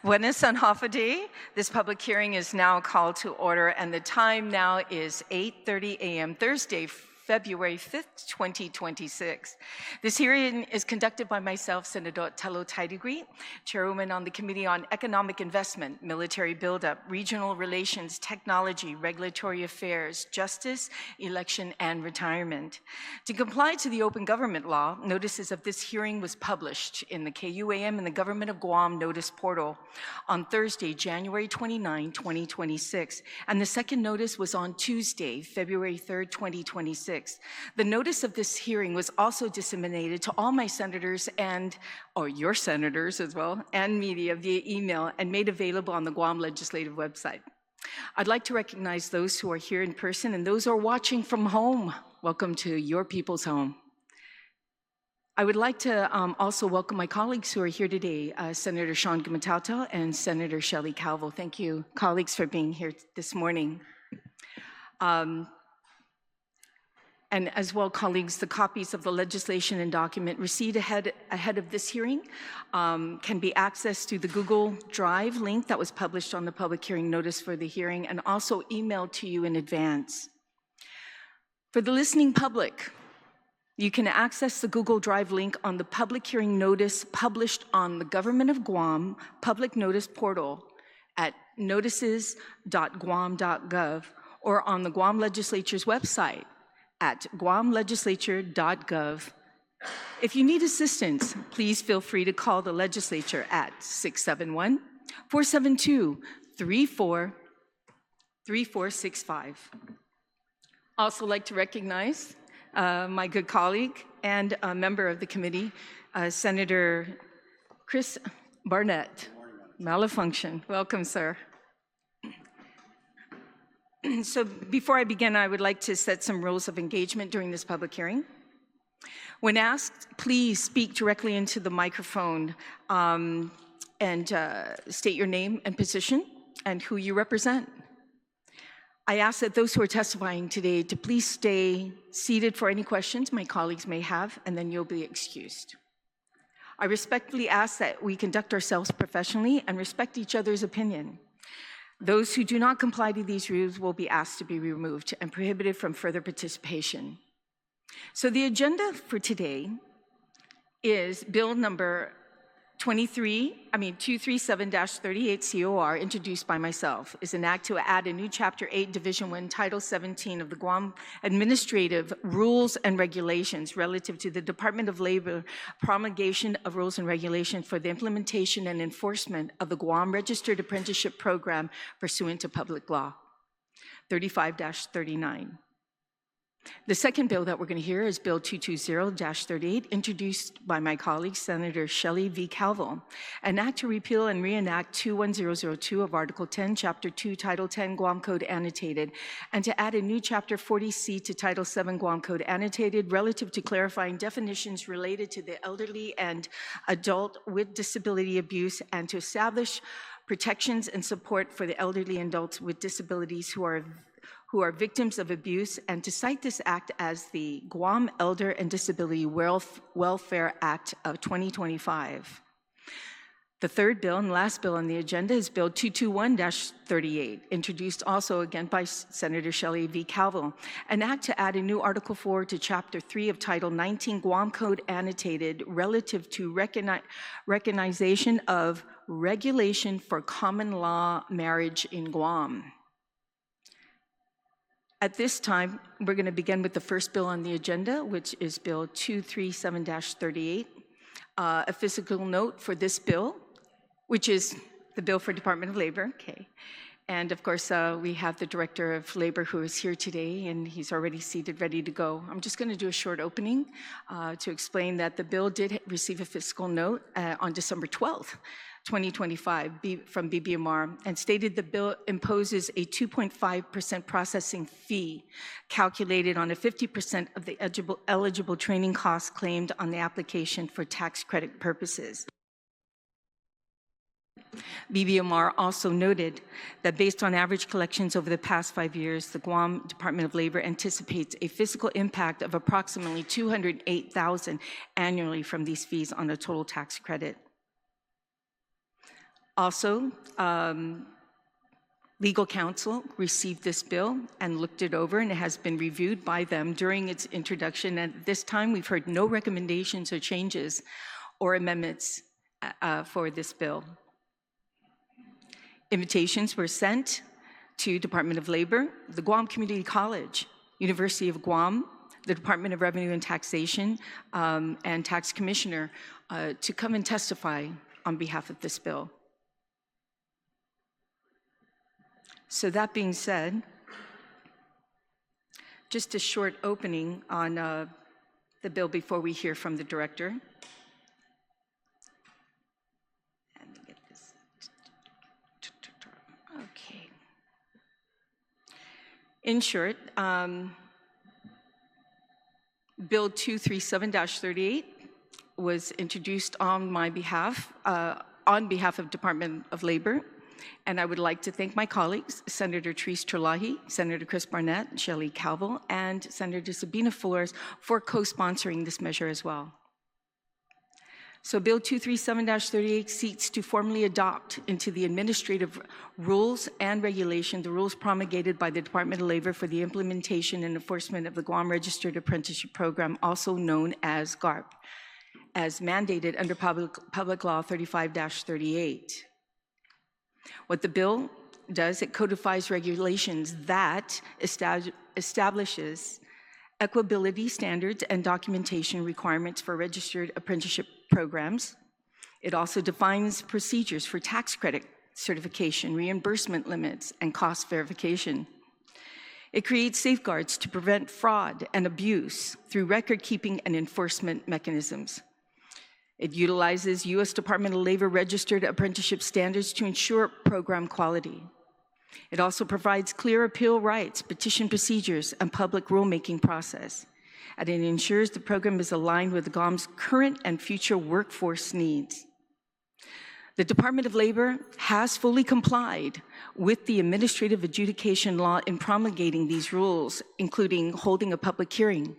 Buenas and Hafadi. This public hearing is now called to order, and the time now is 8:30 a.m. Thursday, February 5th, 2026. This hearing is conducted by myself, Senator Telo Taitague, Chairwoman on the Committee on Economic Investment, Military Buildup, Regional Relations, Technology, Regulatory Affairs, Justice, Election, and Retirement. To comply to the Open Government Law, notices of this hearing was published in the KUAM and the Government of Guam Notice Portal on Thursday, January 29, 2026, and the second notice was on Tuesday, February 3rd, 2026. The notice of this hearing was also disseminated to all my senators or your senators as well, and media via email and made available on the Guam Legislative website. I'd like to recognize those who are here in person and those who are watching from home. Welcome to your people's home. I would like to also welcome my colleagues who are here today, Senator Sean Gumatauta and Senator Shelly Calvo. Thank you, colleagues, for being here this morning. And as well, colleagues, the copies of the legislation and document received ahead of this hearing can be accessed through the Google Drive link that was published on the public hearing notice for the hearing and also emailed to you in advance. For the listening public, you can access the Google Drive link on the public hearing notice published on the Government of Guam public notice portal at notices.guam.gov or on the Guam Legislature's website at guamlegislature.gov. If you need assistance, please feel free to call the legislature at 671-472-3465. Also like to recognize my good colleague and a member of the committee, Senator Chris Barnett. Malfunction. Welcome, sir. So before I begin, I would like to set some rules of engagement during this public hearing. When asked, please speak directly into the microphone and state your name and position and who you represent. I ask that those who are testifying today to please stay seated for any questions my colleagues may have, and then you'll be excused. I respectfully ask that we conduct ourselves professionally and respect each other's opinion. Those who do not comply to these rules will be asked to be removed and prohibited from further participation. So the agenda for today is Bill number 237-38 COR, introduced by myself, is an act to add a new Chapter 8, Division 1, Title 17 of the Guam Administrative Rules and Regulations relative to the Department of Labor promulgation of rules and regulations for the implementation and enforcement of the Guam Registered Apprenticeship Program pursuant to Public Law 35-39. The second bill that we're going to hear is Bill 220-38, introduced by my colleague, Senator Shelly V. Calvo, an act to repeal and reenact 21002 of Article 10, Chapter 2, Title 10, Guam Code Annotated, and to add a new Chapter 40C to Title 7, Guam Code Annotated, relative to clarifying definitions related to the elderly and adult with disability abuse, and to establish protections and support for the elderly and adults with disabilities who are victims of abuse, and to cite this act as the Guam Elder and Disability Welfare Act of 2025. The third bill and last bill on the agenda is Bill 221-38, introduced also again by Senator Shelly V. Calvo, an act to add a new Article 4 to Chapter 3 of Title 19 Guam Code Annotated relative to recognition of regulation for common law marriage in Guam. At this time, we're going to begin with the first bill on the agenda, which is Bill 237-38. A physical note for this bill, which is the bill for Department of Labor, okay. And of course, we have the Director of Labor who is here today, and he's already seated, ready to go. I'm just going to do a short opening to explain that the bill did receive a fiscal note on December 12th. 2025 from BBMR, and stated the bill imposes a 2.5% processing fee calculated on a 50% of the eligible training costs claimed on the application for tax credit purposes. BBMR also noted that based on average collections over the past 5 years, the Guam Department of Labor anticipates a fiscal impact of approximately $208,000 annually from these fees on a total tax credit. Also, legal counsel received this bill and looked it over, and it has been reviewed by them during its introduction. And at this time, we've heard no recommendations or changes or amendments for this bill. Invitations were sent to Department of Labor, the Guam Community College, University of Guam, the Department of Revenue and Taxation, and Tax Commissioner to come and testify on behalf of this bill. So that being said, just a short opening on the bill before we hear from the director. Okay. In short, Bill 237-38 was introduced on my behalf, on behalf of Department of Labor, and I would like to thank my colleagues, Senator Therese Terlaje, Senator Chris Barnett, Shelly Calvo, and Senator Sabina Flores for co-sponsoring this measure as well. So Bill 237-38 seeks to formally adopt into the administrative rules and regulation the rules promulgated by the Department of Labor for the implementation and enforcement of the Guam Registered Apprenticeship Program, also known as GARP, as mandated under Public Law 35-38. What the bill does, it codifies regulations that establishes equability standards and documentation requirements for registered apprenticeship programs. It also defines procedures for tax credit certification, reimbursement limits, and cost verification. It creates safeguards to prevent fraud and abuse through record-keeping and enforcement mechanisms. It utilizes U.S. Department of Labor registered apprenticeship standards to ensure program quality. It also provides clear appeal rights, petition procedures, and public rulemaking process. And it ensures the program is aligned with Guam's current and future workforce needs. The Department of Labor has fully complied with the administrative adjudication law in promulgating these rules, including holding a public hearing,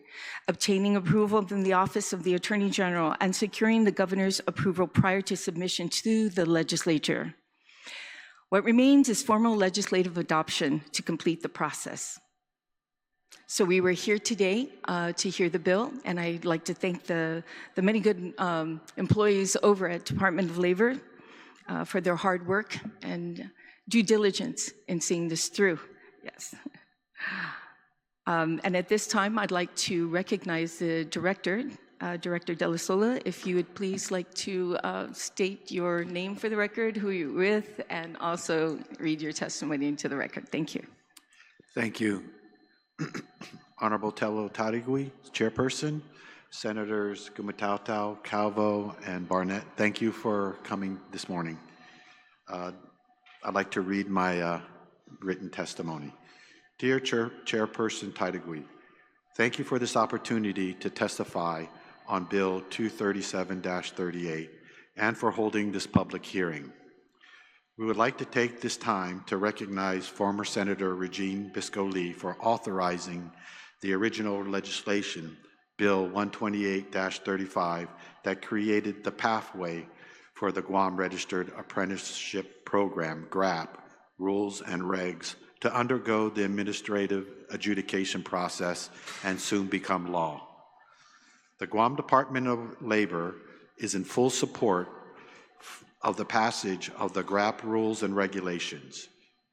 obtaining approval from the Office of the Attorney General, and securing the governor's approval prior to submission to the legislature. What remains is formal legislative adoption to complete the process. So we were here today to hear the bill, and I'd like to thank the many good employees over at Department of Labor for their hard work and due diligence in seeing this through. Yes. And at this time, I'd like to recognize the director, Director De La Sola, if you would please like to state your name for the record, who you're with, and also read your testimony into the record. Thank you. Thank you. Honorable Telo Taitague, Chairperson, Senators Gumatautau, Calvo, and Barnett, thank you for coming this morning. I'd like to read my written testimony. Dear Chairperson Taitague, thank you for this opportunity to testify on Bill 237-38 and for holding this public hearing. We would like to take this time to recognize former Senator Regine Bisco-Lee for authorizing the original legislation, Bill 128-35, that created the pathway for the Guam Registered Apprenticeship Program, GRAP, rules and regs to undergo the administrative adjudication process and soon become law. The Guam Department of Labor is in full support of the passage of the GRAP rules and regulations.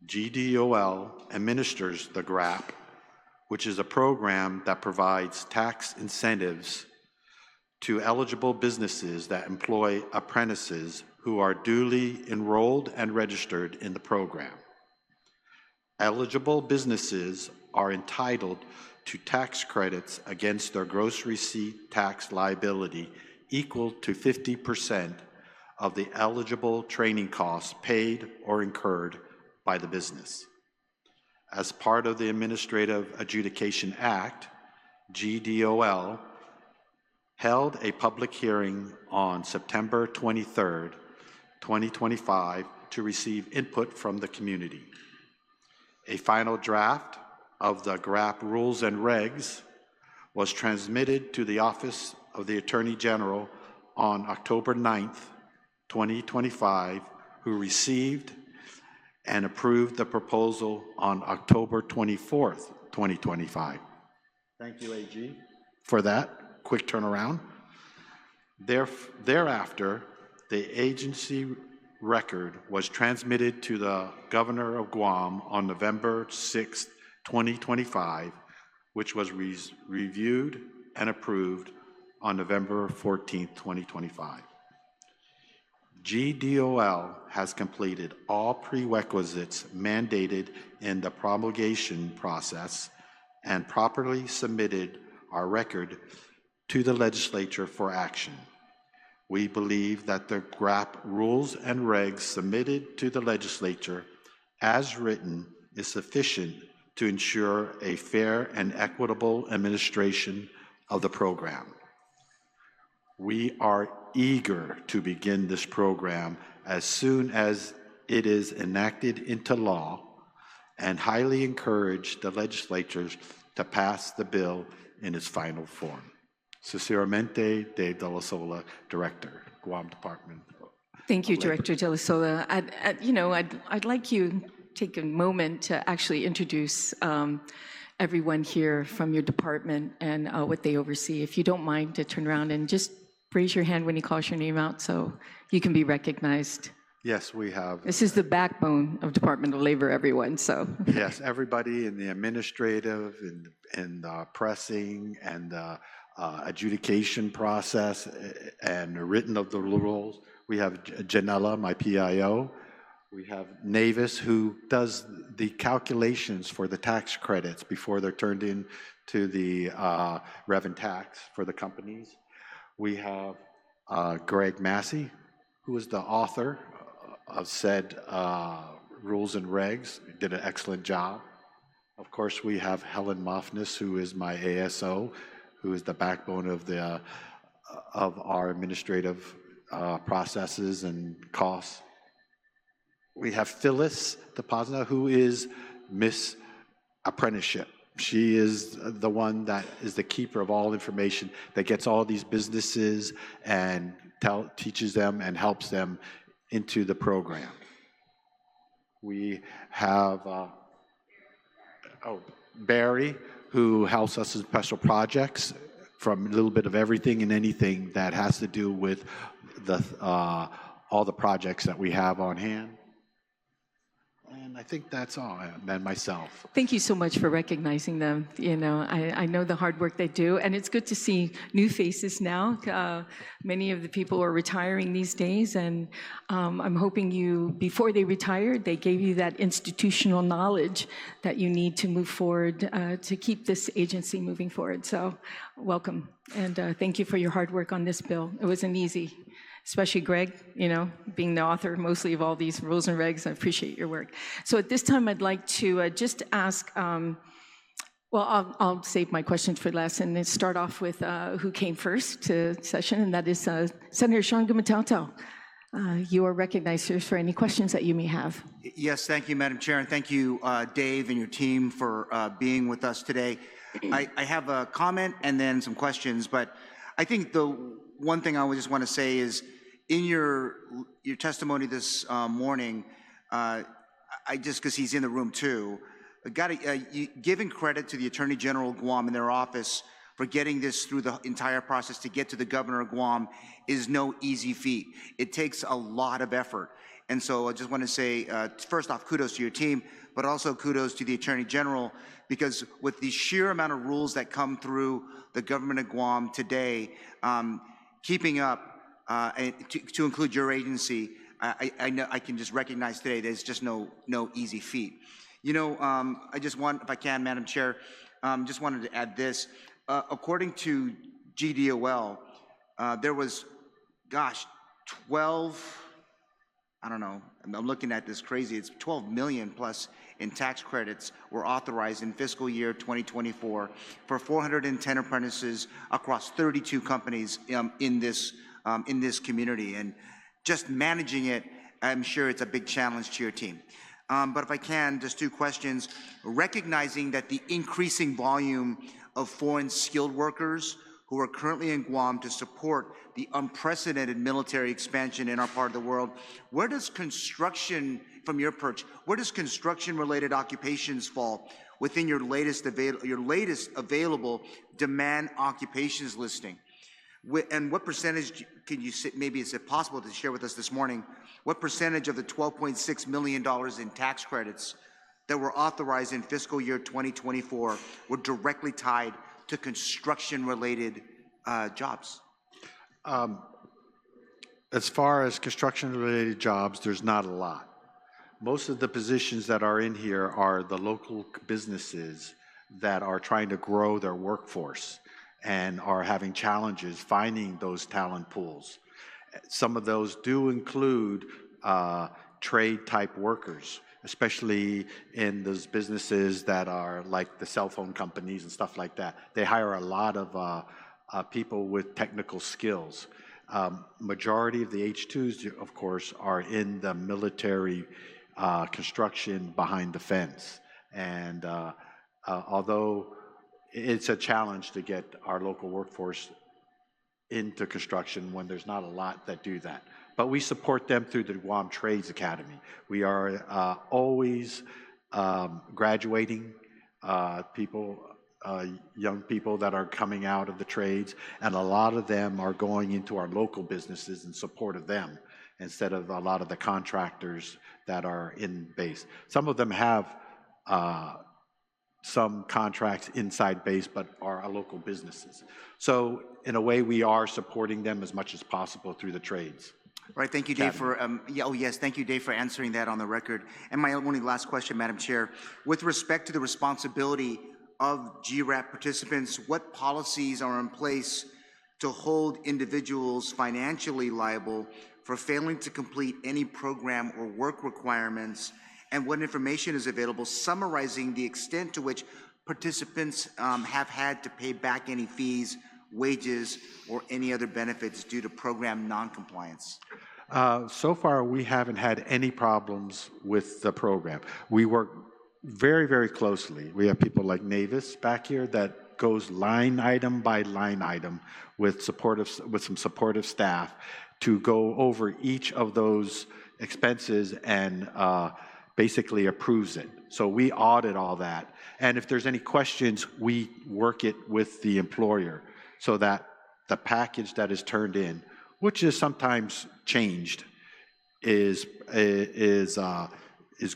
GDOL administers the GRAP, which is a program that provides tax incentives to eligible businesses that employ apprentices who are duly enrolled and registered in the program. Eligible businesses are entitled to tax credits against their gross receipt tax liability equal to 50% of the eligible training costs paid or incurred by the business. As part of the Administrative Adjudication Act, GDOL held a public hearing on September 23rd, 2025 to receive input from the community. A final draft of the GRAP rules and regs was transmitted to the Office of the Attorney General on October 9th, 2025 who received and approved the proposal on October 24th, 2025. Thank you, AG, for that quick turnaround. Thereafter, the agency record was transmitted to the Governor of Guam on November 6, 2025, which was reviewed and approved on November 14, 2025. GDOL has completed all prerequisites mandated in the promulgation process and properly submitted our record to the legislature for action. We believe that the GRAP rules and regs submitted to the legislature as written is sufficient to ensure a fair and equitable administration of the program. We are eager to begin this program as soon as it is enacted into law and highly encourage the legislatures to pass the bill in its final form. Sinceramente, Dave De La Sola, Director, Guam Department. Thank you, Director De La Sola. I'd like you to take a moment to actually introduce everyone here from your department and what they oversee. If you don't mind to turn around and just raise your hand when he calls your name out so you can be recognized. Yes, we have. This is the backbone of Department of Labor, everyone, so. Yes, everybody in the administrative and pressing and adjudication process and written of the rules. We have Janella, my PIO. We have Navis, who does the calculations for the tax credits before they're turned in to the rev and tax for the companies. We have Greg Massey, who is the author of said rules and regs, did an excellent job. Of course, we have Helen Moffness, who is my ASO, who is the backbone of our administrative processes and costs. We have Phyllis DePosna, who is Miss Apprenticeship. She is the one that is the keeper of all information that gets all these businesses and teaches them and helps them into the program. We have Barry, who helps us in special projects from a little bit of everything and anything that has to do with all the projects that we have on hand. And I think that's all, and myself. Thank you so much for recognizing them. You know, I know the hard work they do, and it's good to see new faces now. Many of the people are retiring these days, and I'm hoping before they retired, they gave you that institutional knowledge that you need to move forward, to keep this agency moving forward. So welcome, and thank you for your hard work on this bill. It wasn't easy. Especially Greg, you know, being the author mostly of all these rules and regs. I appreciate your work. So at this time, I'd like to just ask, well, I'll save my questions for last and then start off with who came first to session, and that is Senator Sean Gumatautau. You are recognized, sir, for any questions that you may have. Yes, thank you, Madam Chair, and thank you, Dave and your team for being with us today. I have a comment and then some questions, but I think the one thing I would just want to say is, in your testimony this morning, I just, because he's in the room too, giving credit to the Attorney General of Guam and their office for getting this through the entire process to get to the Governor of Guam is no easy feat. It takes a lot of effort. And so I just want to say, first off, kudos to your team, but also kudos to the Attorney General, because with the sheer amount of rules that come through the government of Guam today, keeping up, to include your agency, I know I can just recognize today there's just no easy feat. You know, I just want, if I can, Madam Chair, just wanted to add this. According to GDOL, there was, gosh, 12, I don't know, I'm looking at this crazy, it's 12 million plus in tax credits were authorized in fiscal year 2024 for 410 apprentices across 32 companies in this community. And just managing it, I'm sure it's a big challenge to your team. But if I can, just two questions. Recognizing that the increasing volume of foreign skilled workers who are currently in Guam to support the unprecedented military expansion in our part of the world. Where does construction, from your perch, where does construction-related occupations fall within your latest available demand occupations listing? And what percentage, can you say, maybe is it possible to share with us this morning, what percentage of the $12.6 million in tax credits that were authorized in fiscal year 2024 were directly tied to construction-related jobs? As far as construction-related jobs, there's not a lot. Most of the positions that are in here are the local businesses that are trying to grow their workforce and are having challenges finding those talent pools. Some of those do include trade-type workers, especially in those businesses that are like the cell phone companies and stuff like that. They hire a lot of people with technical skills. Majority of the H-2s, of course, are in the military construction behind the fence. And although it's a challenge to get our local workforce into construction when there's not a lot that do that. But we support them through the Guam Trades Academy. We are always graduating people, young people that are coming out of the trades, and a lot of them are going into our local businesses in support of them instead of a lot of the contractors that are in base. Some of them have some contracts inside base, but are local businesses. So in a way, we are supporting them as much as possible through the trades. All right, thank you, Dave, for, thank you, Dave, for answering that on the record. And my only last question, Madam Chair, with respect to the responsibility of GRAP participants, what policies are in place to hold individuals financially liable for failing to complete any program or work requirements, and what information is available summarizing the extent to which participants have had to pay back any fees, wages, or any other benefits due to program non-compliance? So far, we haven't had any problems with the program. We work very, very closely. We have people like Navis back here that goes line item by line item with some supportive staff to go over each of those expenses and basically approves it. So we audit all that. And if there's any questions, we work it with the employer so that the package that is turned in, which is sometimes changed, is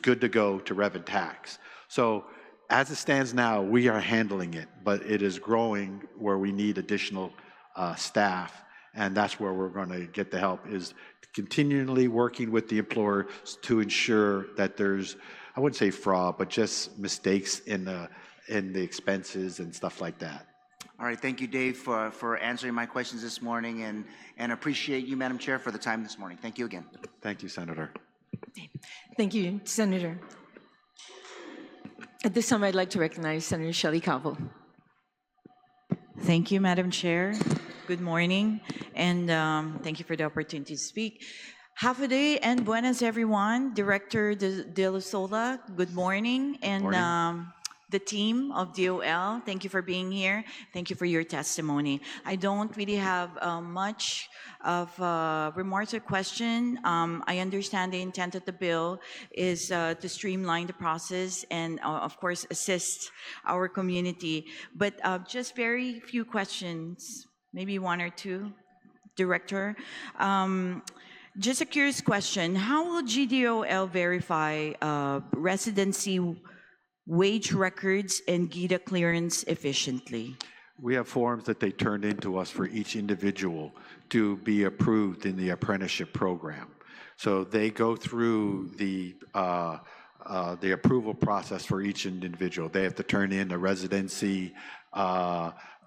good to go to Rev and Tax. So as it stands now, we are handling it, but it is growing where we need additional staff, and that's where we're going to get the help, is continually working with the employer to ensure that there's, I wouldn't say fraud, but just mistakes in the expenses and stuff like that. All right, thank you, Dave, for answering my questions this morning, and appreciate you, Madam Chair, for the time this morning. Thank you again. Thank you, Senator. Thank you, Senator. At this time, I'd like to recognize Senator Shelly Calvo. Thank you, Madam Chair. Good morning, and thank you for the opportunity to speak. Hafaday and buenas, everyone. Director De La Sola, good morning. And the team of DOL, thank you for being here. Thank you for your testimony. I don't really have much of remarks or question. I understand the intent of the bill is to streamline the process and, of course, assist our community. But just very few questions, maybe one or two, Director. Just a curious question. How will GDOL verify residency wage records and GIDA clearance efficiently? We have forms that they turned into us for each individual to be approved in the apprenticeship program. So they go through the approval process for each individual. They have to turn in a residency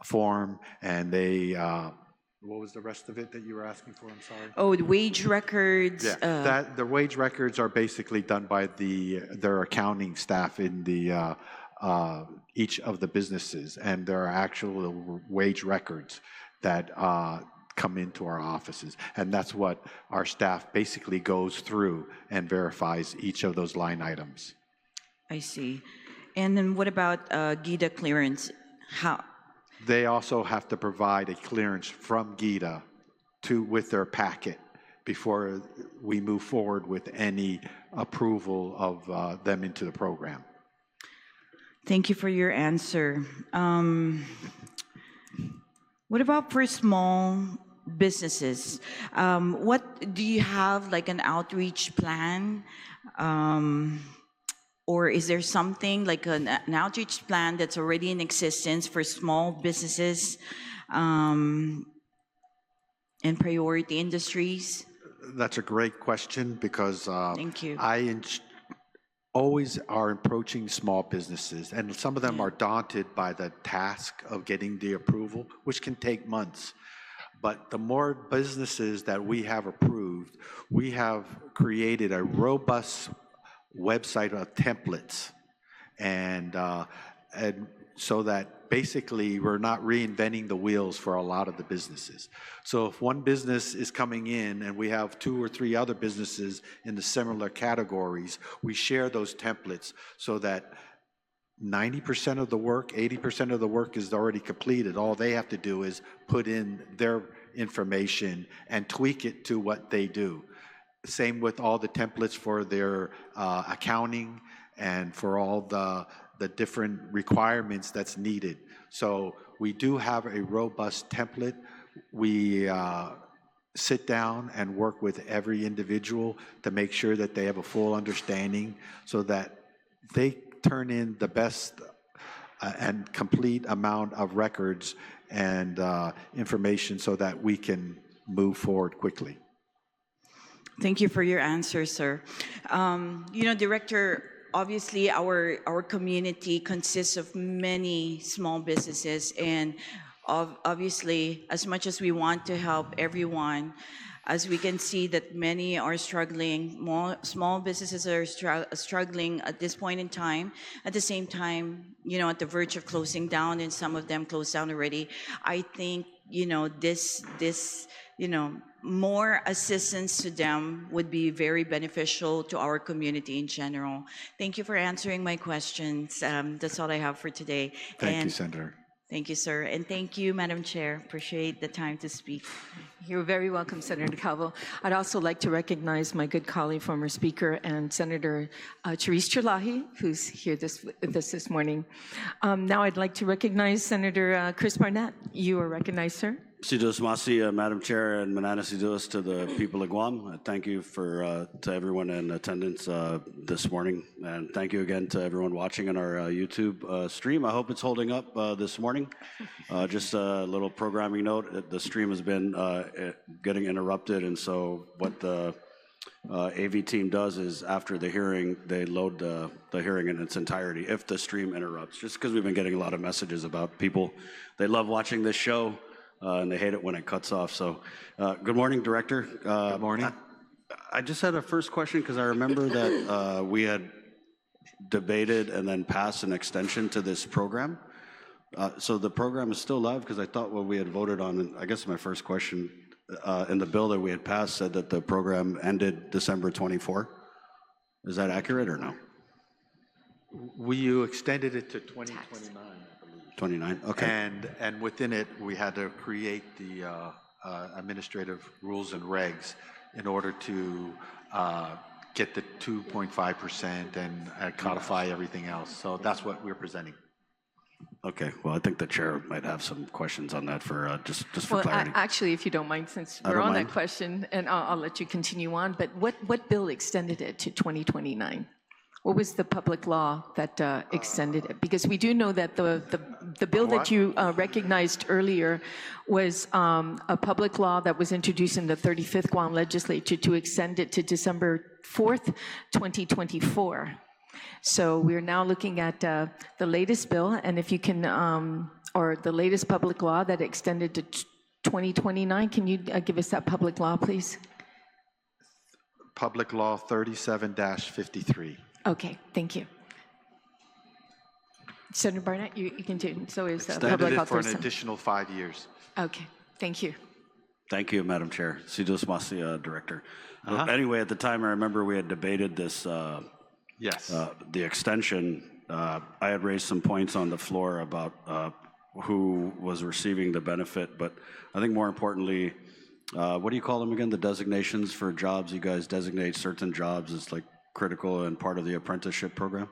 form, and they, what was the rest of it that you were asking for? I'm sorry. Oh, the wage records. Yeah, the wage records are basically done by their accounting staff in the each of the businesses, and there are actual wage records that come into our offices, and that's what our staff basically goes through and verifies each of those line items. I see. And then what about GIDA clearance? they also have to provide a clearance from GITA with their packet before we move forward with any approval of them into the program. Thank you for your answer. What about for small businesses? What do you have, like an outreach plan? Or is there something like an outreach plan that's already in existence for small businesses and priority industries? That's a great question because Thank you. always are approaching small businesses, and some of them are daunted by the task of getting the approval, which can take months. But the more businesses that we have approved, we have created a robust website of templates, and so that basically we're not reinventing the wheels for a lot of the businesses. So if one business is coming in and we have 2 or 3 other businesses in the similar categories, we share those templates so that 90% of the work, 80% of the work is already completed. All they have to do is put in their information and tweak it to what they do. Same with all the templates for their accounting and for all the different requirements that's needed. So we do have a robust template. We sit down and work with every individual to make sure that they have a full understanding so that they turn in the best and complete amount of records and information so that we can move forward quickly. Thank you for your answer, sir. You know, Director, obviously our community consists of many small businesses, and obviously, as much as we want to help everyone, as we can see that many are struggling, small businesses are struggling at this point in time. At the same time, you know, at the verge of closing down, and some of them closed down already. I think, you know, this you know, more assistance to them would be very beneficial to our community in general. Thank you for answering my questions. That's all I have for today. Thank you, Senator. Thank you, sir. And thank you, Madam Chair. Appreciate the time to speak. You're very welcome, Senator Calvo. I'd also like to recognize my good colleague, former Speaker, and Senator Therese Terlaje, who's here with us this morning. Now I'd like to recognize Senator Chris Barnett. You are recognized, sir. Sidus Masi, Madam Chair, and Manana Sidus to the people of Guam. Thank you to everyone in attendance this morning, and thank you again to everyone watching on our YouTube stream. I hope it's holding up this morning. Just a little programming note, the stream has been getting interrupted, and so what the AV team does is after the hearing, they load the hearing in its entirety if the stream interrupts, just because we've been getting a lot of messages about people. They love watching this show. And they hate it when it cuts off. So, good morning, Director. Good morning. I just had a first question because I remember that we had debated and then passed an extension to this program. So the program is still live because I thought what we had voted on, and I guess my first question in the bill that we had passed said that the program ended December 24. Is that accurate or no? You extended it to 2029. 29, okay. And within it, we had to create the administrative rules and regs in order to get the 2.5% and codify everything else. So that's what we're presenting. Okay, well, I think the chair might have some questions on that for just for clarity. Actually, if you don't mind, since we're on that question, and I'll let you continue on, but what bill extended it to 2029? What was the public law that extended it? Because we do know that the bill that you recognized earlier was a public law that was introduced in the 35th Guam legislature to extend it to December 4th, 2024. So we're now looking at the latest bill, and if you can, or the latest public law that extended to 2029, can you give us that public law, please? Public Law 37-53. Okay, thank you. Senator Barnett, you continue. So is Extended public it law for an 37. additional 5 years. Okay, thank you. Thank you, Madam Chair. Sidus Masi, Director. Anyway, at the time, I remember we had debated this, Yes. the extension. I had raised some points on the floor about who was receiving the benefit, but I think more importantly, what do you call them again? The designations for jobs. You guys designate certain jobs as like critical and part of the apprenticeship program.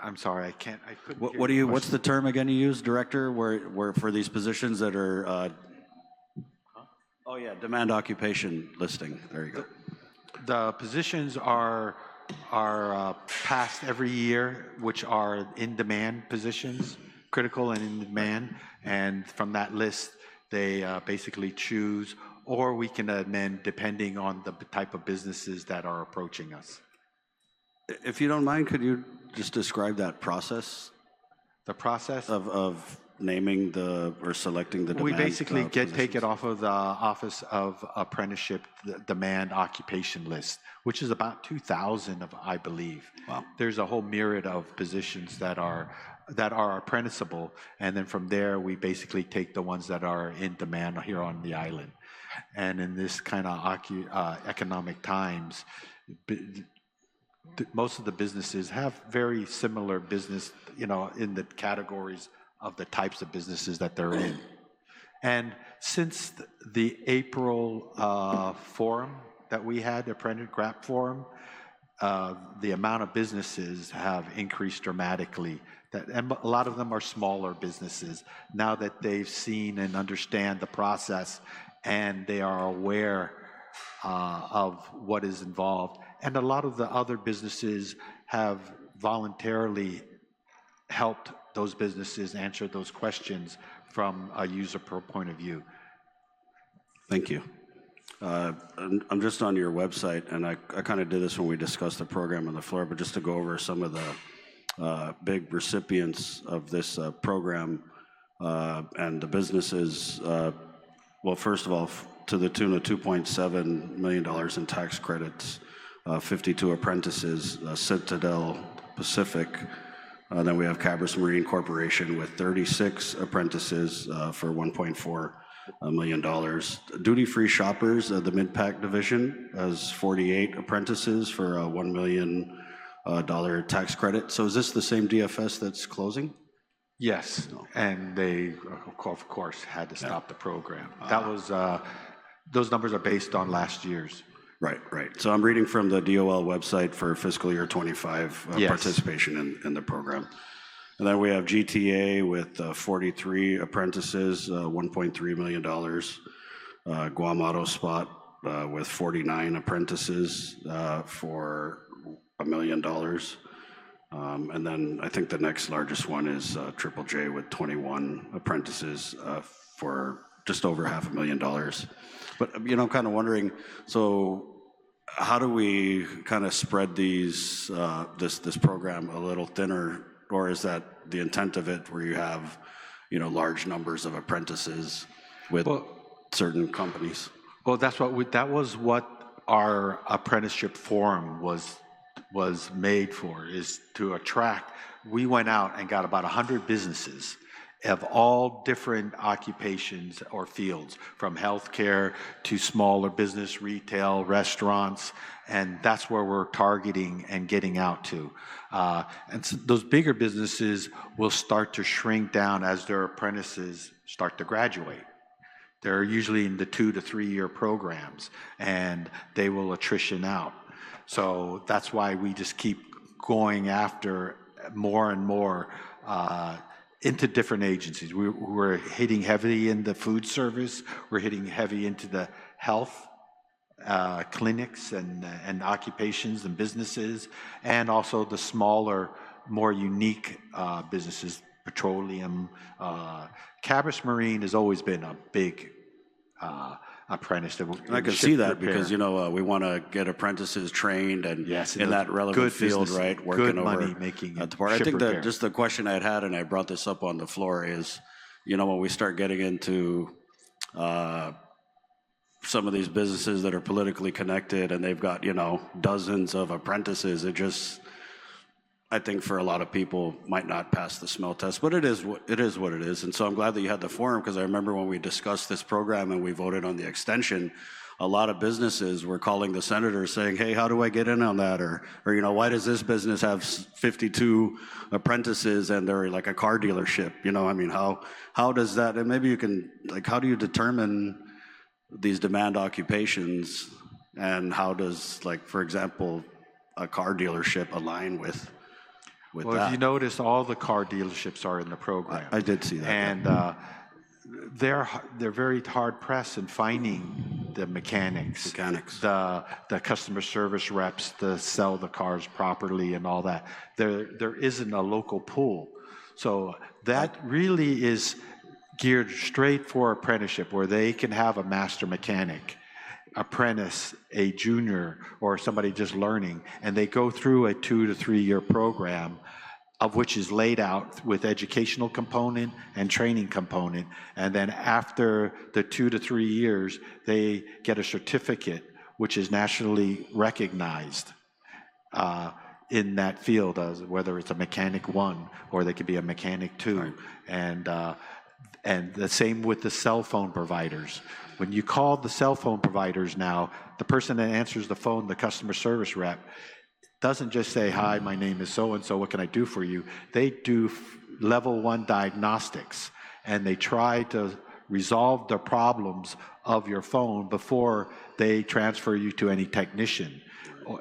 I'm sorry, I couldn't hear What do your you? What's question. the term again you use, director? Where for these positions that are? Oh yeah, demand occupation listing. There you go. The positions are passed every year, which are in-demand positions, critical and in demand. And from that list, they basically choose, or we can amend depending on the type of businesses that are approaching us. If you don't mind, could you just describe that process The process? of naming or selecting the demand? We basically take positions? it off of the Office of Apprenticeship the demand occupation list, which is about 2,000 of, I believe. Wow. There's a whole myriad of positions that are apprenticeable, and then from there we basically take the ones that are in demand here on the island. And in this kind of economic times, most of the businesses have very similar business, in the categories of the types of businesses that they're in. And since the April forum that we had, the Apprentice GRAP forum, the amount of businesses have increased dramatically. And a lot of them are smaller businesses now that they've seen and understand the process, and they are aware of what is involved. And a lot of the other businesses have voluntarily helped those businesses answer those questions from a user point of view. Thank you. I'm just on your website, and I kind of did this when we discussed the program on the floor, but just to go over some of the big recipients of this program and the businesses. Well, first of all, to the tune of $2.7 million in tax credits, 52 apprentices, Citadel Pacific. Then we have Cabris Marine Corporation with 36 apprentices for $1.4 million. Duty-free shoppers, the mid-pack division, has 48 apprentices for a $1 million tax credit. So is this the same DFS that's closing? Yes, and they, of course, had to stop the program. That was, those numbers are based on last year's. Right. So I'm reading from the DOL website for fiscal year 25 Yes. participation in the program. And then we have GTA with 43 apprentices, $1.3 million. Guam Auto Spot with 49 apprentices for $1 million. And then I think the next largest one is Triple J with 21 apprentices for just over $500,000. But I'm kind of wondering, so how do we kind of spread these this program a little thinner, or is that the intent of it, where you have large numbers of apprentices with certain companies? Well, that was what our apprenticeship forum was made for, is to attract. We went out and got about 100 businesses of all different occupations or fields, from healthcare to smaller business, retail, restaurants, and that's where we're targeting and getting out to. And so those bigger businesses will start to shrink down as their apprentices start to graduate. They're usually in the 2 to 3 year programs, and they will attrition out. So that's why we just keep going after more and more into different agencies. We're hitting heavily in the food service. We're hitting heavy into the health clinics and occupations and businesses, and also the smaller, more unique businesses, petroleum. Cabris Marine has always been a big apprentice. I can see that because we want to get apprentices trained and in that relevant field, right? Working good over money making. At the part. I think that just the question I had, and I brought this up on the floor, is when we start getting into some of these businesses that are politically connected and they've got dozens of apprentices, it just, I think for a lot of people might not pass the smell test, but it is what it is. And so I'm glad that you had the forum, because I remember when we discussed this program and we voted on the extension, a lot of businesses were calling the senator saying, hey, how do I get in on that? Or why does this business have 52 apprentices and they're like a car dealership? I mean, how does that, and maybe you can, like, how do you determine these demand occupations, and how does, like, for example, a car dealership align with Well, that? if you notice, all the car dealerships are in the program. I did see that. And they're very hard pressed in finding the mechanics, the customer service reps to sell the cars properly and all that. There isn't a local pool, so that really is geared straight for apprenticeship, where they can have a master mechanic, apprentice, a junior, or somebody just learning, and they go through a 2 to 3 year program, of which is laid out with educational component and training component. And then after the 2 to 3 years, they get a certificate, which is nationally recognized in that field, whether it's a mechanic 1 or they could be a mechanic 2. Right. And the same with the cell phone providers. When you call the cell phone providers now, the person that answers the phone, the customer service rep, doesn't just say, hi, my name is so-and-so, what can I do for you? They do level 1 diagnostics, and they try to resolve the problems of your phone before they transfer you to any technician.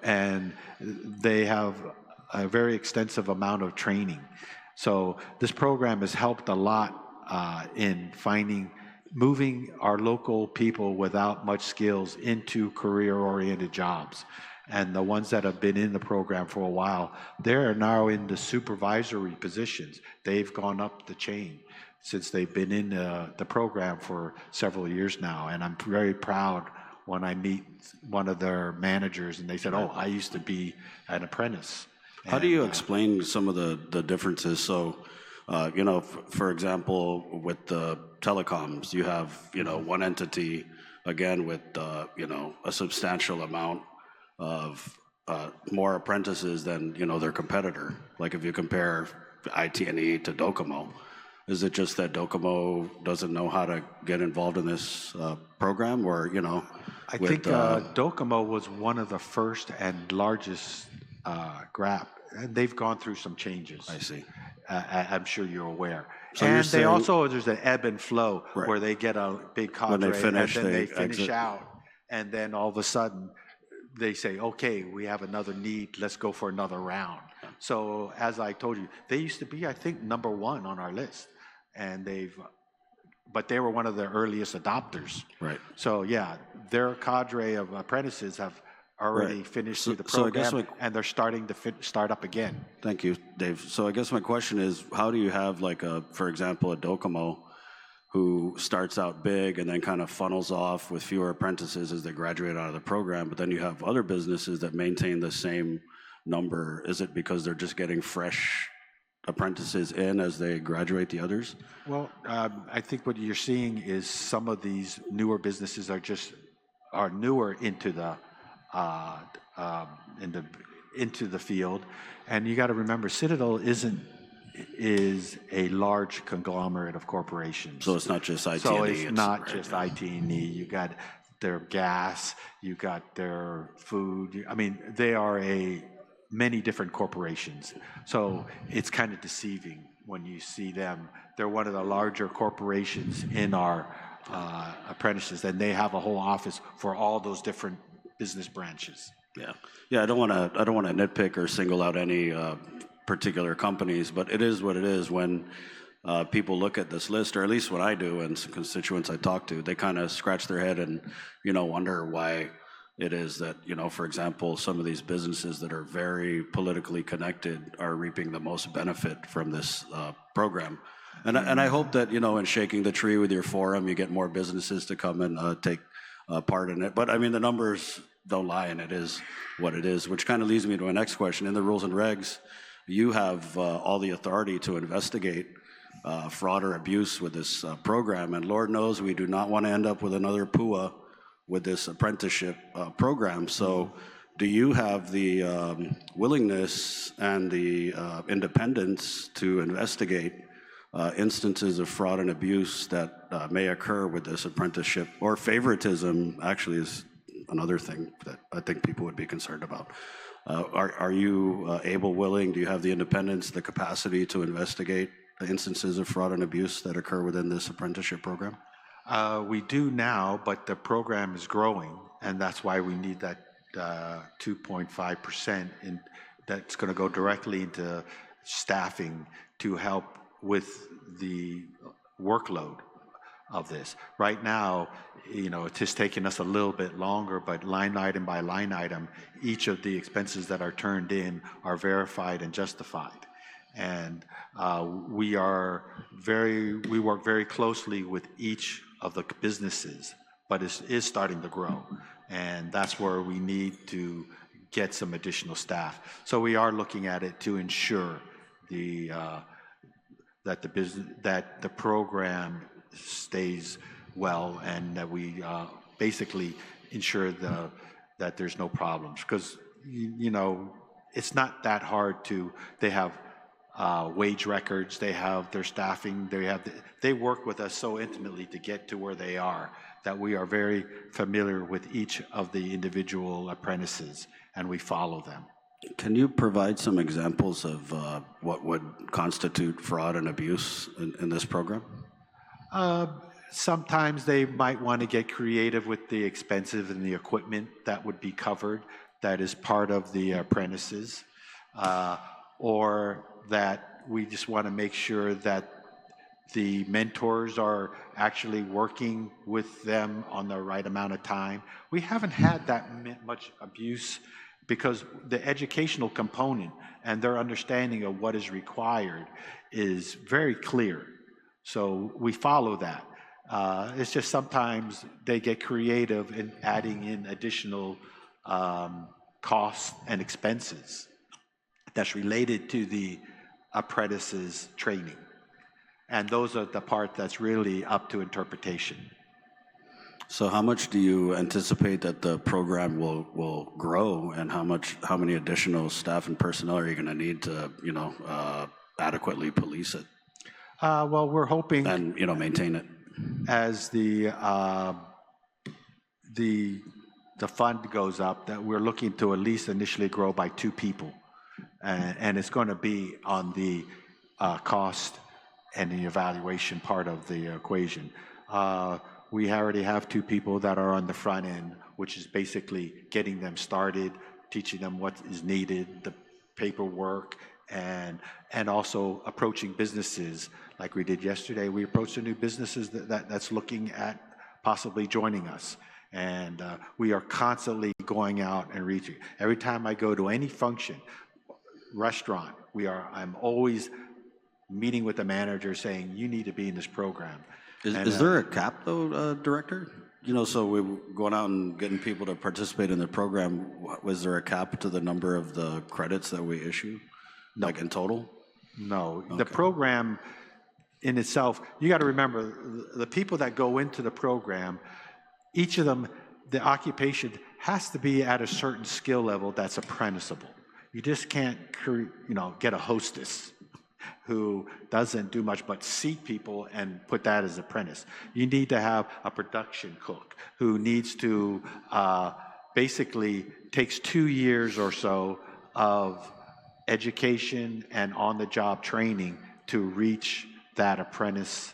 And they have a very extensive amount of training. So this program has helped a lot in moving our local people without much skills into career-oriented jobs. And the ones that have been in the program for a while, they're now in the supervisory positions. They've gone up the chain since they've been in the program for several years now. And I'm very proud when I meet one of their managers and they said, oh, I used to be an apprentice. How do you explain some of the differences? So, for example, with the telecoms, you have, one entity, again, with, a substantial amount of more apprentices than, their competitor. Like if you compare IT&E to Docomo, is it just that Docomo doesn't know how to get involved in this program, or, I think Docomo was one of the first and largest GRAP, and they've gone through some changes. I see. I'm sure you're aware. So and you're saying, there's an ebb and flow, right, where they get a big cadre, when they finish, and then they finish exit out, and then all of a sudden they say, okay, we have another need, let's go for another round. So as I told you, they used to be, I think, number 1 on our list, and but they were one of the earliest adopters. Right. So yeah, their cadre of apprentices have already finished through the program, and they're starting to start up again. Thank you, Dave. So I guess my question is, how do you have, like, for example, a Docomo who starts out big and then kind of funnels off with fewer apprentices as they graduate out of the program, but then you have other businesses that maintain the same number? Is it because they're just getting fresh apprentices in as they graduate the others? Well, I think what you're seeing is some of these newer businesses are newer into the into the field, and you got to remember, Citadel is a large conglomerate of corporations. So it's not just IT&E. So it's not just IT&E. You got their gas, you got their food. I mean, they are many different corporations. So it's kind of deceiving when you see them. They're one of the larger corporations in our apprentices, and they have a whole office for all those different business branches. Yeah. I don't want to nitpick or single out any particular companies, but it is what it is. When people look at this list, or at least what I do, and some constituents I talk to, they kind of scratch their head and wonder why it is that, for example, some of these businesses that are very politically connected are reaping the most benefit from this program. And I hope that, in shaking the tree with your forum, you get more businesses to come and take part in it. But I mean, the numbers don't lie, and it is what it is, which kind of leads me to my next question. In the rules and regs, you have all the authority to investigate fraud or abuse with this program. And Lord knows we do not want to end up with another PUA with this apprenticeship program. So do you have the willingness and the independence to investigate instances of fraud and abuse that may occur with this apprenticeship, or favoritism actually is another thing that I think people would be concerned about. Are you able, willing, do you have the independence, the capacity to investigate the instances of fraud and abuse that occur within this apprenticeship program? We do now, but the program is growing, and that's why we need that 2.5% that's going to go directly into staffing to help with the workload of this. Right now, you know, it's just taking us a little bit longer, but line item by line item, each of the expenses that are turned in are verified and justified. And we work very closely with each of the businesses, but it is starting to grow. And that's where we need to get some additional staff. So we are looking at it to ensure that the program stays well, and that we basically ensure that there's no problems. Because you know, it's not that hard they have wage records, they have their staffing, they work with us so intimately to get to where they are, that we are very familiar with each of the individual apprentices, and we follow them. Can you provide some examples of what would constitute fraud and abuse in this program? Sometimes they might want to get creative with the expenses and the equipment that would be covered, that is part of the apprentices, or that we just want to make sure that the mentors are actually working with them on the right amount of time. We haven't had that much abuse because the educational component and their understanding of what is required is very clear. So we follow that. It's just sometimes they get creative in adding in additional costs and expenses that's related to the apprentices' training. And those are the part that's really up to interpretation. So how much do you anticipate that the program will grow, and how many additional staff and personnel are you going to need to, you know, adequately police it? Well, we're hoping, and, you know, maintain it. As the fund goes up, that we're looking to at least initially grow by 2 people, and it's going to be on the cost and the evaluation part of the equation. We already have 2 people that are on the front end, which is basically getting them started, teaching them what is needed, the paperwork, and also approaching businesses like we did yesterday. We approached the new businesses that's looking at possibly joining us. And we are constantly going out and reaching. Every time I go to any function, restaurant, I'm always meeting with the manager saying, you need to be in this program. Is there a cap, though, Director? You know, so we're going out and getting people to participate in the program. Was there a cap to the number of the credits that we issue, like in total? No. Okay. The program in itself, you got to remember, the people that go into the program, each of them, the occupation has to be at a certain skill level that's apprenticeable. You just can't, you know, get a hostess who doesn't do much but seat people and put that as apprentice. You need to have a production cook who needs to basically takes 2 years or so of education and on-the-job training to reach that apprentice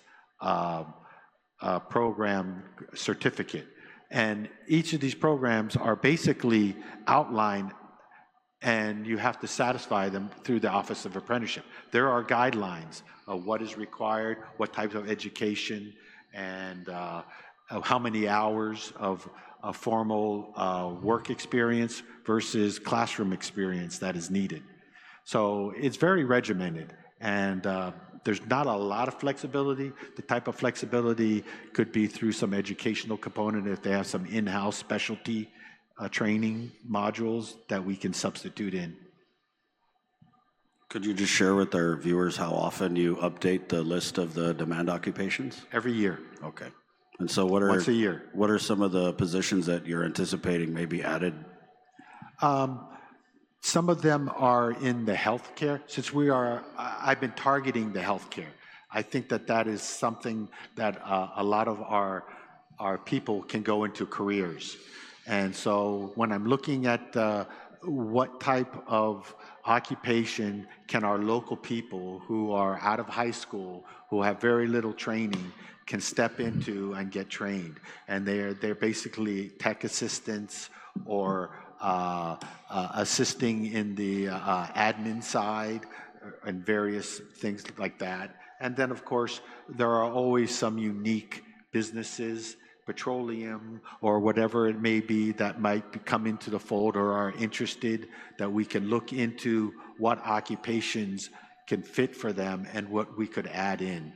program certificate. And each of these programs are basically outlined, and you have to satisfy them through the Office of Apprenticeship. There are guidelines of what is required, what types of education, and how many hours of formal work experience versus classroom experience that is needed. So it's very regimented, and there's not a lot of flexibility. The type of flexibility could be through some educational component if they have some in-house specialty training modules that we can substitute in. Could you just share with our viewers how often you update the list of the demand occupations? Every year. Okay. And so once a year. What are some of the positions that you're anticipating may be added? Some of them are in the healthcare. Since I've been targeting the healthcare. I think that that is something that a lot of our people can go into careers. And so when I'm looking at what type of occupation can our local people who are out of high school, who have very little training, can step into and get trained. And they're basically tech assistants or assisting in the admin side and various things like that. And then, of course, there are always some unique businesses, petroleum or whatever it may be, that might come into the fold or are interested, that we can look into what occupations can fit for them and what we could add in.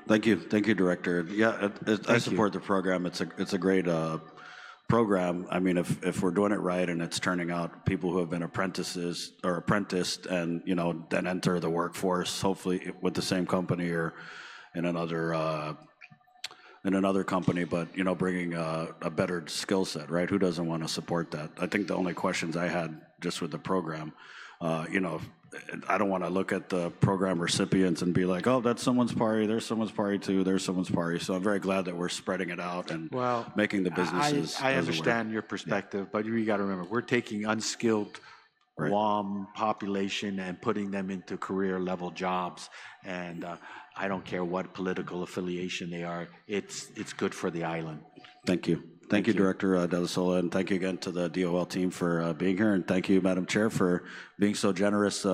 Thank you, Director. Yeah, I support the program. It's a great program. I mean, if we're doing it right and it's turning out people who have been apprentices or apprenticed and then enter the workforce, hopefully with the same company or in another company, but bringing a better skill set, right? Who doesn't want to support that? I think the only questions I had just with the program, I don't want to look at the program recipients and be like, oh, that's someone's party, there's someone's party too, there's someone's party. So I'm very glad that we're spreading it out and making the businesses. I understand your perspective, but you got to remember, we're taking unskilled Guam population and putting them into career level jobs. And I don't care what political affiliation they are, it's good for the island. Thank you. Thank you, Director De La Sola, and thank you again to the DOL team for being here, and thank you, Madam Chair, for being so generous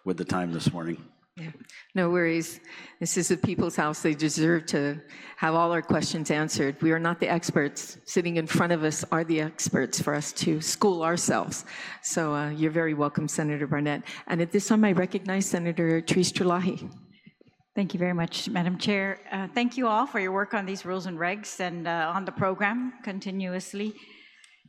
with the time this morning. Yeah, no worries. This is the people's house. They deserve to have all our questions answered. We are not the experts. Sitting in front of us are the experts for us to school ourselves. So you're very welcome, Senator Barnett. And at this time, I recognize Senator Therese Terlaje. Thank you very much, Madam Chair. Thank you all for your work on these rules and regs and on the program continuously.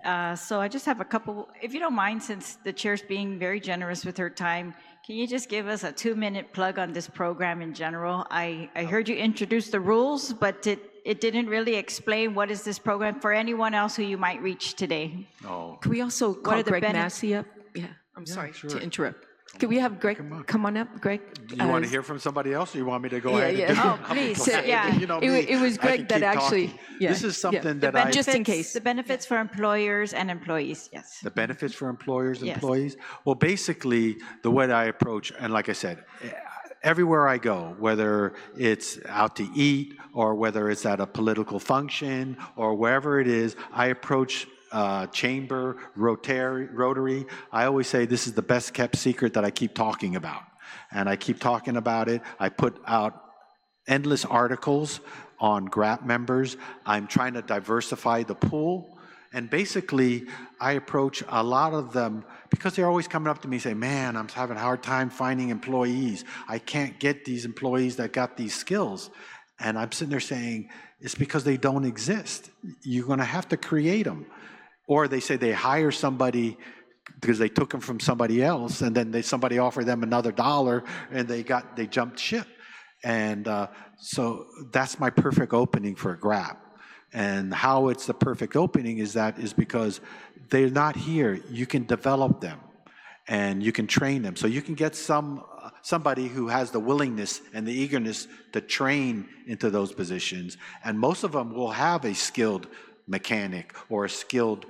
So I just have a couple, if you don't mind, since the chair's being very generous with her time, can you just give us a 2-minute plug on this program in general? I heard you introduce the rules, but it didn't really explain what is this program for anyone else who you might reach today. Oh. Can we also call Greg Massey up? Yeah, I'm sorry to interrupt. Can we have Greg come on up, Greg? Do you want to hear from somebody else, or you want me to go ahead? And do Oh, please. Yeah. It was Greg that actually. Yeah. This is something that I just in case. The benefits for employers and employees. Yes. The benefits for employers and Yes. employees. Well, basically, the way I approach, and like I said, everywhere I go, whether it's out to eat or whether it's at a political function or wherever it is, I approach chamber, Rotary. I always say this is the best kept secret that I keep talking about. And I keep talking about it. I put out endless articles on GRAP members. I'm trying to diversify the pool. And basically, I approach a lot of them because they're always coming up to me and say, man, I'm having a hard time finding employees. I can't get these employees that got these skills. And I'm sitting there saying, it's because they don't exist. You're going to have to create them. Or they say they hire somebody because they took them from somebody else, and then somebody offered them another $1, and they jumped ship. And so that's my perfect opening for a GRAP. And how it's the perfect opening is because they're not here. You can develop them, and you can train them. So you can get somebody who has the willingness and the eagerness to train into those positions. And most of them will have a skilled mechanic or a skilled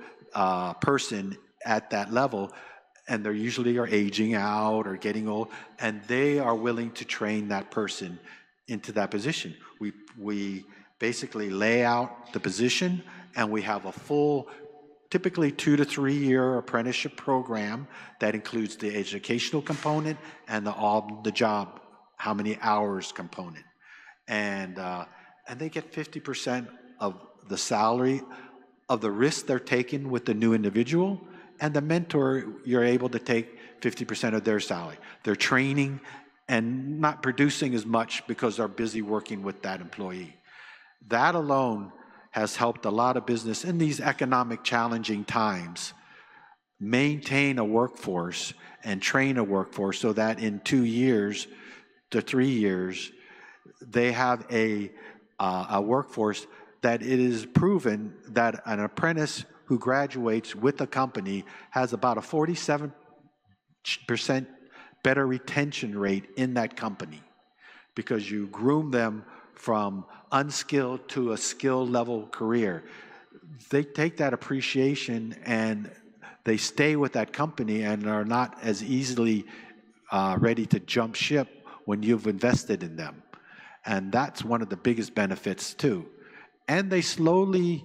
person at that level, and they usually are aging out or getting old, and they are willing to train that person into that position. We basically lay out the position, and we have a full, typically 2 to 3 year apprenticeship program that includes the educational component and the on-the-job, how many hours component, and they get 50% of the salary of the risk they're taking with the new individual, and the mentor, you're able to take 50% of their salary. They're training and not producing as much because they're busy working with that employee. That alone has helped a lot of business in these economic challenging times maintain a workforce and train a workforce so that in 2 years to 3 years, they have a workforce that it is proven that an apprentice who graduates with a company has about a 47% better retention rate in that company. because you groom them from unskilled to a skilled level career. They take that appreciation and they stay with that company and are not as easily ready to jump ship when you've invested in them. And that's one of the biggest benefits too. And they slowly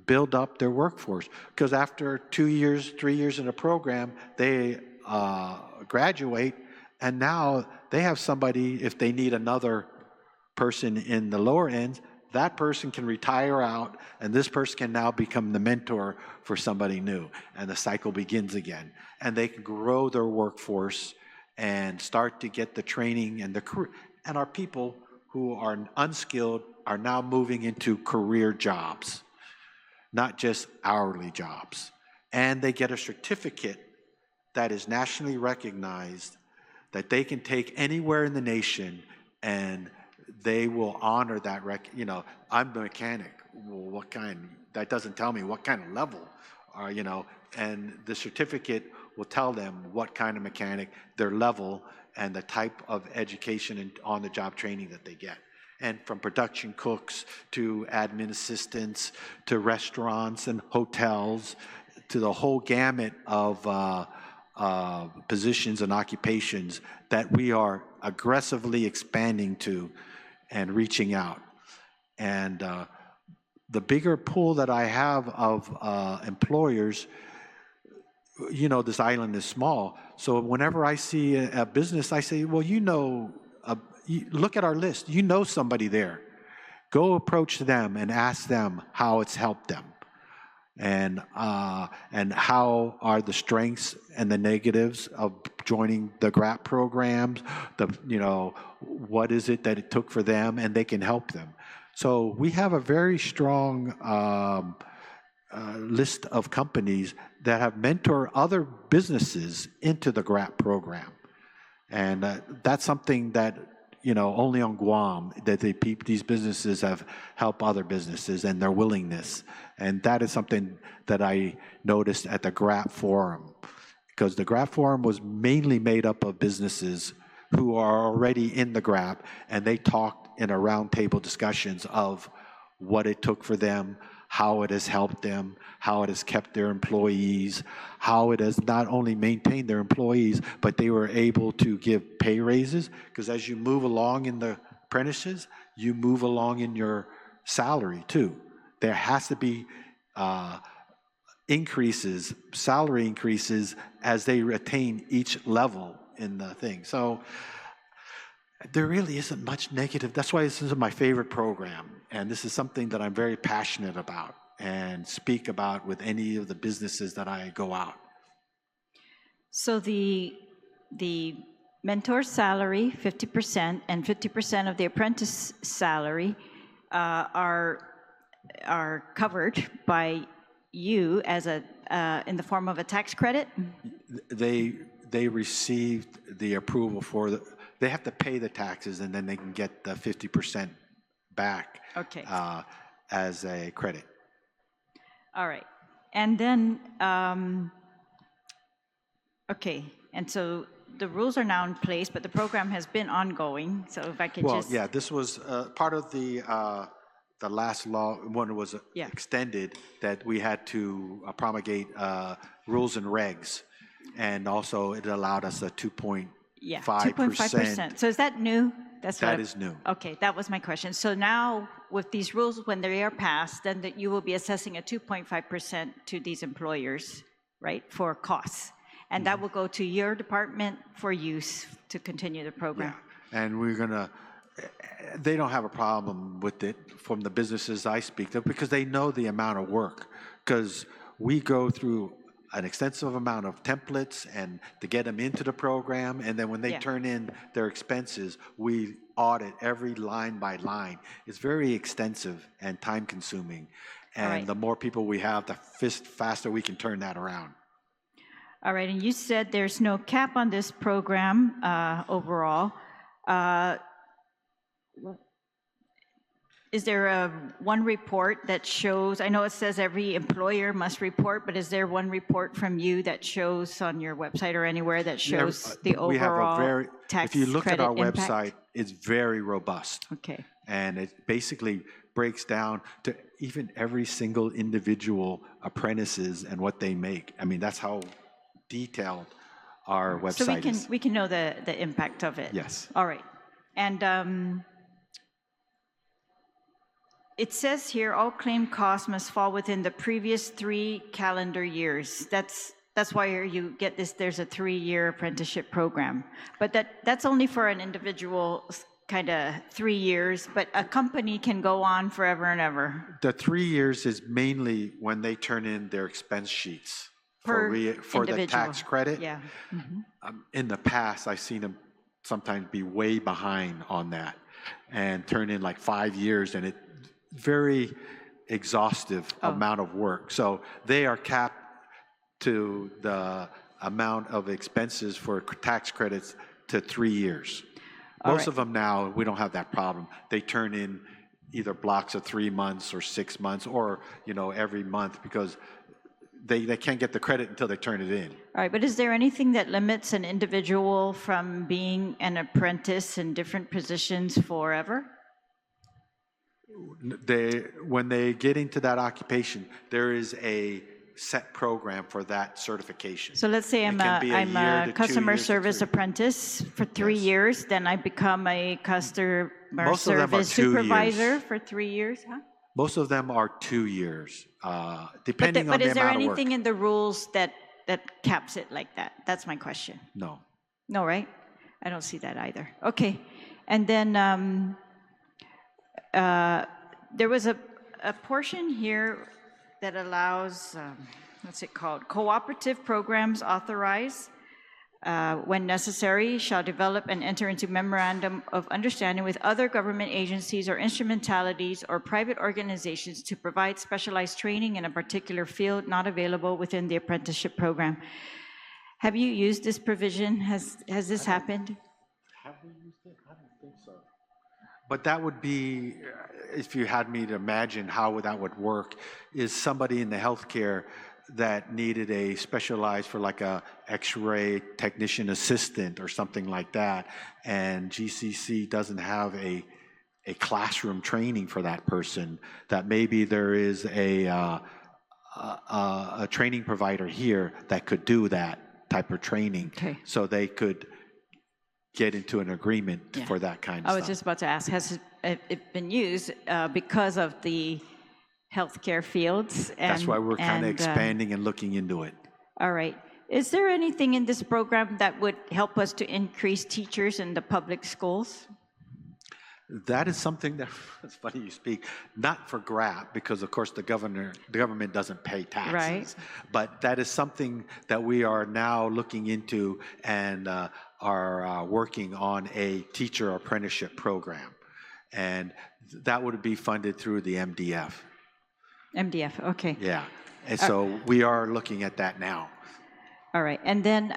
build up their workforce, because after 2 years, 3 years in a program, they graduate, and now they have somebody, if they need another person in the lower ends, that person can retire out, and this person can now become the mentor for somebody new, and the cycle begins again. And they can grow their workforce and start to get the training and the career. And our people who are unskilled are now moving into career jobs, not just hourly jobs. And they get a certificate that is nationally recognized that they can take anywhere in the nation, and they will honor that. You know, I'm the mechanic. Well, what kind? That doesn't tell me what kind of level, you know, and the certificate will tell them what kind of mechanic, their level, and the type of education and on-the-job training that they get. And from production cooks to admin assistants to restaurants and hotels to the whole gamut of positions and occupations that we are aggressively expanding to and reaching out. And the bigger pool that I have of employers, you know, this island is small. So whenever I see a business, I say, well, you know, look at our list. You know somebody there. Go approach them and ask them how it's helped them. And how are the strengths and the negatives of joining the GRAP programs, you know, what is it that it took for them, and they can help them. So we have a very strong list of companies that have mentored other businesses into the GRAP program. And that's something that, you know, only on Guam that these businesses have helped other businesses and their willingness. And that is something that I noticed at the GRAP Forum, because the GRAP Forum was mainly made up of businesses who are already in the GRAP, and they talked in a roundtable discussions of what it took for them, how it has helped them, how it has kept their employees, how it has not only maintained their employees, but they were able to give pay raises, because as you move along in the apprentices, you move along in your salary too. There has to be increases, salary increases, as they attain each level in the thing. So there really isn't much negative. That's why this is my favorite program. And this is something that I'm very passionate about and speak about with any of the businesses that I go out. So the mentor salary, 50%, and 50% of the apprentice salary are covered by you as a in the form of a tax credit? They received the approval for the. They have to pay the taxes, and then they can get the 50% back. Okay. As a credit. All right. And then, okay, and so the rules are now in place, but the program has been ongoing, so if I could Well, just... yeah, this was part of the last law, when it was extended, that we had to promulgate rules and regs, and also it allowed us a 2.5%. Yeah, 2.5%. So is that new? That is new. Okay, that was my question. So now, with these rules, when they are passed, then that you will be assessing a 2.5% to these employers, right, for costs. And that will go to your department for use to continue the program. Yeah, and we're gonna, they don't have a problem with it from the businesses I speak to, because they know the amount of work, because we go through an extensive amount of templates and to get them into the program, and then when they turn in their expenses, we audit every line by line. It's very extensive and time consuming, and the more people we have, the faster we can turn that around. All right, and you said there's no cap on this program overall. Is there one report that shows, I know it says every employer must report, but is there one report from you that shows on your website or anywhere that shows the We have a overall very, tax if you look at credit our impact? website, it's very robust. Okay. And it basically breaks down to even every single individual apprentices and what they make. I mean, that's how detailed our website So we can know the impact of it. Yes. All right. And it says here, all claim costs must fall within the previous 3 calendar years. That's why you get this, there's a 3-year apprenticeship program. But that's only for an individual kind of 3 years, but a company can go on forever and ever. The 3 years is mainly when they turn in their expense sheets for the individual. tax credit. Yeah. In the past, I've seen them sometimes be way behind on that and turn in like 5 years, and it very exhaustive amount of work. So they are capped to the amount of expenses for tax credits to 3 years. Most of them now, we don't have that problem. They turn in either blocks of 3 months or 6 months, or every month, because they can't get the credit until they turn it in. All right, but is there anything that limits an individual from being an apprentice in different positions forever? When they get into that occupation, there is a set program for that certification. So let's say I'm a customer service apprentice for 3 years, then I become a customer service supervisor for 3 years, huh? Most of them are 2 years, depending on the amount of work. But is there anything in the rules that caps it like that? That's my question. No. No, right? I don't see that either. Okay. And then there was a portion here that allows, what's it called? Cooperative programs authorized, when necessary, shall develop and enter into memorandum of understanding with other government agencies or instrumentalities or private organizations to provide specialized training in a particular field not available within the apprenticeship program. Have you used this provision? Has this happened? Have we used it? I don't think so. But that would be, if you had me to imagine how that would work, is somebody in the healthcare that needed a specialized for like a X-ray technician assistant or something like that, and GCC doesn't have a classroom training for that person, that maybe there is a training provider here that could do that type of training, so they could get into an agreement for that kind of stuff. I was just about to ask, has it been used because of the healthcare fields? That's why we're kind of expanding and looking into it. All right. Is there anything in this program that would help us to increase teachers in the public schools? That is something that, it's funny you speak, not for GRAP, because of course the government doesn't pay taxes. Right. But that is something that we are now looking into and are working on a teacher apprenticeship program. And that would be funded through the MDF. MDF, okay. Yeah. And so we are looking at that now. All right. And then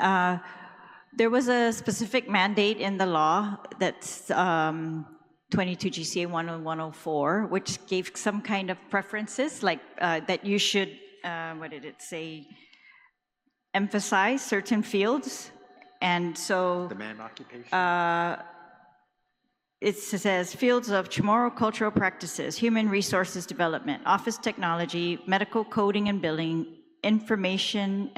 there was a specific mandate in the law that's 22 GCA 10104, which gave some kind of preferences, like that you should, what did it say, emphasize certain fields. And so demand occupation. It says fields of tomorrow cultural practices, human resources development, office technology, medical coding and billing, information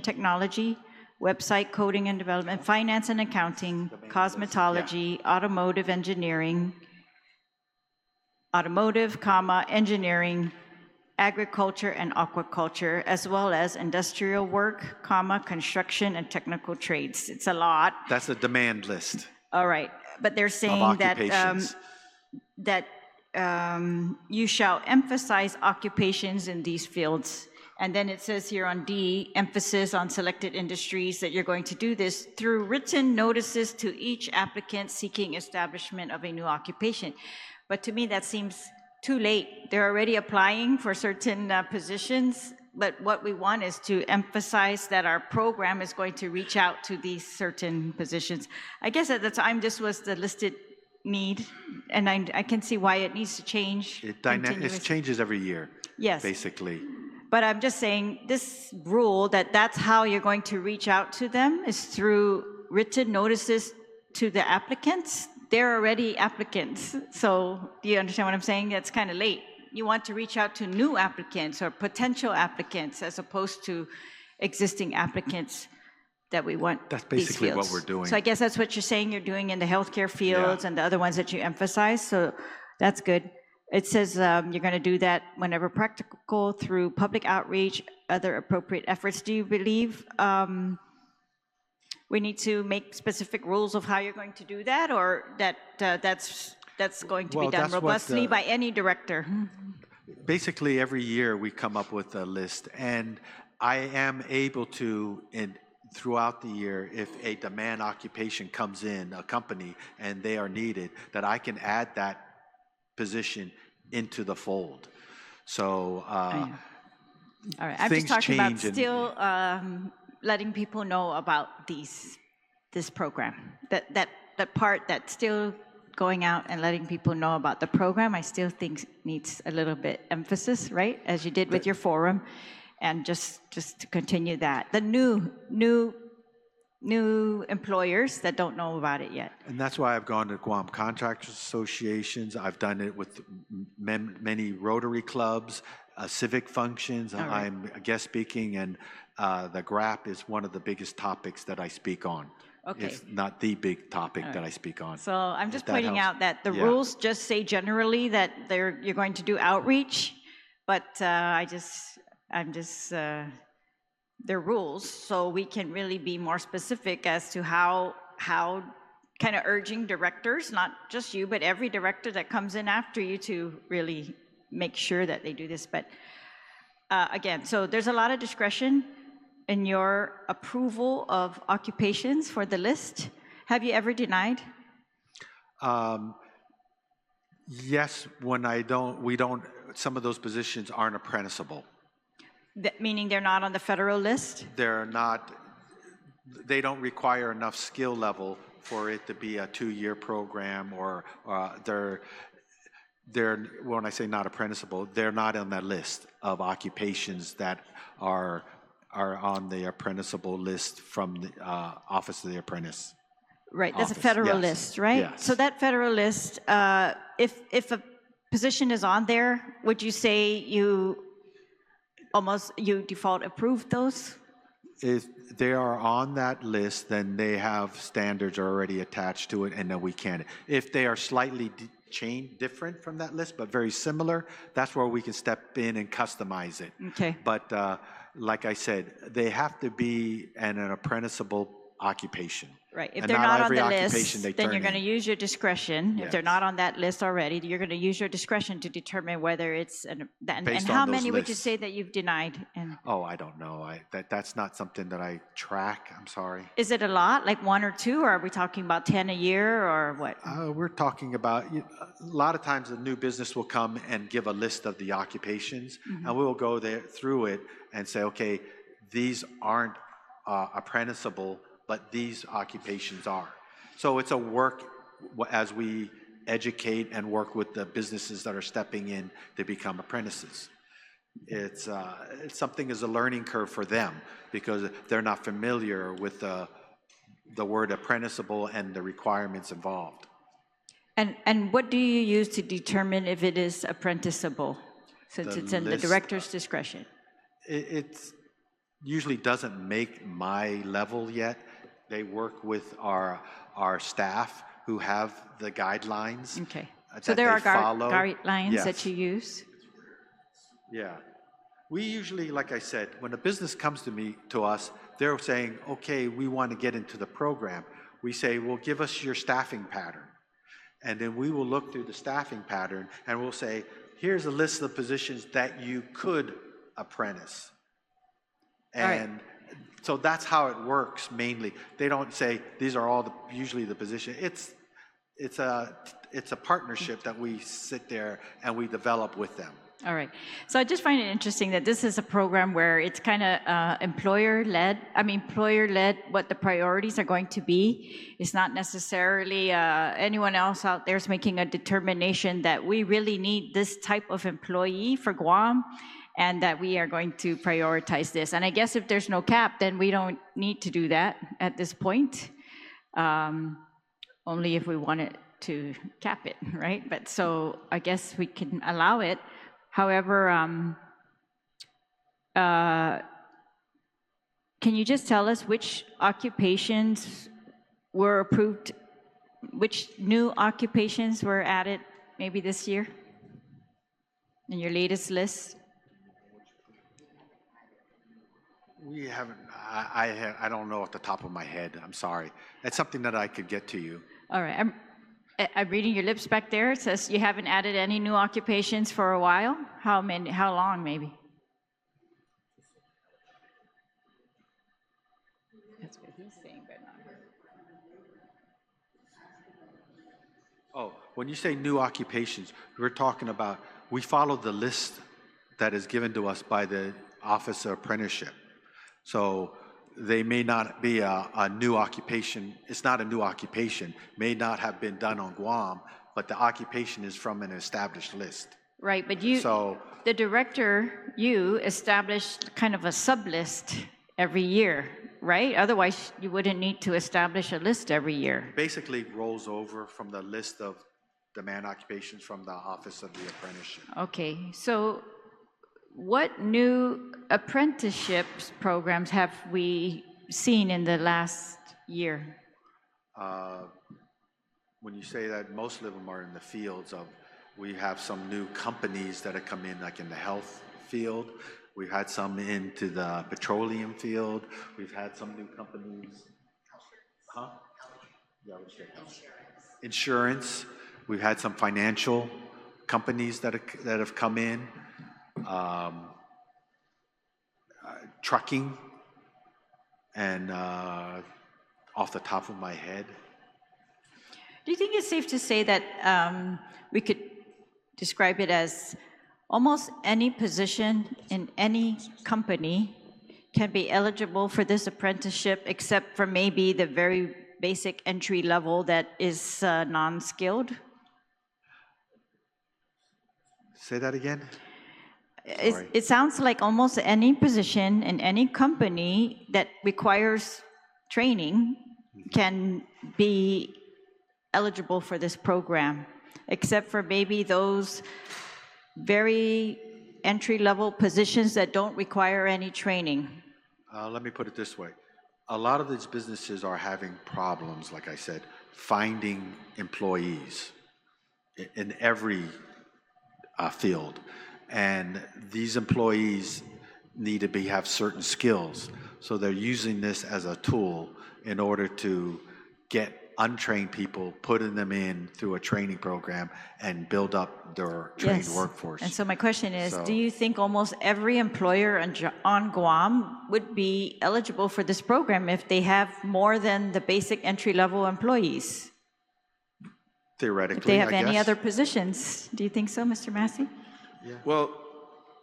technology, website coding and development, finance and accounting, cosmetology, automotive engineering, engineering, agriculture and aquaculture, as well as industrial work, construction and technical trades. It's a lot. That's a demand list. All right, but they're saying that you shall emphasize occupations in these fields. And then it says here on D, emphasis on selected industries, that you're going to do this through written notices to each applicant seeking establishment of a new occupation. But to me, that seems too late. They're already applying for certain positions, but what we want is to emphasize that our program is going to reach out to these certain positions. I guess at the time, this was the listed need, and I can see why it needs to change. It continuously. changes every year, Yes. basically. But I'm just saying, this rule that's how you're going to reach out to them is through written notices to the applicants. They're already applicants. So do you understand what I'm saying? It's kind of late. You want to reach out to new applicants or potential applicants as opposed to existing applicants that we want. That's these basically what fields. we're doing. So I guess that's what you're saying you're doing in the healthcare fields Yeah. and the other ones that you emphasize. So that's good. It says you're going to do that whenever practical through public outreach, other appropriate efforts. Do you believe we need to make specific rules of how you're going to do that, or that's going to be Well, done that's what robustly the- by any director? Basically, every year we come up with a list, and I am able to, throughout the year, if a demand occupation comes in, a company, and they are needed, that I can add that position into the fold. So All right, I'm things just talking about change and- still letting people know about this program. That part that's still going out and letting people know about the program, I still think needs a little bit emphasis, right? As you did with your forum, and just to continue that. The new employers that don't know about it yet. And that's why I've gone to Guam Contractors Associations. I've done it with many Rotary clubs, civic functions. All right. I'm guest speaking, and the GRAP is one of the biggest topics that I speak on. Okay. It's not the big topic that I speak on. So I'm just that pointing helps. out that the Yeah. rules just say generally that you're going to do outreach, but they're rules, so we can really be more specific as to how kind of urging directors, not just you, but every director that comes in after you to really make sure that they do this. But again, so there's a lot of discretion in your approval of occupations for the list. Have you ever denied? Yes, when some of those positions aren't apprenticeable. Meaning they're not on the federal list? They don't require enough skill level for it to be a 2-year program, or when I say not apprenticeable, they're not on that list of occupations that are on the apprenticeable list from the Office of the Apprentice. Right, that's a Office, federal yes, list, right? yes. So that federal list, if a position is on there, would you say you default approved those? If they are on that list, then they have standards already attached to it, and then we can. If they are slightly different from that list, but very similar, that's where we can step in and customize it. Okay. But like I said, they have to be an apprenticeable occupation. Right, if And they're not on every the occupation list, they then turn you're going to in. use your discretion. If they're Yes. not on that list already, you're going to use your discretion to determine whether it's, and Based how on those many would you lists. say that you've denied? And Oh, I don't know. That's not something that I track. I'm sorry. is it a lot, like 1 or 2, or are we talking about 10 a year, or what? We're talking about, a lot of times the new business will come and give a list of the occupations, and we will go through it and say, okay, these aren't apprenticeable, but these occupations are. So it's a work as we educate and work with the businesses that are stepping in to become apprentices. It's something as a learning curve for them, because they're not familiar with the word apprenticeable and the requirements involved. And what do you use to determine if it is apprenticeable, since The it's in the list- director's discretion? It usually doesn't make my level yet. They work with our staff who have the guidelines. Okay. that So there they are follow. guidelines that Yes. you use? Yeah. We usually, like I said, when a business comes to us, they're saying, okay, we want to get into the program. We say, well, give us your staffing pattern. And then we will look through the staffing pattern and we'll say, here's a list of positions that you could apprentice. right. And so that's how it works mainly. They don't say, these are all usually the position. It's a partnership that we sit there and we develop with them. All right. So I just find it interesting that this is a program where it's kind of employer-led, what the priorities are going to be. It's not necessarily anyone else out there is making a determination that we really need this type of employee for Guam and that we are going to prioritize this. And I guess if there's no cap, then we don't need to do that at this point, only if we wanted to cap it, right? But so I guess we can allow it. However, can you just tell us which occupations were approved, which new occupations were added maybe this year in your latest list? We haven't, I don't know off the top of my head. I'm sorry. That's something that I could get to you. All right. I'm reading your lips back there. It says you haven't added any new occupations for a while. How many? How long, maybe? That's what he's saying, but not her. Oh, when you say new occupations, we're talking about, we follow the list that is given to us by the Office of Apprenticeship. So they may not be a new occupation. It's not a new occupation, may not have been done on Guam, but the occupation is from an established list. Right, but you, So, the director, you established kind of a sub-list every year, right? Otherwise, you wouldn't need to establish a list every year. basically rolls over from the list of demand occupations from the Office of the Apprenticeship. Okay, so what new apprenticeships programs have we seen in the last year? When you say that, most of them are in the fields of, we have some new companies that have come in, like in the health field. We've had some into the petroleum field. We've had some new companies. Huh? Yeah, insurance. We've had some financial companies that have come in. Trucking, and off the top of my head. Do you think it's safe to say that we could describe it as almost any position in any company can be eligible for this apprenticeship except for maybe the very basic entry level that is non-skilled? Say that again? It sounds like almost any position in any company that requires training can be eligible for this program, except for maybe those very entry-level positions that don't require any training. Let me put it this way. A lot of these businesses are having problems, like I said, finding employees in every field. And these employees need to have certain skills. So they're using this as a tool in order to get untrained people, putting them in through a training program and build up their trained workforce. And so my question is, do you think almost every employer on Guam would be eligible for this program if they have more than the basic entry-level employees? Theoretically, if they have I any guess. other positions. Do you think so, Mr. Massey? Yeah. Well,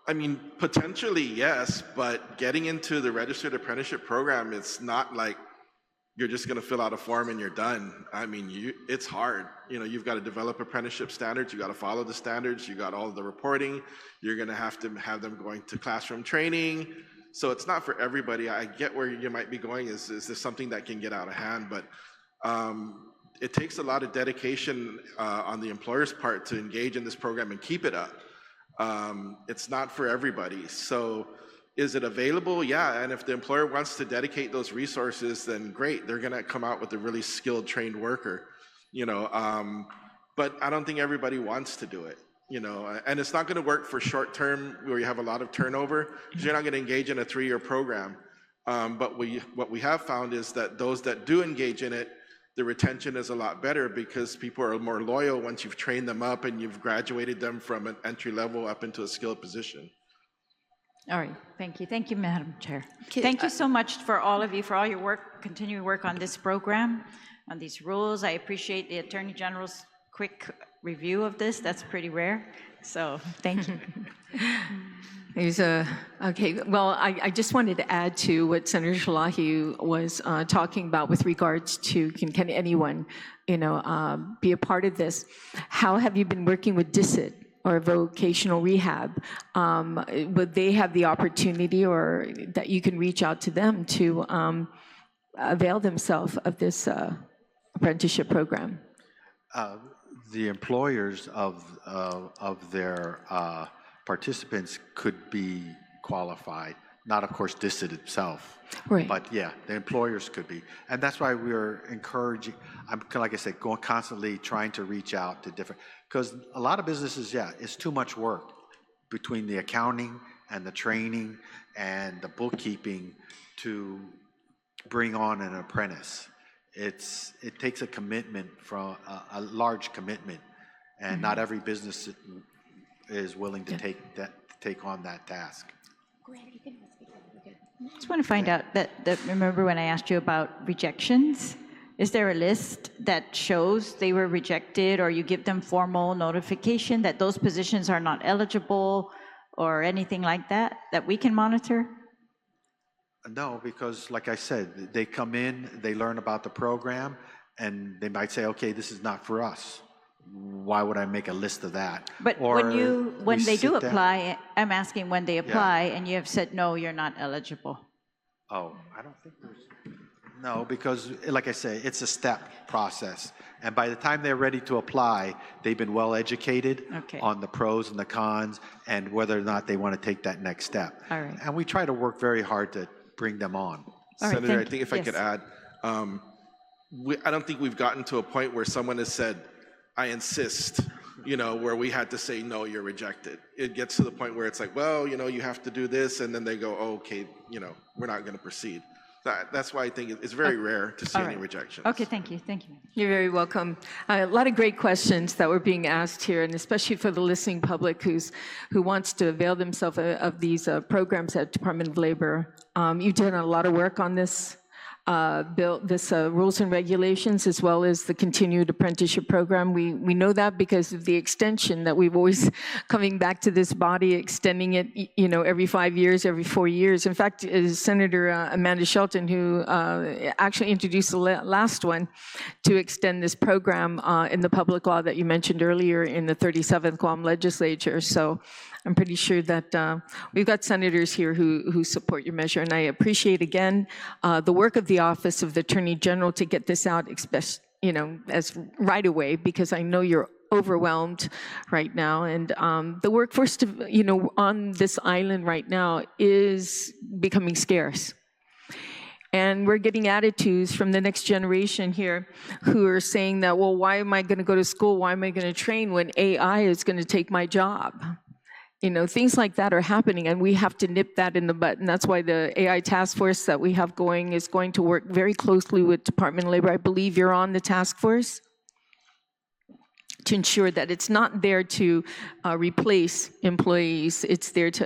I mean, potentially, yes, but getting into the registered apprenticeship program, it's not like you're just going to fill out a form and you're done. I mean, it's hard. You know, you've got to develop apprenticeship standards. You got to follow the standards. You got all of the reporting. You're going to have them going to classroom training. So it's not for everybody. I get where you might be going. Is this something that can get out of hand? But it takes a lot of dedication on the employer's part to engage in this program and keep it up. It's not for everybody. So is it available? Yeah, and if the employer wants to dedicate those resources, then great. They're gonna come out with a really skilled, trained worker, you know. But I don't think everybody wants to do it, you know. And it's not gonna work for short term where you have a lot of turnover, because you're not gonna engage in a 3-year program. But what we have found is that those that do engage in it, the retention is a lot better because people are more loyal once you've trained them up and you've graduated them from an entry level up into a skilled position. All right, thank you. Thank you, Madam Chair. Thank you so much for all of you, for all your work, continuing work on this program, on these rules. I appreciate the Attorney General's quick review of this. That's pretty rare. So thank you. Okay, well, I just wanted to add to what Senator Terlaje was talking about with regards to can anyone, be a part of this? How have you been working with DISIT or vocational rehab? Would they have the opportunity or that you can reach out to them to avail themselves of this apprenticeship program? The employers of their participants could be qualified, not of course DISIT itself. Right. But yeah, the employers could be. And that's why we're encouraging, like I said, going constantly trying to reach out to different, because a lot of businesses, yeah, it's too much work between the accounting and the training and the bookkeeping to bring on an apprentice. It takes a commitment from a large commitment, and not every business is willing to take on that task. I just want to find out that remember when I asked you about rejections? Is there a list that shows they were rejected, or you give them formal notification that those positions are not eligible or anything like that, that we can monitor? No, because like I said, they come in, they learn about the program, and they might say, okay, this is not for us. Why would I make a list of that? But or when they do sit down. apply, I'm asking when they apply and you have said, no, you're not eligible. Oh, I don't think there's, no, because like I say, it's a step process. And by the time they're ready to apply, they've been well educated on the pros and the cons and whether or not they want to take that next step. All right. And we try to work very hard to bring them on. All right, Senator, I think if I yes. could add, I don't think we've gotten to a point where someone has said, I insist, where we had to say, no, you're rejected. It gets to the point where it's like, well, you have to do this, and then they go, oh, okay, we're not going to proceed. That's why I think it's very rare to see any rejections. Okay, thank you, thank you. You're very welcome. A lot of great questions that were being asked here, and especially for the listening public who wants to avail themselves of these programs at Department of Labor. You've done a lot of work on this bill, this rules and regulations, as well as the continued apprenticeship program. We know that because of the extension that we've always coming back to this body, extending it, every 5 years, every 4 years. In fact, Senator Amanda Shelton, who actually introduced the last one to extend this program in the public law that you mentioned earlier in the 37th Guam legislature. So I'm pretty sure that we've got senators here who support your measure, and I appreciate again the work of the Office of the Attorney General to get this out, as right away, because I know you're overwhelmed right now, and the workforce, on this island right now is becoming scarce. And we're getting attitudes from the next generation here who are saying that, well, why am I going to go to school? Why am I going to train when AI is going to take my job? Things like that are happening, and we have to nip that in the bud. And that's why the AI task force that we have going is going to work very closely with Department of Labor. I believe you're on the task force to ensure that it's not there to replace employees. It's there to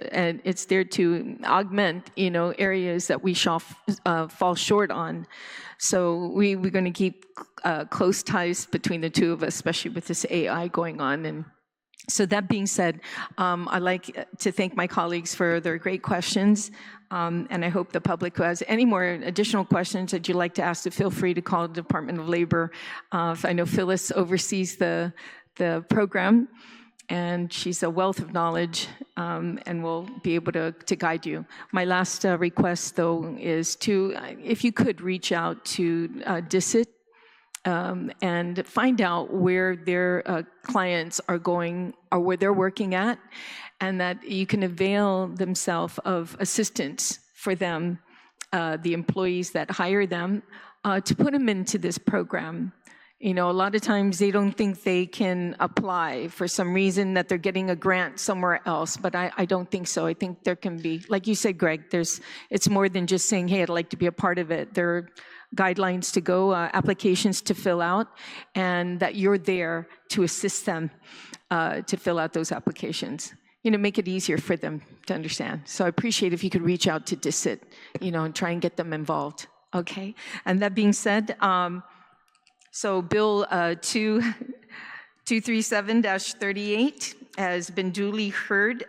augment, areas that we fall short on. So we're going to keep close ties between the two of us, especially with this AI going on. And so that being said, I'd like to thank my colleagues for their great questions, and I hope the public who has any more additional questions that you'd like to ask, to feel free to call the Department of Labor. I know Phyllis oversees the program, and she's a wealth of knowledge, and will be able to guide you. My last request, though, is if you could reach out to DISIT, and find out where their clients are going or where they're working at, and that you can avail themselves of assistance for them, the employees that hire them, to put them into this program. A lot of times they don't think they can apply for some reason, that they're getting a grant somewhere else, but I don't think so. I think there can be, like you said, Greg, it's more than just saying, hey, I'd like to be a part of it. There are guidelines to go, applications to fill out, and that you're there to assist them to fill out those applications. Make it easier for them to understand. So I appreciate if you could reach out to DISIT, and try and get them involved, okay? And that being said, so Bill 237-38 has been duly heard.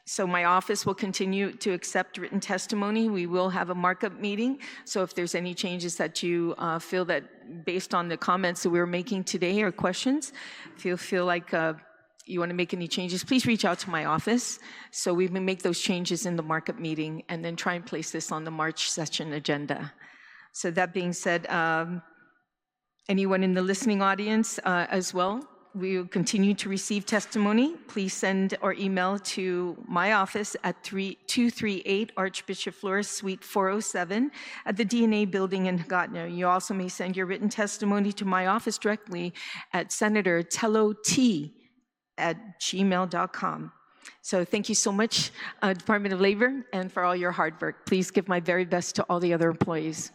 So my office will continue to accept written testimony. We will have a markup meeting. So if there's any changes that you feel that based on the comments that we were making today or questions, if you feel like you want to make any changes, please reach out to my office. So we can make those changes in the markup meeting and then try and place this on the March session agenda. So that being said, anyone in the listening audience as well, we will continue to receive testimony. Please send or email to my office at 238 Archbishop Flores, Suite 407 at the DNA building in Hagåtña. You also may send your written testimony to my office directly at Senator Telo @gmail.com. So thank you so much, Department of Labor, and for all your hard work. Please give my very best to all the other employees.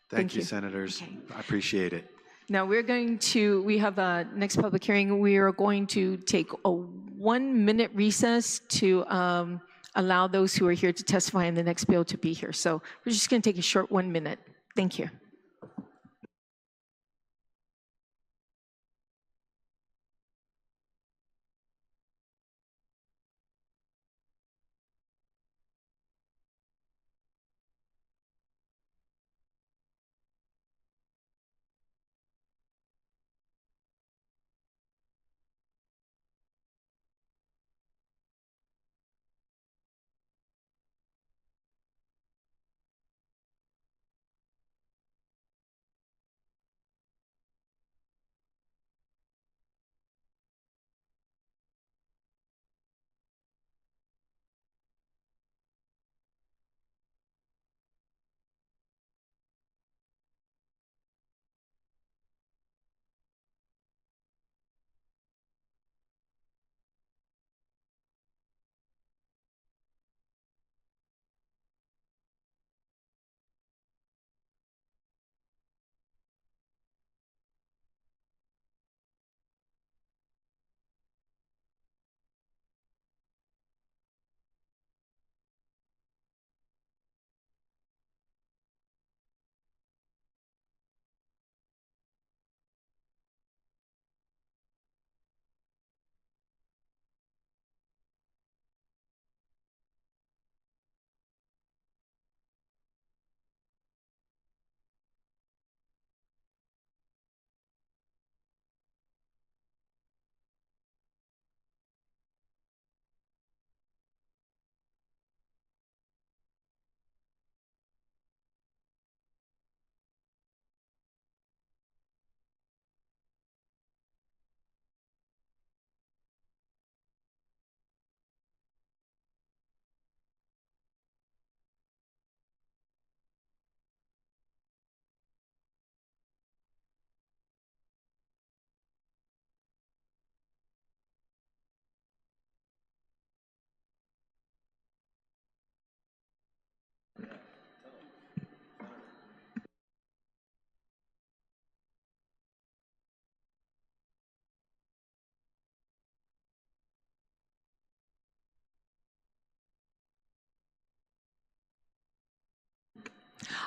Thank you, Senators. I appreciate it. Now we have a next public hearing. We are going to take a 1-minute recess to allow those who are here to testify in the next bill to be here. So we're just going to take a short 1 minute. Thank you.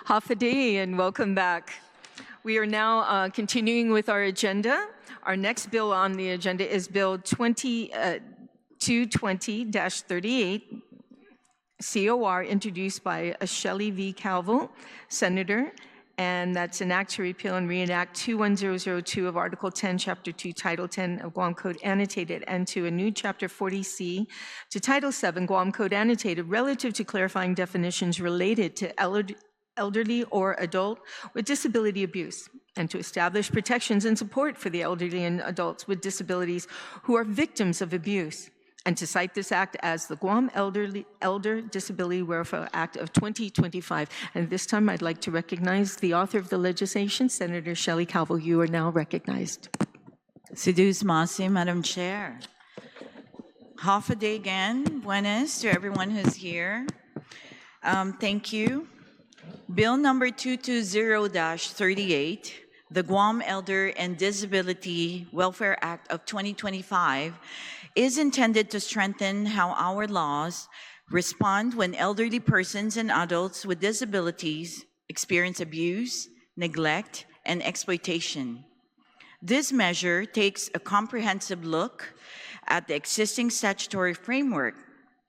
Hafa and welcome back. We are now continuing with our agenda. Our next bill on the agenda is Bill 220-38, COR, introduced by Shelly v. Calvo, Senator, and that's an act to repeal and reenact 21002 of Article 10, Chapter 2, Title 10 of Guam Code Annotated, and to a new Chapter 40C to Title 7 Guam Code Annotated relative to clarifying definitions related to elderly or adult with disability abuse, and to establish protections and support for the elderly and adults with disabilities who are victims of abuse, and to cite this act as the Guam Elder Disability Welfare Act of 2025. And this time I'd like to recognize the author of the legislation, Senator Shelly Calvo. You are now recognized. Sidus Masi, Madam Chair. Half a day again. Buenas to everyone who's here. Thank you. Bill number 220-38, the Guam Elder and Disability Welfare Act of 2025, is intended to strengthen how our laws respond when elderly persons and adults with disabilities experience abuse, neglect, and exploitation. This measure takes a comprehensive look at the existing statutory framework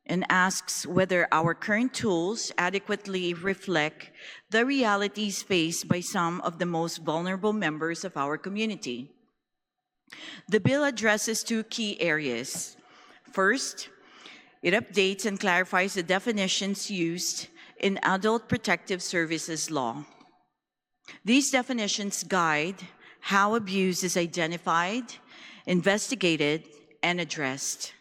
and asks whether our current tools adequately reflect the realities faced by some of the most vulnerable members of our community. The bill addresses two key areas. First, it updates and clarifies the definitions used in Adult Protective Services law. These definitions guide how abuse is identified, investigated, and addressed.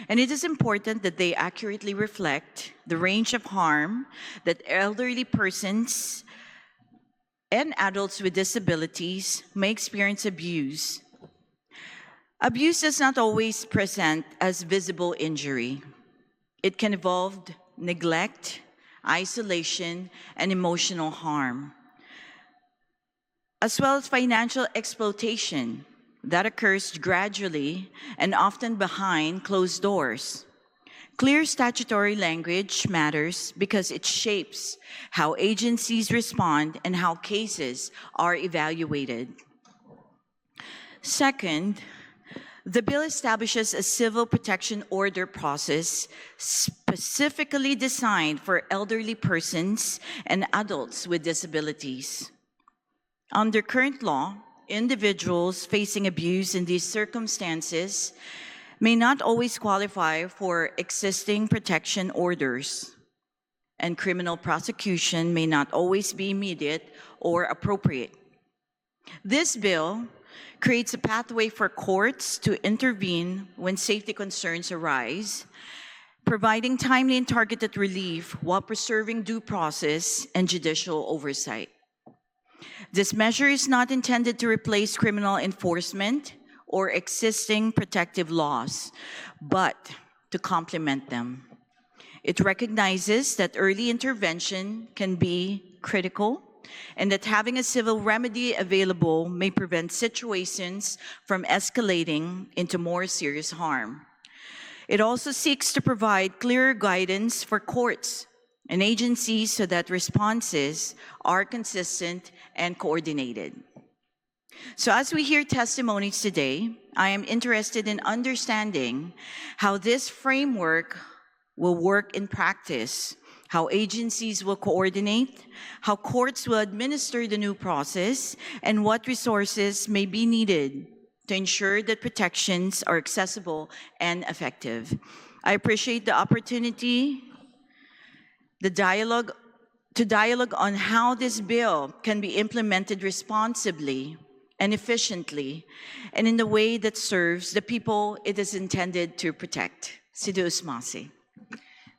And it is important that they accurately reflect the range of harm that elderly persons and adults with disabilities may experience abuse. Abuse does not always present as visible injury. It can involve neglect, isolation, and emotional harm, as well as financial exploitation that occurs gradually and often behind closed doors. Clear statutory language matters because it shapes how agencies respond and how cases are evaluated. Second, the bill establishes a civil protection order process specifically designed for elderly persons and adults with disabilities. Under current law, individuals facing abuse in these circumstances may not always qualify for existing protection orders, and criminal prosecution may not always be immediate or appropriate. This bill creates a pathway for courts to intervene when safety concerns arise, providing timely and targeted relief while preserving due process and judicial oversight. This measure is not intended to replace criminal enforcement or existing protective laws, but to complement them. It recognizes that early intervention can be critical and that having a civil remedy available may prevent situations from escalating into more serious harm. It also seeks to provide clearer guidance for courts and agencies so that responses are consistent and coordinated. So as we hear testimonies today, I am interested in understanding how this framework will work in practice, how agencies will coordinate, how courts will administer the new process, and what resources may be needed to ensure that protections are accessible and effective. I appreciate the opportunity to dialogue on how this bill can be implemented responsibly and efficiently, and in the way that serves the people it is intended to protect. Siduos Masi.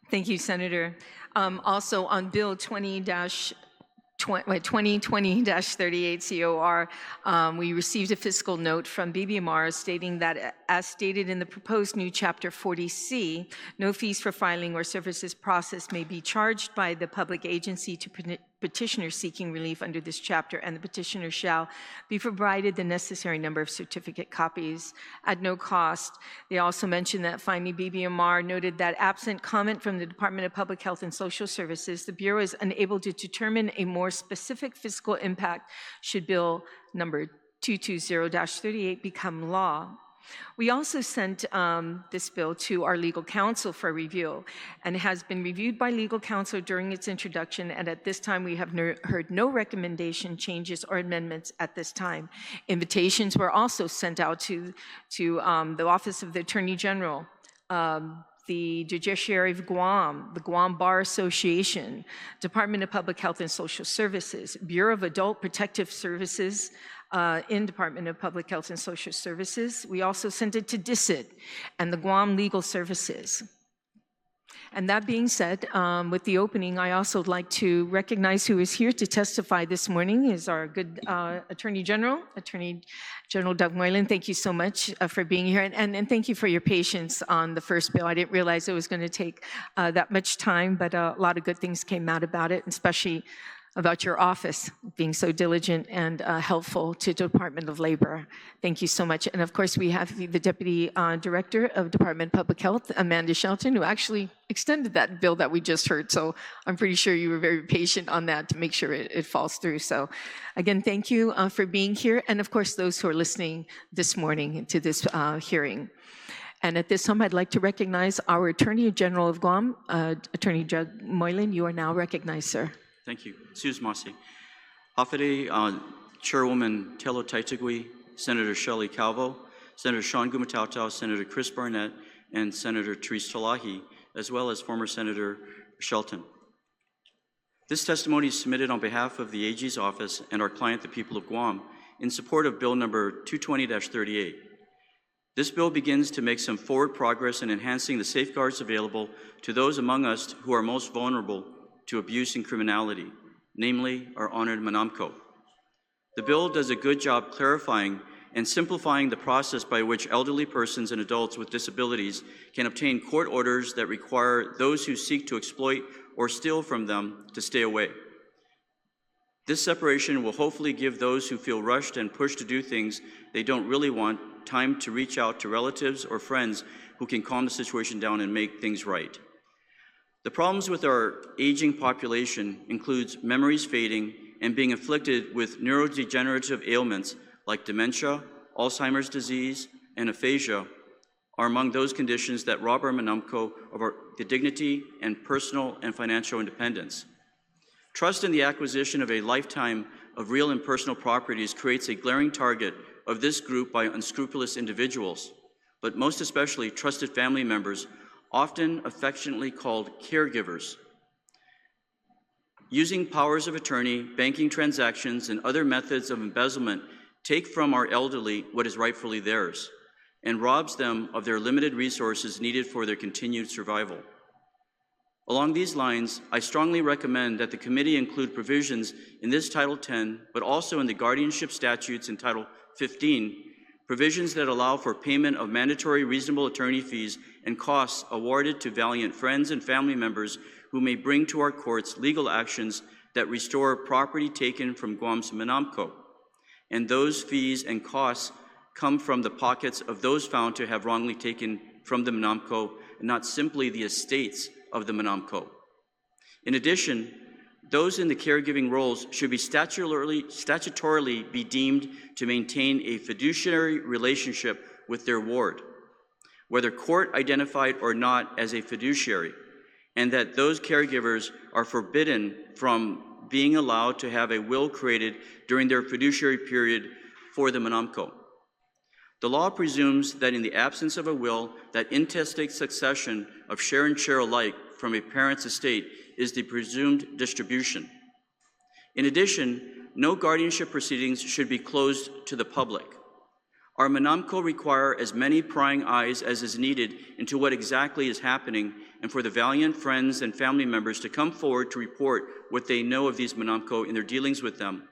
Thank you, Senator. Also on Bill 2020-38 COR, we received a fiscal note from BBMR stating that, as stated in the proposed new Chapter 40C, no fees for filing or services processed may be charged by the public agency to petitioners seeking relief under this chapter, and the petitioner shall be provided the necessary number of certificate copies at no cost. They also mentioned that finally BBMR noted that absent comment from the Department of Public Health and Social Services, the Bureau is unable to determine a more specific fiscal impact should Bill number 220-38 become law. We also sent this bill to our legal counsel for review, and it has been reviewed by legal counsel during its introduction, and at this time we have heard no recommendation, changes, or amendments at this time. Invitations were also sent out to the Office of the Attorney General, the Judiciary of Guam, the Guam Bar Association, Department of Public Health and Social Services, Bureau of Adult Protective Services, in Department of Public Health and Social Services. We also sent it to DICIT and the Guam Legal Services. And that being said, with the opening, I also would like to recognize who is here to testify this morning is our good Attorney General Doug Moylan. Thank you so much for being here, and thank you for your patience on the first bill. I didn't realize it was going to take that much time, but a lot of good things came out about it, especially about your office being so diligent and helpful to the Department of Labor. Thank you so much. And of course, we have the Deputy Director of Department of Public Health, Amanda Shelton, who actually extended that bill that we just heard. So I'm pretty sure you were very patient on that to make sure it falls through. So again, thank you for being here. And of course, those who are listening this morning to this hearing. And at this time, I'd like to recognize our Attorney General of Guam, Attorney Judge Moylan. You are now recognized, sir. Thank you. Sus Masi. Hafide, Chairwoman Telo Taitague, Senator Shelly Calvo, Senator Sean Gumatautau, Senator Chris Barnett, and Senator Therese Terlaje, as well as former Senator Shelton. This testimony is submitted on behalf of the AG's office and our client, the people of Guam, in support of Bill number 220-38. This bill begins to make some forward progress in enhancing the safeguards available to those among us who are most vulnerable to abuse and criminality, namely our honored Manamco. The bill does a good job clarifying and simplifying the process by which elderly persons and adults with disabilities can obtain court orders that require those who seek to exploit or steal from them to stay away. This separation will hopefully give those who feel rushed and pushed to do things they don't really want time to reach out to relatives or friends who can calm the situation down and make things right. The problems with our aging population includes memories fading and being afflicted with neurodegenerative ailments like dementia, Alzheimer's disease, and aphasia are among those conditions that rob our Manamco of the dignity and personal and financial independence. Trust in the acquisition of a lifetime of real and personal properties creates a glaring target of this group by unscrupulous individuals, but most especially trusted family members, often affectionately called caregivers. Using powers of attorney, banking transactions, and other methods of embezzlement take from our elderly what is rightfully theirs and robs them of their limited resources needed for their continued survival. Along these lines, I strongly recommend that the committee include provisions in this Title 10, but also in the guardianship statutes in Title 15, provisions that allow for payment of mandatory reasonable attorney fees and costs awarded to valiant friends and family members who may bring to our courts legal actions that restore property taken from Guam's Manamco. And those fees and costs come from the pockets of those found to have wrongly taken from the Manamco, and not simply the estates of the Manamco. In addition, those in the caregiving roles should be statutorily be deemed to maintain a fiduciary relationship with their ward, whether court identified or not as a fiduciary, and that those caregivers are forbidden from being allowed to have a will created during their fiduciary period for the Manamco. The law presumes that in the absence of a will, that intestate succession of share and share alike from a parent's estate is the presumed distribution. In addition, no guardianship proceedings should be closed to the public. Our Manamco require as many prying eyes as is needed into what exactly is happening, and for the valiant friends and family members to come forward to report what they know of these Manamco in their dealings with them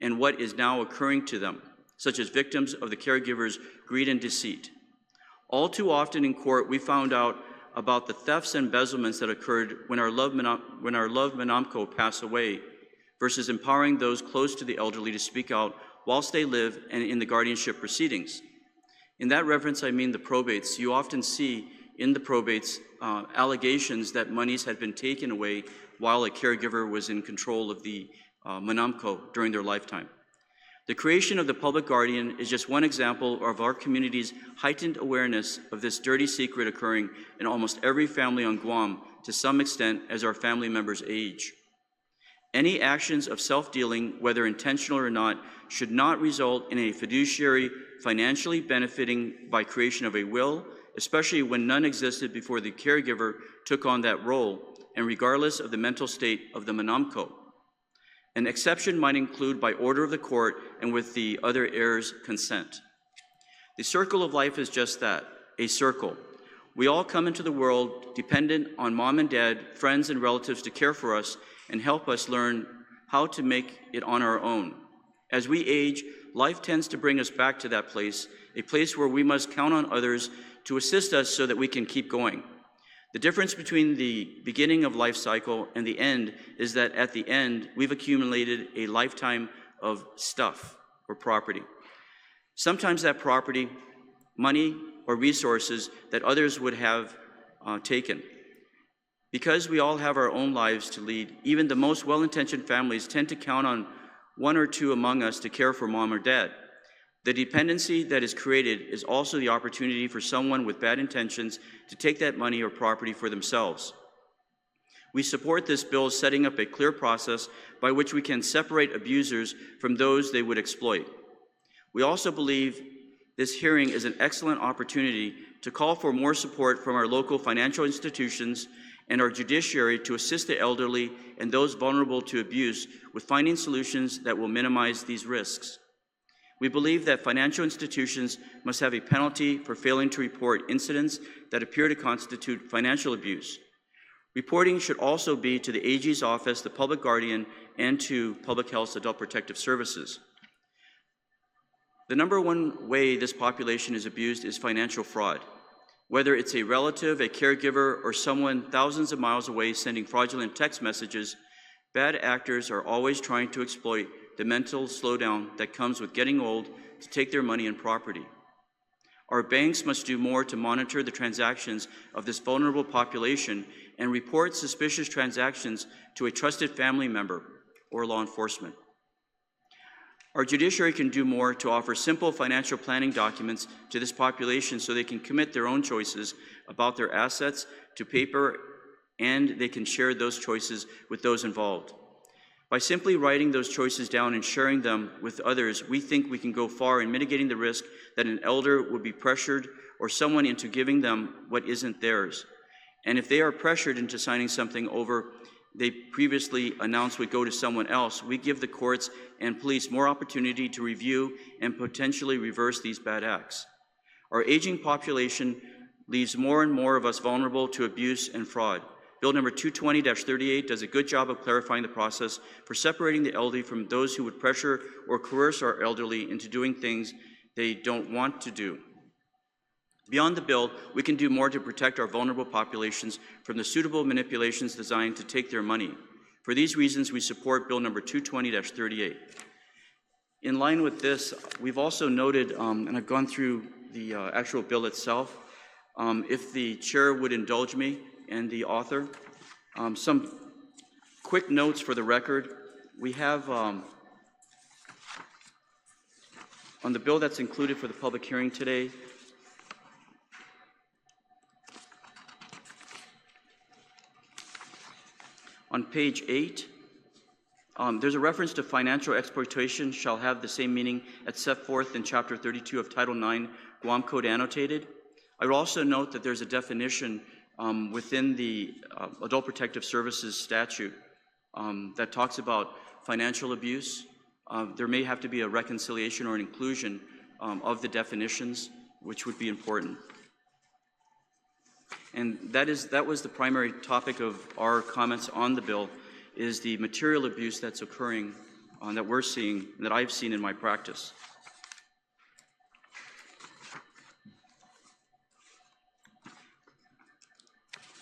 and what is now occurring to them, such as victims of the caregiver's greed and deceit. All too often in court, we found out about the thefts and embezzlements that occurred when our loved Manamco pass away, versus empowering those close to the elderly to speak out whilst they live and in the guardianship proceedings. In that reference, I mean the probates. You often see in the probates allegations that monies had been taken away while a caregiver was in control of the Manamco during their lifetime. The creation of the public guardian is just one example of our community's heightened awareness of this dirty secret occurring in almost every family on Guam to some extent as our family members age. Any actions of self-dealing, whether intentional or not, should not result in a fiduciary financially benefiting by creation of a will, especially when none existed before the caregiver took on that role, and regardless of the mental state of the Manamco. An exception might include by order of the court and with the other heir's consent. The circle of life is just that, a circle. We all come into the world dependent on mom and dad, friends and relatives to care for us and help us learn how to make it on our own. As we age, life tends to bring us back to that place, a place where we must count on others to assist us so that we can keep going. The difference between the beginning of life cycle and the end is that at the end, we've accumulated a lifetime of stuff or property. Sometimes that property, money, or resources that others would have taken. Because we all have our own lives to lead, even the most well-intentioned families tend to count on one or two among us to care for mom or dad. The dependency that is created is also the opportunity for someone with bad intentions to take that money or property for themselves. We support this bill setting up a clear process by which we can separate abusers from those they would exploit. We also believe this hearing is an excellent opportunity to call for more support from our local financial institutions and our judiciary to assist the elderly and those vulnerable to abuse with finding solutions that will minimize these risks. We believe that financial institutions must have a penalty for failing to report incidents that appear to constitute financial abuse. Reporting should also be to the AG's office, the public guardian, and to Public Health's Adult Protective Services. The number one way this population is abused is financial fraud. Whether it's a relative, a caregiver, or someone thousands of miles away sending fraudulent text messages, bad actors are always trying to exploit the mental slowdown that comes with getting old to take their money and property. Our banks must do more to monitor the transactions of this vulnerable population and report suspicious transactions to a trusted family member or law enforcement. Our judiciary can do more to offer simple financial planning documents to this population so they can commit their own choices about their assets to paper, and they can share those choices with those involved. By simply writing those choices down and sharing them with others, we think we can go far in mitigating the risk that an elder would be pressured or someone into giving them what isn't theirs. And if they are pressured into signing something over they previously announced would go to someone else, we give the courts and police more opportunity to review and potentially reverse these bad acts. Our aging population leaves more and more of us vulnerable to abuse and fraud. Bill number 220-38 does a good job of clarifying the process for separating the elderly from those who would pressure or coerce our elderly into doing things they don't want to do. Beyond the bill, we can do more to protect our vulnerable populations from the suitable manipulations designed to take their money. For these reasons, we support Bill number 220-38. In line with this, we've also noted, and I've gone through the actual bill itself, if the chair would indulge me and the author, some quick notes for the record. We have, on the bill that's included for the public hearing today, on page 8, there's a reference to financial exploitation shall have the same meaning as set forth in Chapter 32 of Title 9, Guam Code Annotated. I would also note that there's a definition within the Adult Protective Services statute that talks about financial abuse. There may have to be a reconciliation or an inclusion of the definitions, which would be important. And that was the primary topic of our comments on the bill, is the material abuse that's occurring, that we're seeing, that I've seen in my practice.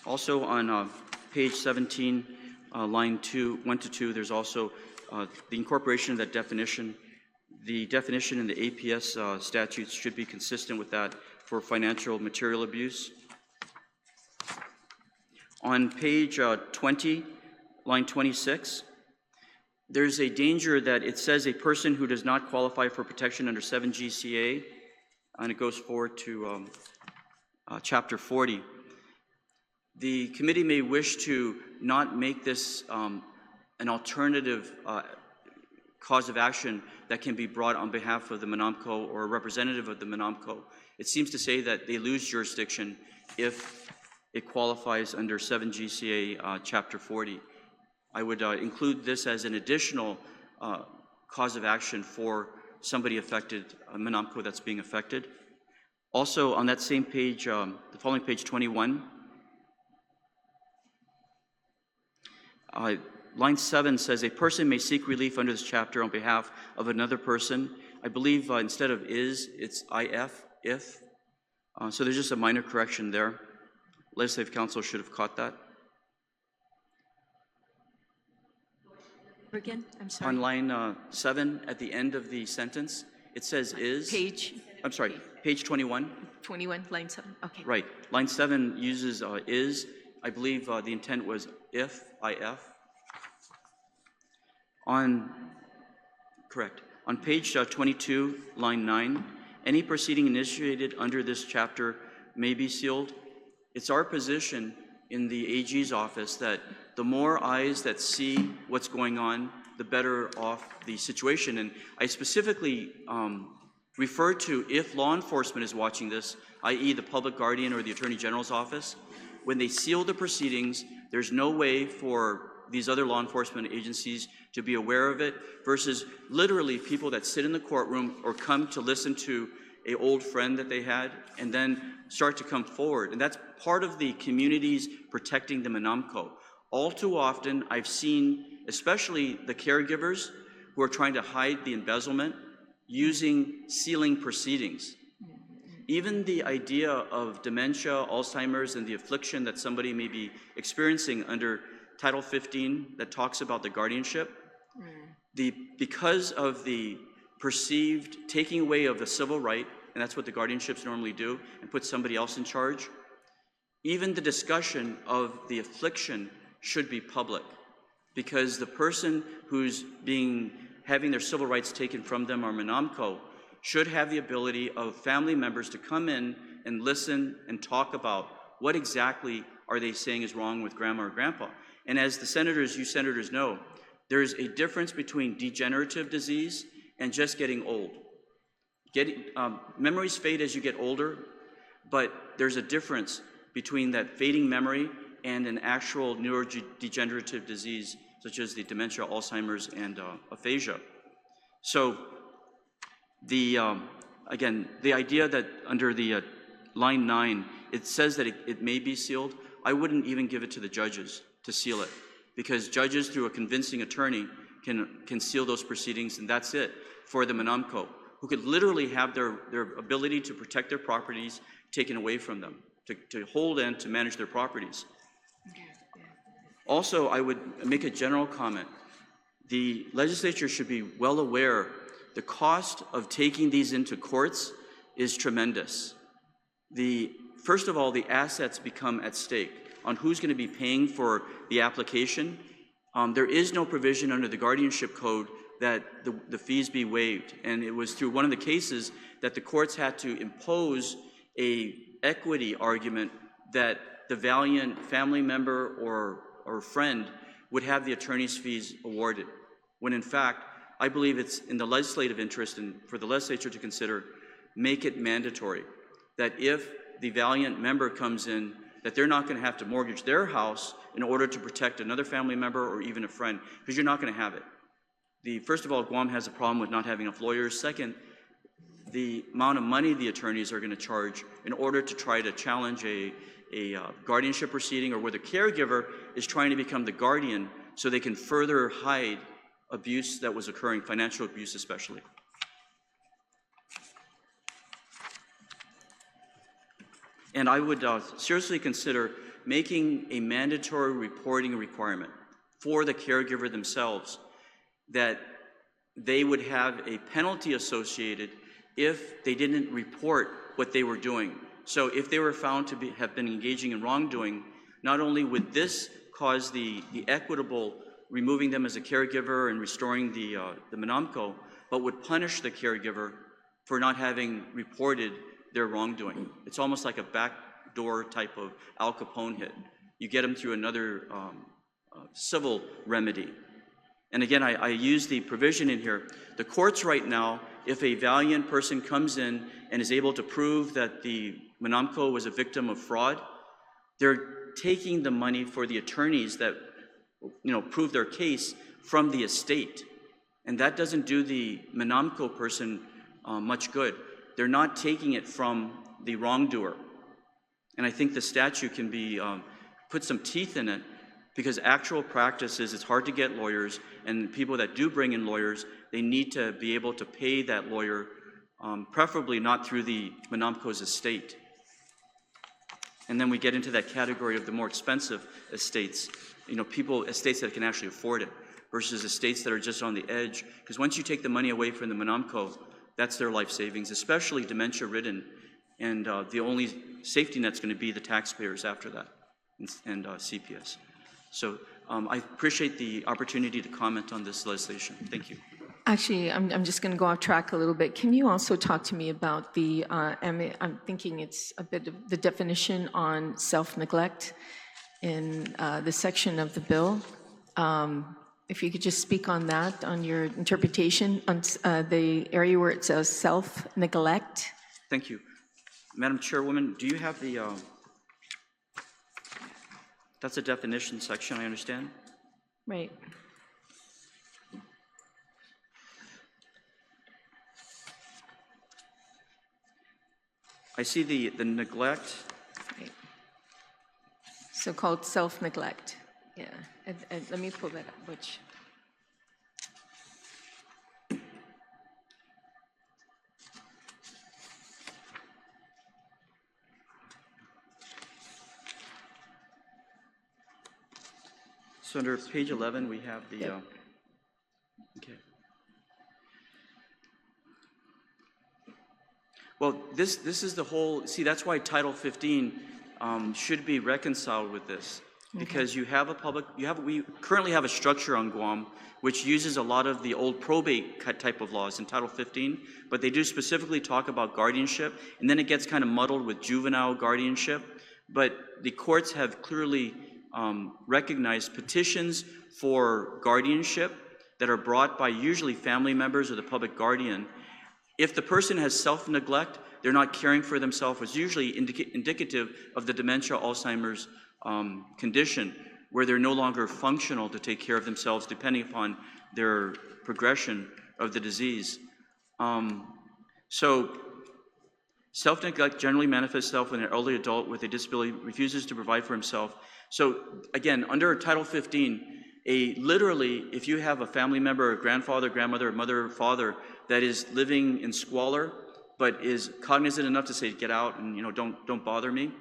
Also on page 17, line 1 to 2, there's also the incorporation of that definition. The definition in the APS statutes should be consistent with that for financial material abuse. On page 20, line 26, there's a danger that it says a person who does not qualify for protection under 7 GCA, and it goes forward to Chapter 40. The committee may wish to not make this an alternative cause of action that can be brought on behalf of the MNAMCO or a representative of the MNAMCO. It seems to say that they lose jurisdiction if it qualifies under 7 GCA Chapter 40. I would include this as an additional cause of action for somebody affected, a MNAMCO that's being affected. Also on that same page, the following page 21, line 7 says a person may seek relief under this chapter on behalf of another person. I believe instead of is, it's if. So there's just a minor correction there. Legislative Council should have caught that. Again, I'm sorry. On line 7, at the end of the sentence, it says is. Page? I'm sorry, page 21. 21, line 7, okay. Right. Line 7 uses is. I believe the intent was if. Correct. On page 22, line 9, any proceeding initiated under this chapter may be sealed. It's our position in the AG's office that the more eyes that see what's going on, the better off the situation. And I specifically refer to if law enforcement is watching this, i.e. the public guardian or the Attorney General's office, when they seal the proceedings, there's no way for these other law enforcement agencies to be aware of it, versus literally people that sit in the courtroom or come to listen to an old friend that they had and then start to come forward. And that's part of the communities protecting the Manamco. All too often, I've seen, especially the caregivers who are trying to hide the embezzlement using sealing proceedings. Even the idea of dementia, Alzheimer's, and the affliction that somebody may be experiencing under Title 15 that talks about the guardianship, because of the perceived taking away of a civil right, and that's what the guardianships normally do, and put somebody else in charge, even the discussion of the affliction should be public, because the person who's having their civil rights taken from them, or Manamco, should have the ability of family members to come in and listen and talk about what exactly are they saying is wrong with grandma or grandpa. And as the senators, you senators know, there's a difference between degenerative disease and just getting old. Memories fade as you get older, but there's a difference between that fading memory and an actual neurodegenerative disease, such as the dementia, Alzheimer's, and aphasia. So again, the idea that under the line 9, it says that it may be sealed, I wouldn't even give it to the judges to seal it, because judges, through a convincing attorney, can seal those proceedings, and that's it for the Manamco, who could literally have their ability to protect their properties taken away from them, to hold and to manage their properties. Also, I would make a general comment. The legislature should be well aware the cost of taking these into courts is tremendous. First of all, the assets become at stake on who's going to be paying for the application. There is no provision under the guardianship code that the fees be waived. And it was through one of the cases that the courts had to impose a equity argument that the valiant family member or friend would have the attorney's fees awarded, when in fact, I believe it's in the legislative interest and for the legislature to consider, make it mandatory that if the valiant member comes in, that they're not going to have to mortgage their house in order to protect another family member or even a friend, because you're not going to have it. First of all, Guam has a problem with not having enough lawyers. Second, the amount of money the attorneys are going to charge in order to try to challenge a guardianship proceeding, or where the caregiver is trying to become the guardian so they can further hide abuse that was occurring, financial abuse especially. And I would seriously consider making a mandatory reporting requirement for the caregiver themselves, that they would have a penalty associated if they didn't report what they were doing. So if they were found to have been engaging in wrongdoing, not only would this cause the equitable removing them as a caregiver and restoring the Manamco, but would punish the caregiver for not having reported their wrongdoing. It's almost like a backdoor type of Al Capone hit. You get them through another civil remedy. And again, I use the provision in here. The courts right now, if a valiant person comes in and is able to prove that the Manamco was a victim of fraud, they're taking the money for the attorneys that prove their case from the estate. And that doesn't do the Manamco person much good. They're not taking it from the wrongdoer. And I think the statute can be, put some teeth in it, because actual practice is it's hard to get lawyers, and people that do bring in lawyers, they need to be able to pay that lawyer, preferably not through the Manamco's estate. And then we get into that category of the more expensive estates, estates that can actually afford it, versus estates that are just on the edge. Because once you take the money away from the Manamco, that's their life savings, especially dementia-ridden, and the only safety net's going to be the taxpayers after that, and CPS. So I appreciate the opportunity to comment on this legislation. Thank you. Actually, I'm just going to go off track a little bit. Can you also talk to me about the, I'm thinking it's a bit of the definition on self-neglect in the section of the bill? If you could just speak on that, on your interpretation, on the area where it says self-neglect. Thank you. Madam Chairwoman, do you have the, that's a definition section, I understand? Right. I see the neglect. Right. So-called self-neglect. Yeah. And let me pull that up, which. So under page 11, we have the, Yep. Okay. Well, this is the whole, see, that's why Title 15 should be reconciled with this. Because you have a public, we currently have a structure on Guam which uses a lot of the old probate type of laws in Title 15, but they do specifically talk about guardianship, and then it gets kind of muddled with juvenile guardianship. But the courts have clearly recognized petitions for guardianship that are brought by usually family members or the public guardian. If the person has self-neglect, they're not caring for themselves, it's usually indicative of the dementia, Alzheimer's condition, where they're no longer functional to take care of themselves depending upon their progression of the disease. So self-neglect generally manifests itself when an elderly adult with a disability refuses to provide for himself. So again, under Title 15, literally, if you have a family member, a grandfather, grandmother, mother, father that is living in squalor, but is cognizant enough to say, get out and don't bother me,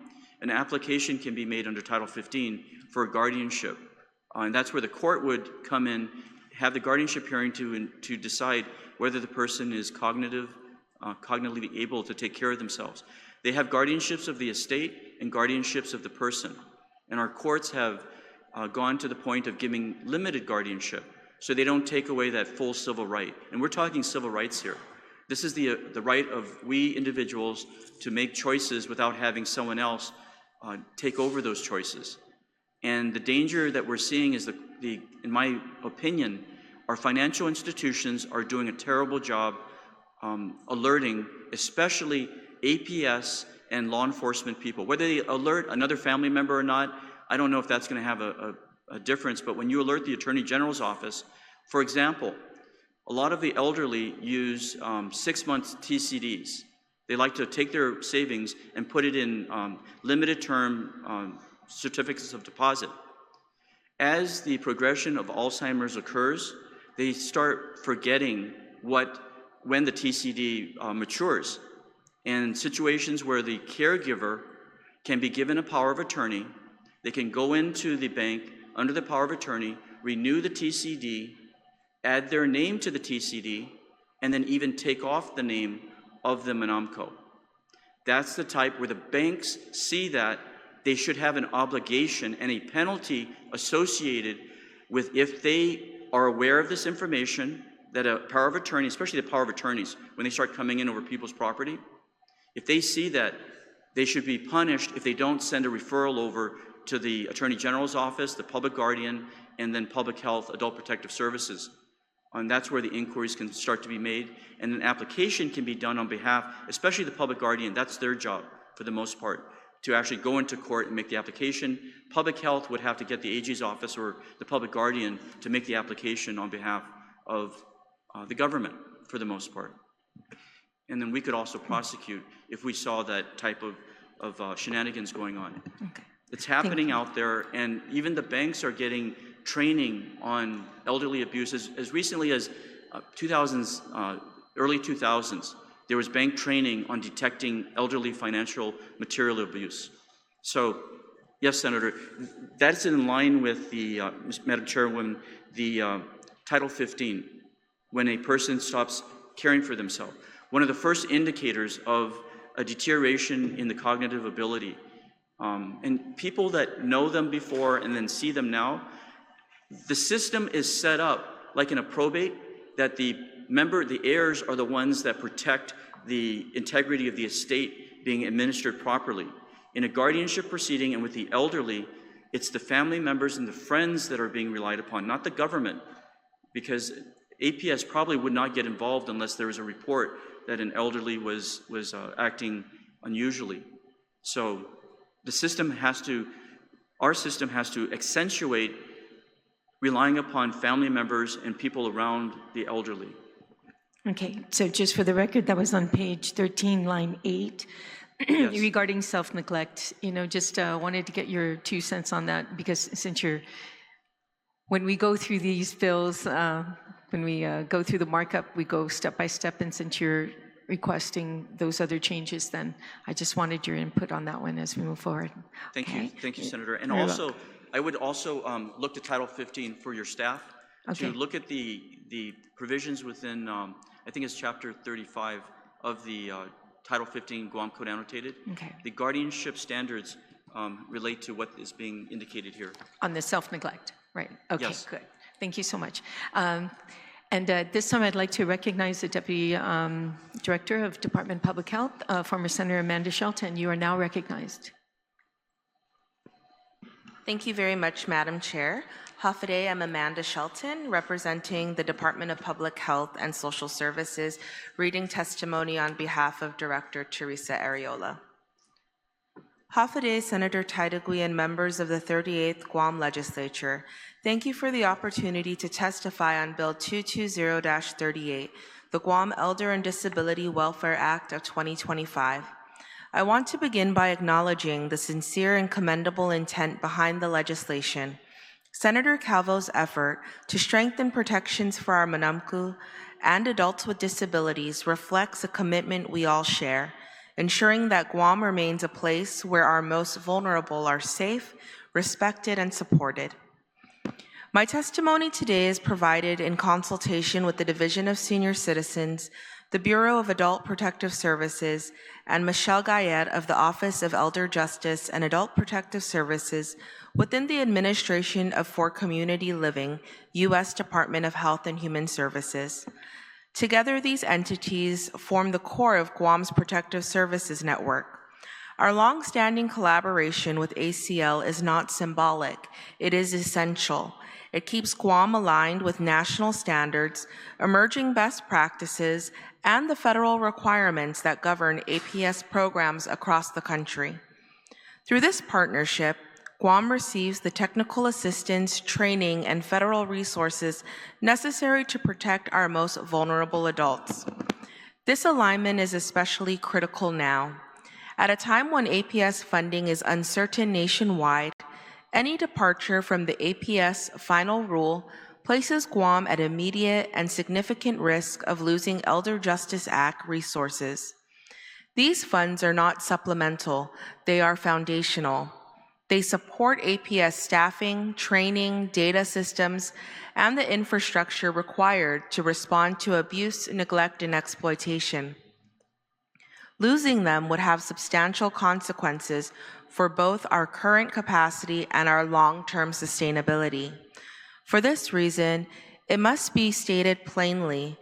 an application can be made under Title 15 for guardianship. And that's where the court would come in, have the guardianship hearing to decide whether the person is cognitively able to take care of themselves. They have guardianships of the estate and guardianships of the person. And our courts have gone to the point of giving limited guardianship, so they don't take away that full civil right. And we're talking civil rights here. This is the right of we individuals to make choices without having someone else take over those choices. And the danger that we're seeing is, in my opinion, our financial institutions are doing a terrible job alerting, especially APS and law enforcement people. Whether they alert another family member or not, I don't know if that's going to have a difference, but when you alert the Attorney General's office, for example, a lot of the elderly use 6-month TCDs. They like to take their savings and put it in limited term certificates of deposit. As the progression of Alzheimer's occurs, they start forgetting when the TCD matures. And situations where the caregiver can be given a power of attorney, they can go into the bank under the power of attorney, renew the TCD, add their name to the TCD, and then even take off the name of the Manamco. That's the type where the banks see that they should have an obligation and a penalty associated with, if they are aware of this information, that a power of attorney, especially the power of attorneys, when they start coming in over people's property, if they see that, they should be punished if they don't send a referral over to the Attorney General's office, the public guardian, and then public health, adult protective services. And that's where the inquiries can start to be made, and an application can be done on behalf, especially the public guardian. That's their job for the most part, to actually go into court and make the application. Public health would have to get the AG's office or the public guardian to make the application on behalf of the government for the most part. And then we could also prosecute if we saw that type of shenanigans going on. Okay. It's happening out there, and even the banks are getting training on elderly abuse. As recently as early 2000s, there was bank training on detecting elderly financial material abuse. So, yes, Senator, that's in line with the, Madam Chairwoman, the Title 15, when a person stops caring for themselves. One of the first indicators of a deterioration in the cognitive ability, and people that know them before and then see them now, the system is set up like in a probate that the the heirs are the ones that protect the integrity of the estate being administered properly. In a guardianship proceeding and with the elderly, it's the family members and the friends that are being relied upon, not the government, because APS probably would not get involved unless there was a report that an elderly was acting unusually. So the system has to, our system has to accentuate relying upon family members and people around the elderly. Okay, so just for the record, that was on page 13, line 8. Yes. Regarding self-neglect, just wanted to get your 2 cents on that, because since when we go through these bills, when we go through the markup, we go step by step, and since you're requesting those other changes, then I just wanted your input on that one as we move forward. Thank you, Senator. And You're also, welcome. I would also look to Title 15 for your staff Okay. to look at the provisions within, I think it's Chapter 35 of the Title 15 Guam Code Annotated. Okay. The guardianship standards relate to what is being indicated here. On the self-neglect, right? Okay, Yes. good. Thank you so much. And at this time, I'd like to recognize the Deputy Director of Department of Public Health, former Senator Amanda Shelton. You are now recognized. Thank you very much, Madam Chair. Hafaday, I'm Amanda Shelton, representing the Department of Public Health and Social Services, reading testimony on behalf of Director Teresa Arreola. Hafaday, Senator Taitague, and members of the 38th Guam Legislature, thank you for the opportunity to testify on Bill 220-38, the Guam Elder and Disability Welfare Act of 2025. I want to begin by acknowledging the sincere and commendable intent behind the legislation. Senator Calvo's effort to strengthen protections for our Manamku and adults with disabilities reflects a commitment we all share, ensuring that Guam remains a place where our most vulnerable are safe, respected, and supported. My testimony today is provided in consultation with the Division of Senior Citizens, the Bureau of Adult Protective Services, and Michelle Gayet of the Office of Elder Justice and Adult Protective Services within the Administration for Community Living, U.S. Department of Health and Human Services. Together, these entities form the core of Guam's Protective Services Network. Our long-standing collaboration with ACL is not symbolic, it is essential. It keeps Guam aligned with national standards, emerging best practices, and the federal requirements that govern APS programs across the country. Through this partnership, Guam receives the technical assistance, training, and federal resources necessary to protect our most vulnerable adults. This alignment is especially critical now. At a time when APS funding is uncertain nationwide, any departure from the APS final rule places Guam at immediate and significant risk of losing Elder Justice Act resources. These funds are not supplemental, they are foundational. They support APS staffing, training, data systems, and the infrastructure required to respond to abuse, neglect, and exploitation. Losing them would have substantial consequences for both our current capacity and our long-term sustainability. For this reason, it must be stated plainly,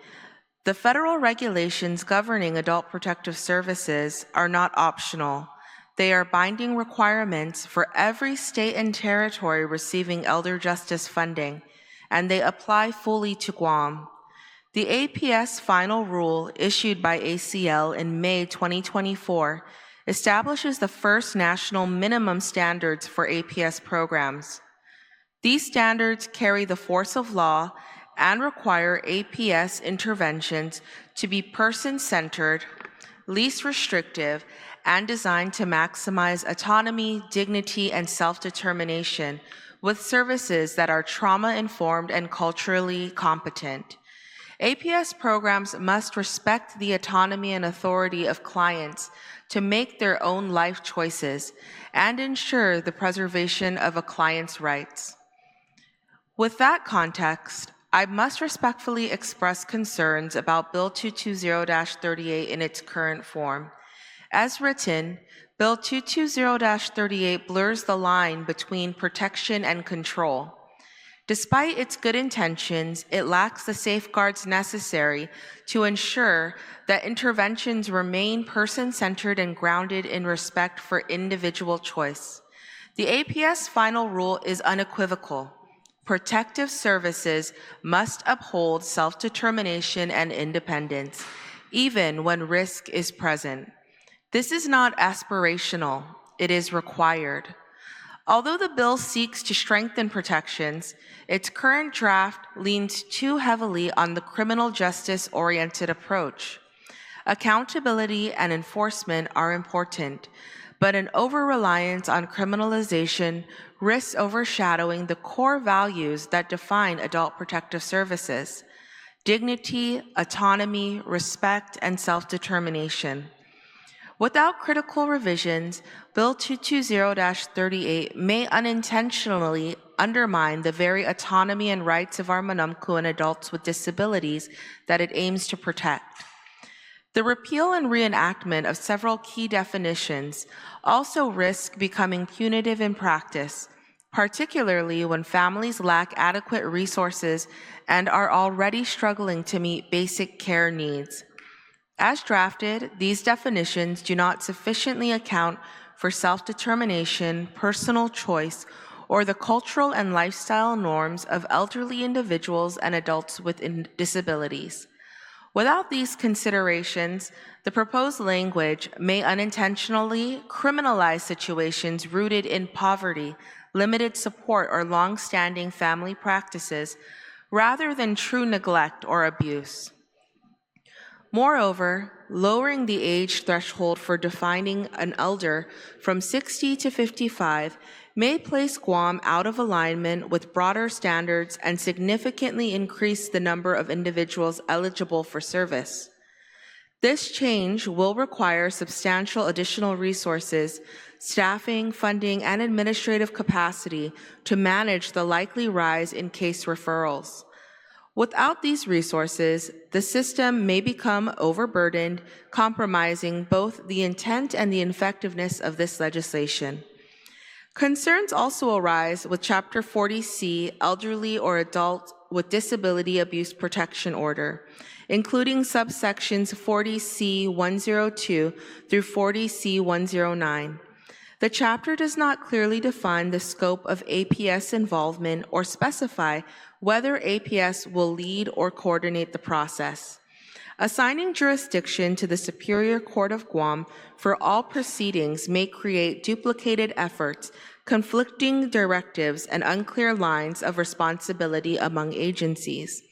the federal regulations governing adult protective services are not optional. They are binding requirements for every state and territory receiving elder justice funding, and they apply fully to Guam. The APS final rule issued by ACL in May 2024 establishes the first national minimum standards for APS programs. These standards carry the force of law and require APS interventions to be person-centered, least restrictive, and designed to maximize autonomy, dignity, and self-determination with services that are trauma-informed and culturally competent. APS programs must respect the autonomy and authority of clients to make their own life choices and ensure the preservation of a client's rights. With that context, I must respectfully express concerns about Bill 220-38 in its current form. As written, Bill 220-38 blurs the line between protection and control. Despite its good intentions, it lacks the safeguards necessary to ensure that interventions remain person-centered and grounded in respect for individual choice. The APS final rule is unequivocal. Protective services must uphold self-determination and independence, even when risk is present. This is not aspirational, it is required. Although the bill seeks to strengthen protections, its current draft leans too heavily on the criminal justice-oriented approach. Accountability and enforcement are important, but an over-reliance on criminalization risks overshadowing the core values that define adult protective services: dignity, autonomy, respect, and self-determination. Without critical revisions, Bill 220-38 may unintentionally undermine the very autonomy and rights of our Manamkuan adults with disabilities that it aims to protect. The repeal and reenactment of several key definitions also risk becoming punitive in practice, particularly when families lack adequate resources and are already struggling to meet basic care needs. As drafted, these definitions do not sufficiently account for self-determination, personal choice, or the cultural and lifestyle norms of elderly individuals and adults with disabilities. Without these considerations, the proposed language may unintentionally criminalize situations rooted in poverty, limited support, or long-standing family practices, rather than true neglect or abuse. Moreover, lowering the age threshold for defining an elder from 60 to 55 may place Guam out of alignment with broader standards and significantly increase the number of individuals eligible for service. This change will require substantial additional resources, staffing, funding, and administrative capacity to manage the likely rise in case referrals. Without these resources, the system may become overburdened, compromising both the intent and the effectiveness of this legislation. Concerns also arise with Chapter 40C, Elderly or Adult with Disability Abuse Protection Order, including subsections 40C-102 through 40C-109. The chapter does not clearly define the scope of APS involvement or specify whether APS will lead or coordinate the process. Assigning jurisdiction to the Superior Court of Guam for all proceedings may create duplicated efforts, conflicting directives, and unclear lines of responsibility among agencies.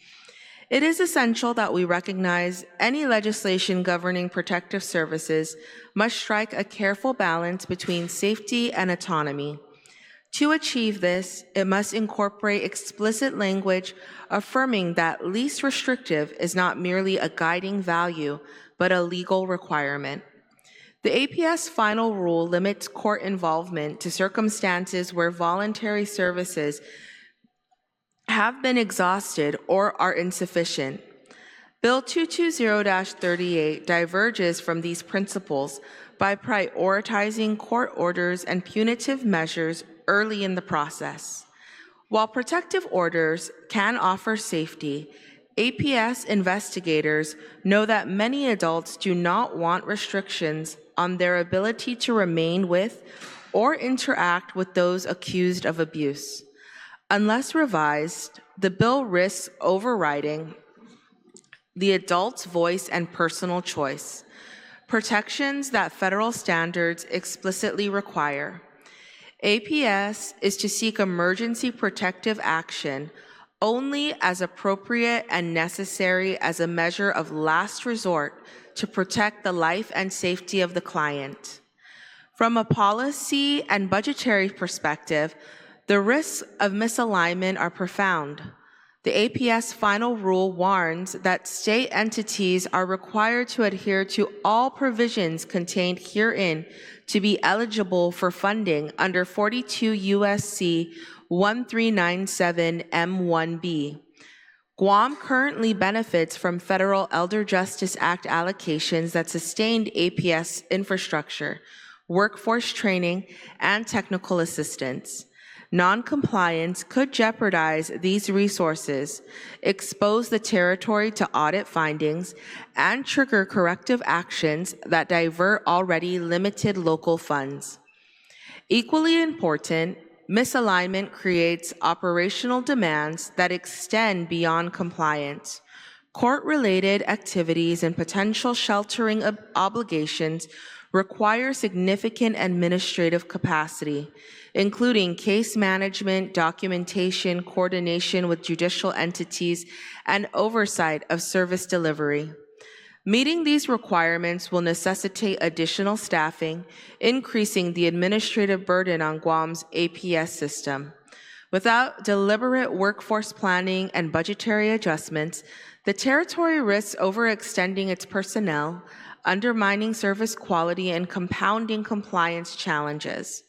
It is essential that we recognize any legislation governing protective services must strike a careful balance between safety and autonomy. To achieve this, it must incorporate explicit language affirming that least restrictive is not merely a guiding value, but a legal requirement. The APS final rule limits court involvement to circumstances where voluntary services have been exhausted or are insufficient. Bill 220-38 diverges from these principles by prioritizing court orders and punitive measures early in the process. While protective orders can offer safety, APS investigators know that many adults do not want restrictions on their ability to remain with or interact with those accused of abuse. Unless revised, the bill risks overriding the adult's voice and personal choice, protections that federal standards explicitly require. APS is to seek emergency protective action only as appropriate and necessary as a measure of last resort to protect the life and safety of the client. From a policy and budgetary perspective, the risks of misalignment are profound. The APS final rule warns that state entities are required to adhere to all provisions contained herein to be eligible for funding under 42 U.S.C. 1397 M1B. Guam currently benefits from federal Elder Justice Act allocations that sustained APS infrastructure, workforce training, and technical assistance. Non-compliance could jeopardize these resources, expose the territory to audit findings, and trigger corrective actions that divert already limited local funds. Equally important, misalignment creates operational demands that extend beyond compliance. Court-related activities and potential sheltering obligations require significant administrative capacity, including case management, documentation, coordination with judicial entities, and oversight of service delivery. Meeting these requirements will necessitate additional staffing, increasing the administrative burden on Guam's APS system. Without deliberate workforce planning and budgetary adjustments, the territory risks overextending its personnel, undermining service quality, and compounding compliance challenges.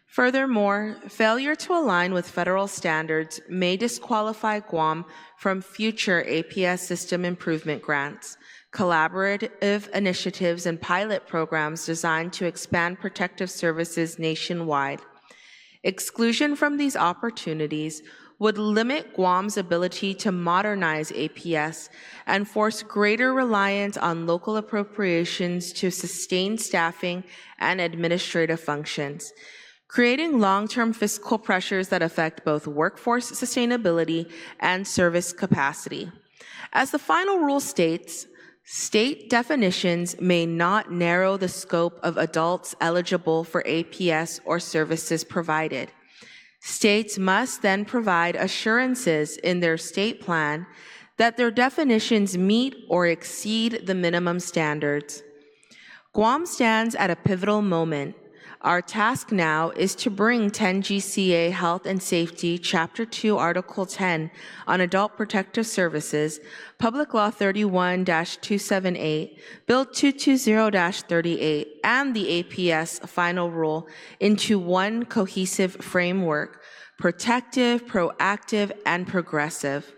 Furthermore, failure to align with federal standards may disqualify Guam from future APS system improvement grants, collaborative initiatives, and pilot programs designed to expand protective services nationwide. Exclusion from these opportunities would limit Guam's ability to modernize APS and force greater reliance on local appropriations to sustain staffing and administrative functions, creating long-term fiscal pressures that affect both workforce sustainability and service capacity. As the final rule states, state definitions may not narrow the scope of adults eligible for APS or services provided. States must then provide assurances in their state plan that their definitions meet or exceed the minimum standards. Guam stands at a pivotal moment. Our task now is to bring 10 GCA Health and Safety, Chapter 2, Article 10 on Adult Protective Services, Public Law 31-278, Bill 220-38, and the APS Final Rule into one cohesive framework, protective, proactive, and progressive.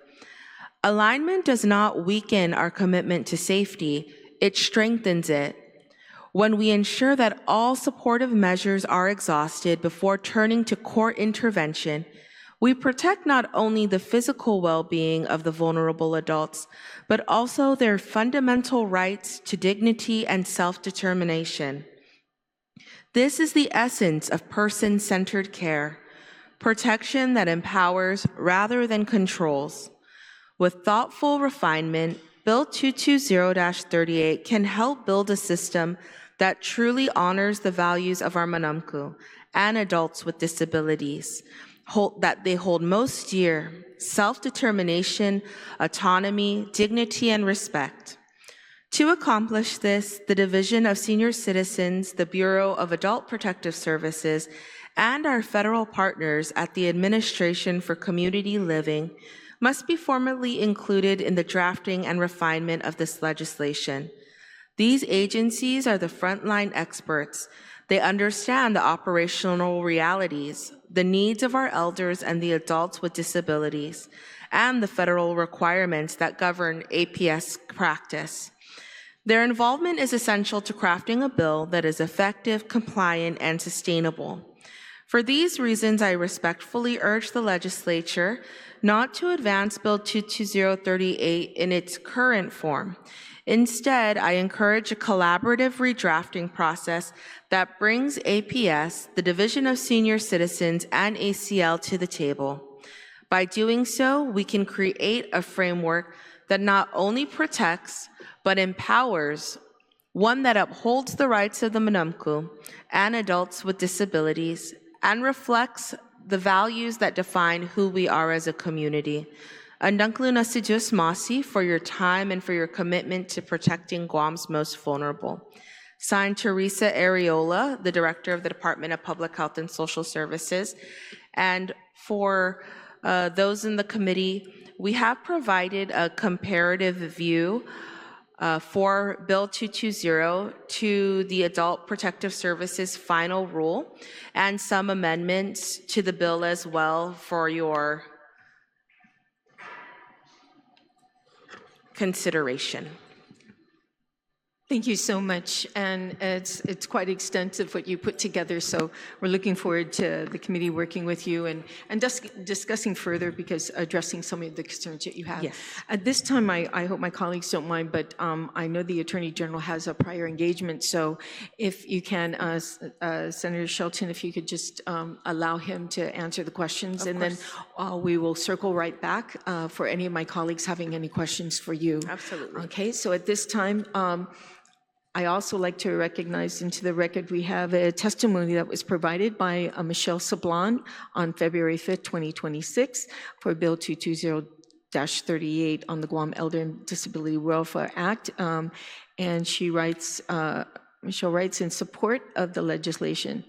Alignment does not weaken our commitment to safety, it strengthens it. When we ensure that all supportive measures are exhausted before turning to court intervention, we protect not only the physical well-being of the vulnerable adults, but also their fundamental rights to dignity and self-determination. This is the essence of person-centered care, protection that empowers rather than controls. With thoughtful refinement, Bill 220-38 can help build a system that truly honors the values of our Manamku and adults with disabilities that they hold most dear: self-determination, autonomy, dignity, and respect. To accomplish this, the Division of Senior Citizens, the Bureau of Adult Protective Services, and our federal partners at the Administration for Community Living must be formally included in the drafting and refinement of this legislation. These agencies are the frontline experts. They understand the operational realities, the needs of our elders and the adults with disabilities, and the federal requirements that govern APS practice. Their involvement is essential to crafting a bill that is effective, compliant, and sustainable. For these reasons, I respectfully urge the legislature not to advance Bill 220-38 in its current form. Instead, I encourage a collaborative redrafting process that brings APS, the Division of Senior Citizens, and ACL to the table. By doing so, we can create a framework that not only protects, but empowers, one that upholds the rights of the Manamku and adults with disabilities, and reflects the values that define who we are as a community. Andanklu Nasidus Masi for your time and for your commitment to protecting Guam's most vulnerable. Signed, Therese Areola, the Director of the Department of Public Health and Social Services. And for those in the committee, we have provided a comparative view for Bill 220 to the Adult Protective Services Final Rule, and some amendments to the bill as well for your consideration. Thank you so much, and it's quite extensive what you put together, so we're looking forward to the committee working with you and discussing further, because addressing some of the concerns that you have. Yes. At this time, I hope my colleagues don't mind, but I know the Attorney General has a prior engagement, so if you can, Senator Shelton, if you could just allow him to answer the questions, and then we will circle right back for any of my colleagues having any questions for you. Absolutely. Okay, so at this time, I also like to recognize into the record we have a testimony that was provided by Michelle Sablon on February 5th, 2026 for Bill 220-38 on the Guam Elder and Disability Welfare Act. And she writes, Michelle writes in support of the legislation.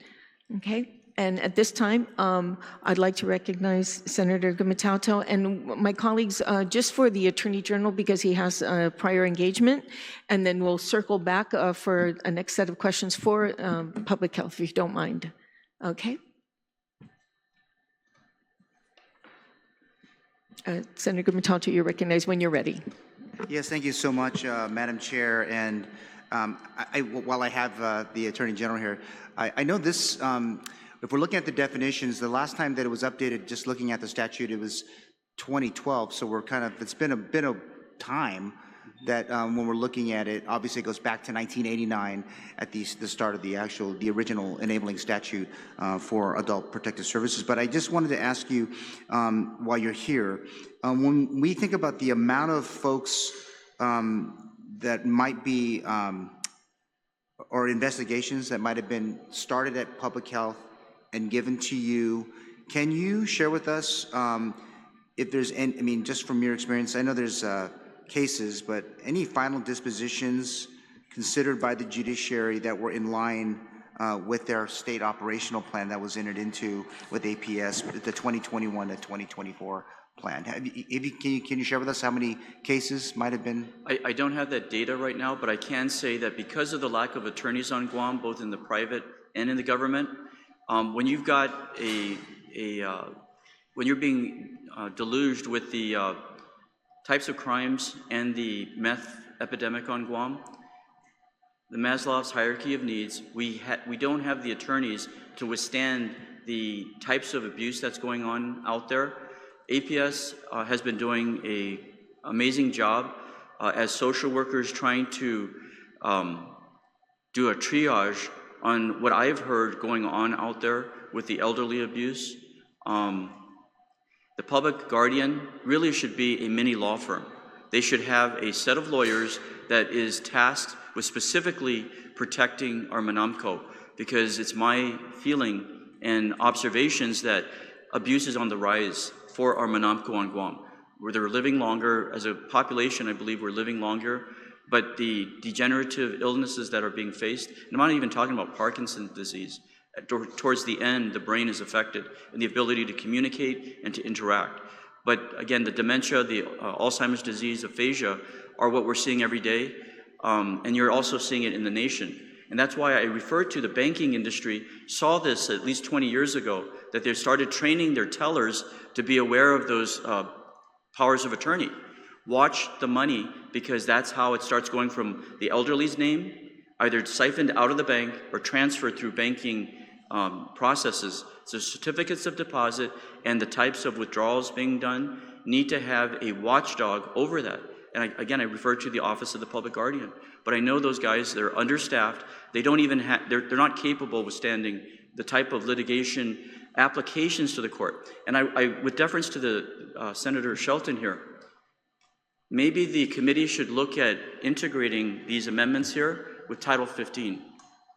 Okay. And at this time, I'd like to recognize Senator Gumatauto and my colleagues, just for the Attorney General, because he has a prior engagement, and then we'll circle back for a next set of questions for public health, if you don't mind. Okay? Senator Gumatauto, you're recognized when you're ready. Yes, thank you so much, Madam Chair. And while I have the Attorney General here, I know this, if we're looking at the definitions, the last time that it was updated, just looking at the statute, it was 2012. So we're kind of, it's been a bit of time that when we're looking at it, obviously it goes back to 1989 at the start of the original enabling statute for adult protective services. But I just wanted to ask you, while you're here, when we think about the amount of folks that might be, or investigations that might have been started at public health and given to you, can you share with us if there's any, I mean, just from your experience, I know there's cases, but any final dispositions considered by the judiciary that were in line with their state operational plan that was entered into with APS, the 2021 to 2024 plan? Can you share with us how many cases might have been? I don't have that data right now, but I can say that because of the lack of attorneys on Guam, both in the private and in the government, when you've got when you're being deluged with the types of crimes and the meth epidemic on Guam, the Maslow's hierarchy of needs, we don't have the attorneys to withstand the types of abuse that's going on out there. APS has been doing an amazing job as social workers trying to do a triage on what I've heard going on out there with the elderly abuse. The public guardian really should be a mini law firm. They should have a set of lawyers that is tasked with specifically protecting our Manamco, because it's my feeling and observations that abuse is on the rise for our Manamco on Guam, where they're living longer. As a population, I believe we're living longer, but the degenerative illnesses that are being faced, and I'm not even talking about Parkinson's disease, towards the end, the brain is affected and the ability to communicate and to interact. But again, the dementia, the Alzheimer's disease, aphasia are what we're seeing every day, and you're also seeing it in the nation. And that's why I refer to the banking industry, saw this at least 20 years ago, that they started training their tellers to be aware of those powers of attorney. Watch the money, because that's how it starts going from the elderly's name, either siphoned out of the bank or transferred through banking processes. So certificates of deposit and the types of withdrawals being done need to have a watchdog over that. And again, I refer to the Office of the Public Guardian. But I know those guys, they're understaffed. They don't even have, they're not capable of withstanding the type of litigation applications to the court. And I with deference to the Senator Shelton here, maybe the committee should look at integrating these amendments here with Title 15.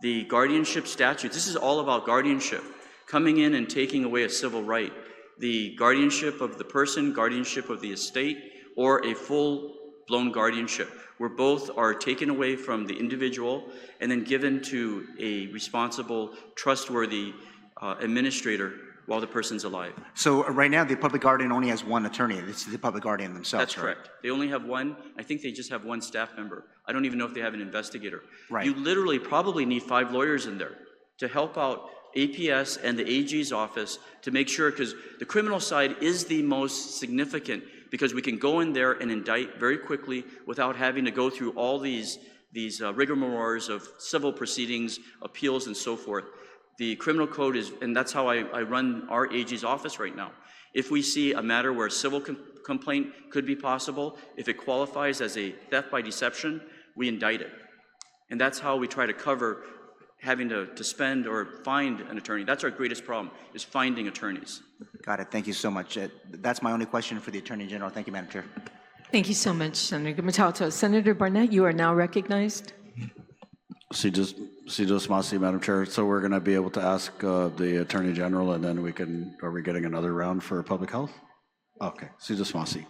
The guardianship statutes, this is all about guardianship, coming in and taking away a civil right. The guardianship of the person, guardianship of the estate, or a full-blown guardianship, where both are taken away from the individual and then given to a responsible, trustworthy administrator while the person's alive. So right now, the public guardian only has one attorney. It's the public guardian themselves. That's correct. They only have one. I think they just have one staff member. I don't even know if they have an investigator. Right. You literally probably need 5 lawyers in there to help out APS and the AG's office to make sure, because the criminal side is the most significant, because we can go in there and indict very quickly without having to go through all these these rigmaroles of civil proceedings, appeals, and so forth. The criminal code is, and that's how I run our AG's office right now. If we see a matter where a civil complaint could be possible, if it qualifies as a theft by deception, we indict it. And that's how we try to cover having to spend or find an attorney. That's our greatest problem, is finding attorneys. Got it. Thank you so much. That's my only question for the Attorney General. Thank you, Madam Chair. Thank you so much, Senator Gumatauta. Senator Barnett, you are now recognized. Si just Masi, Madam Chair. So we're going to be able to ask the Attorney General, and then are we getting another round for public health? Okay, si just Masi.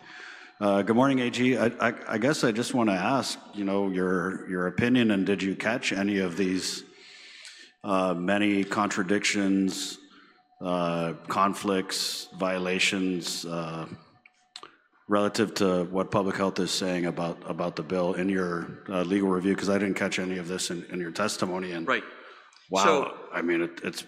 Good morning, AG. I guess I just want to ask, your opinion, and did you catch any of these many contradictions, conflicts, violations, relative to what public health is saying about the bill in your legal review? Because I didn't catch any of this in your testimony. And right. Wow, So, I mean, it's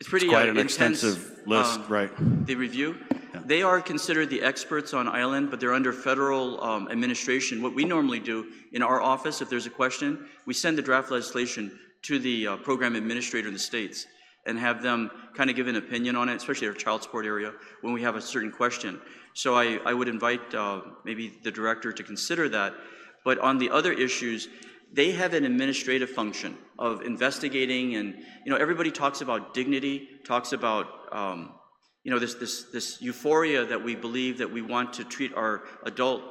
pretty quite an intense, extensive list, right? The review. Yeah. They are considered the experts on island, but they're under federal administration. What we normally do in our office, if there's a question, we send the draft legislation to the program administrator in the states and have them kind of give an opinion on it, especially our child support area, when we have a certain question. So I would invite maybe the director to consider that. But on the other issues, they have an administrative function of investigating, and everybody talks about dignity, talks about this euphoria that we believe that we want to treat our adult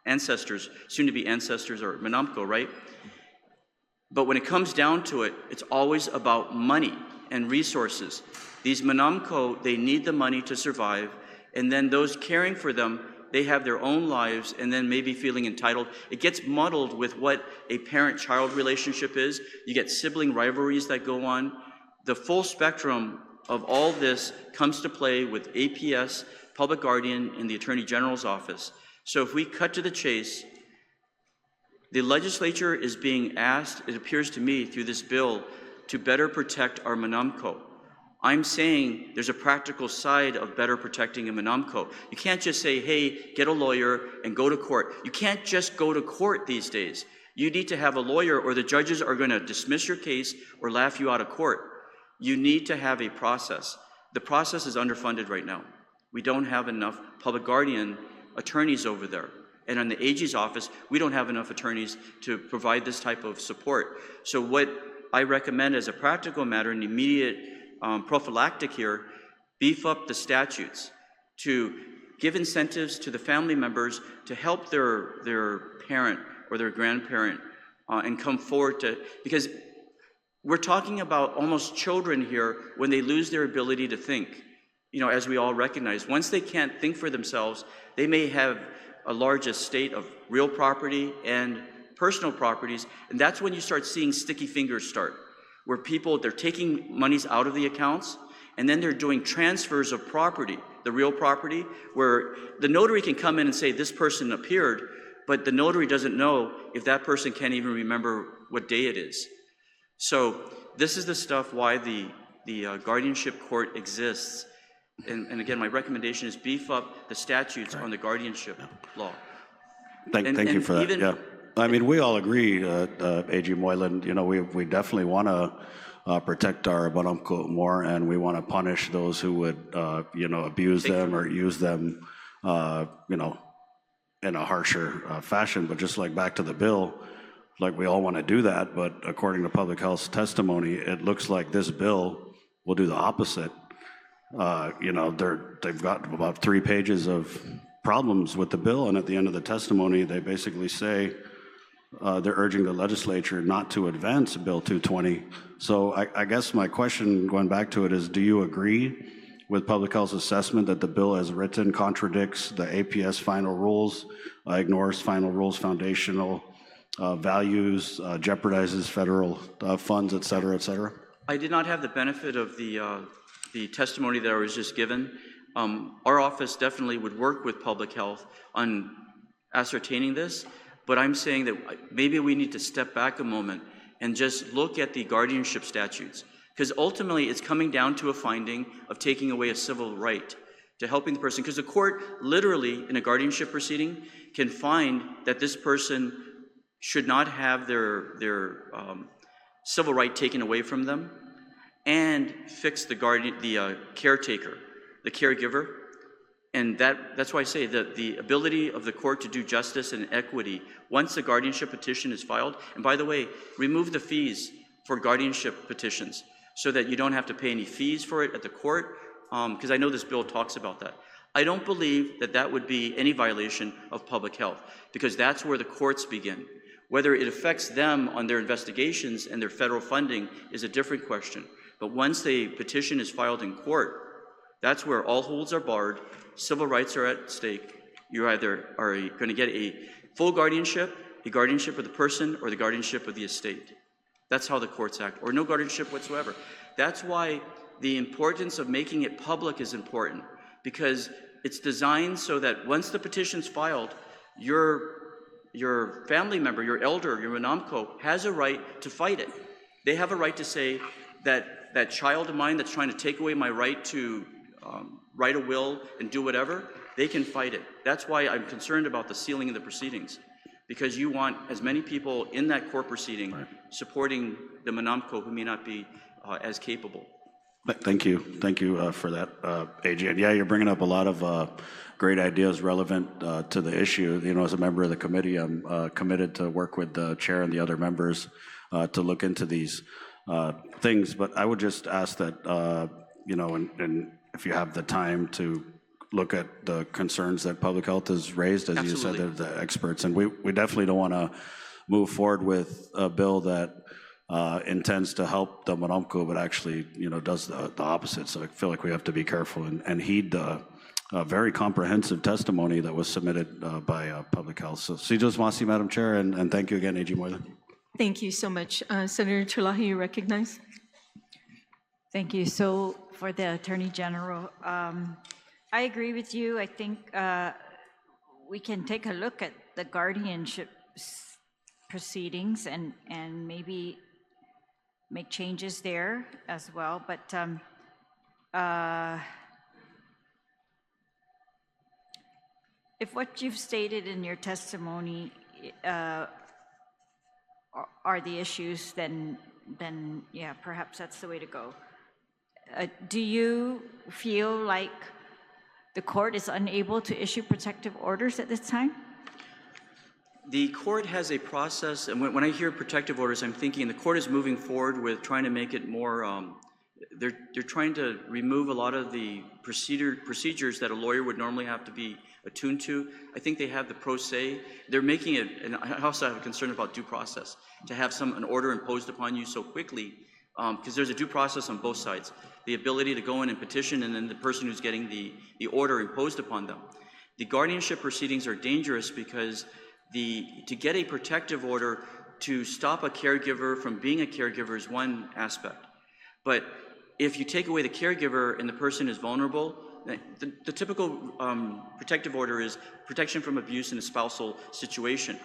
ancestors, soon-to-be ancestors, or Manamco, right? But when it comes down to it, it's always about money and resources. These Manamco, they need the money to survive, and then those caring for them, they have their own lives, and then maybe feeling entitled. It gets muddled with what a parent-child relationship is. You get sibling rivalries that go on. The full spectrum of all this comes to play with APS, Public Guardian, and the Attorney General's office. So if we cut to the chase, the legislature is being asked, it appears to me, through this bill, to better protect our Manamco. I'm saying there's a practical side of better protecting a Manamco. You can't just say, hey, get a lawyer and go to court. You can't just go to court these days. You need to have a lawyer, or the judges are going to dismiss your case or laugh you out of court. You need to have a process. The process is underfunded right now. We don't have enough public guardian attorneys over there. And in the AG's office, we don't have enough attorneys to provide this type of support. So what I recommend as a practical matter, an immediate prophylactic here, beef up the statutes to give incentives to the family members to help their parent or their grandparent and come forward to, because we're talking about almost children here when they lose their ability to think. As we all recognize, once they can't think for themselves, they may have a large estate of real property and personal properties, and that's when you start seeing sticky fingers start, where they're taking monies out of the accounts, and then they're doing transfers of property, the real property, where the notary can come in and say, this person appeared, but the notary doesn't know if that person can't even remember what day it is. So this is the stuff why the guardianship court exists. And again, my recommendation is beef up the statutes on the guardianship law. Thank you for that. Yeah, I mean, we all agree, AG Moylan. We definitely want to protect our Manamco more, and we want to punish those who would, abuse them or use them, in a harsher fashion. But just like back to the bill, like we all want to do that, but according to public health's testimony, it looks like this bill will do the opposite. They've got about 3 pages of problems with the bill, and at the end of the testimony, they basically say they're urging the legislature not to advance Bill 220. So I guess my question, going back to it, is do you agree with public health's assessment that the bill as written contradicts the APS final rules, ignores final rules foundational values, jeopardizes federal funds, et cetera, et cetera? I did not have the benefit of the testimony that I was just given. Our office definitely would work with public health on ascertaining this, but I'm saying that maybe we need to step back a moment and just look at the guardianship statutes, because ultimately it's coming down to a finding of taking away a civil right to helping the person, because the court literally in a guardianship proceeding can find that this person should not have their civil right taken away from them, and fix the caretaker, the caregiver. And that's why I say that the ability of the court to do justice and equity once the guardianship petition is filed, and by the way, remove the fees for guardianship petitions so that you don't have to pay any fees for it at the court, because I know this bill talks about that. I don't believe that that would be any violation of public health, because that's where the courts begin. Whether it affects them on their investigations and their federal funding is a different question. But once the petition is filed in court, that's where all holds are barred, civil rights are at stake. You either are going to get a full guardianship, the guardianship of the person, or the guardianship of the estate. That's how the courts act, or no guardianship whatsoever. That's why the importance of making it public is important, because it's designed so that once the petition's filed, your family member, your elder, your manamko has a right to fight it. They have a right to say that child of mine that's trying to take away my right to write a will and do whatever, they can fight it. That's why I'm concerned about the sealing of the proceedings, because you want as many people in that court proceeding supporting the manamko who may not be as capable. Thank you for that, AG. And yeah, you're bringing up a lot of great ideas relevant to the issue. You know, as a member of the committee, I'm committed to work with the chair and the other members to look into these things. But I would just ask that, you know, and if you have the time to look at the concerns that public health has raised, as Absolutely. you said, the experts, and we definitely don't want to move forward with a bill that intends to help the manamko, but actually, you know, does the opposite. So I feel like we have to be careful and heed the very comprehensive testimony that was submitted by public health. So, Sijos Masi, Madam Chair, and thank you again, AG Moylan. Thank you so much. Senator Terlaje, you recognize? Thank you. So for the Attorney General, I agree with you. I think we can take a look at the guardianship proceedings and maybe make changes there as well. But if what you've stated in your testimony are the issues, then yeah, perhaps that's the way to go. Do you feel like the court is unable to issue protective orders at this time? The court has a process, and when I hear protective orders, I'm thinking the court is moving forward with trying to make it more, they're trying to remove a lot of the procedures that a lawyer would normally have to be attuned to. I think they have the pro se. They're making it, and I also have a concern about due process, to have an order imposed upon you so quickly, because there's a due process on both sides. The ability to go in and petition, and then the person who's getting the order imposed upon them. The guardianship proceedings are dangerous because to get a protective order to stop a caregiver from being a caregiver is one aspect. But if you take away the caregiver and the person is vulnerable, the typical protective order is protection from abuse in a spousal situation.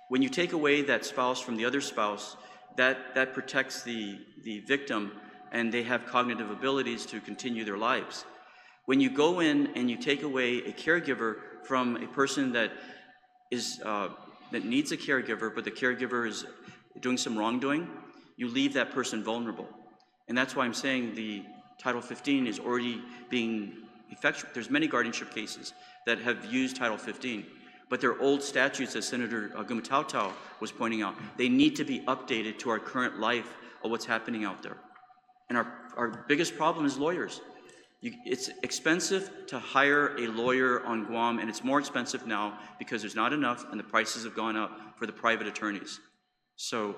When you take away that spouse from the other spouse, that protects the victim, and they have cognitive abilities to continue their lives. When you go in and you take away a caregiver from a person that needs a caregiver, but the caregiver is doing some wrongdoing, you leave that person vulnerable. And that's why I'm saying the Title 15 is already being effectual. There's many guardianship cases that have used Title 15, but they're old statutes, as Senator Gumatautau was pointing out. They need to be updated to our current life of what's happening out there. And our biggest problem is lawyers. It's expensive to hire a lawyer on Guam, and it's more expensive now because there's not enough and the prices have gone up for the private attorneys. So,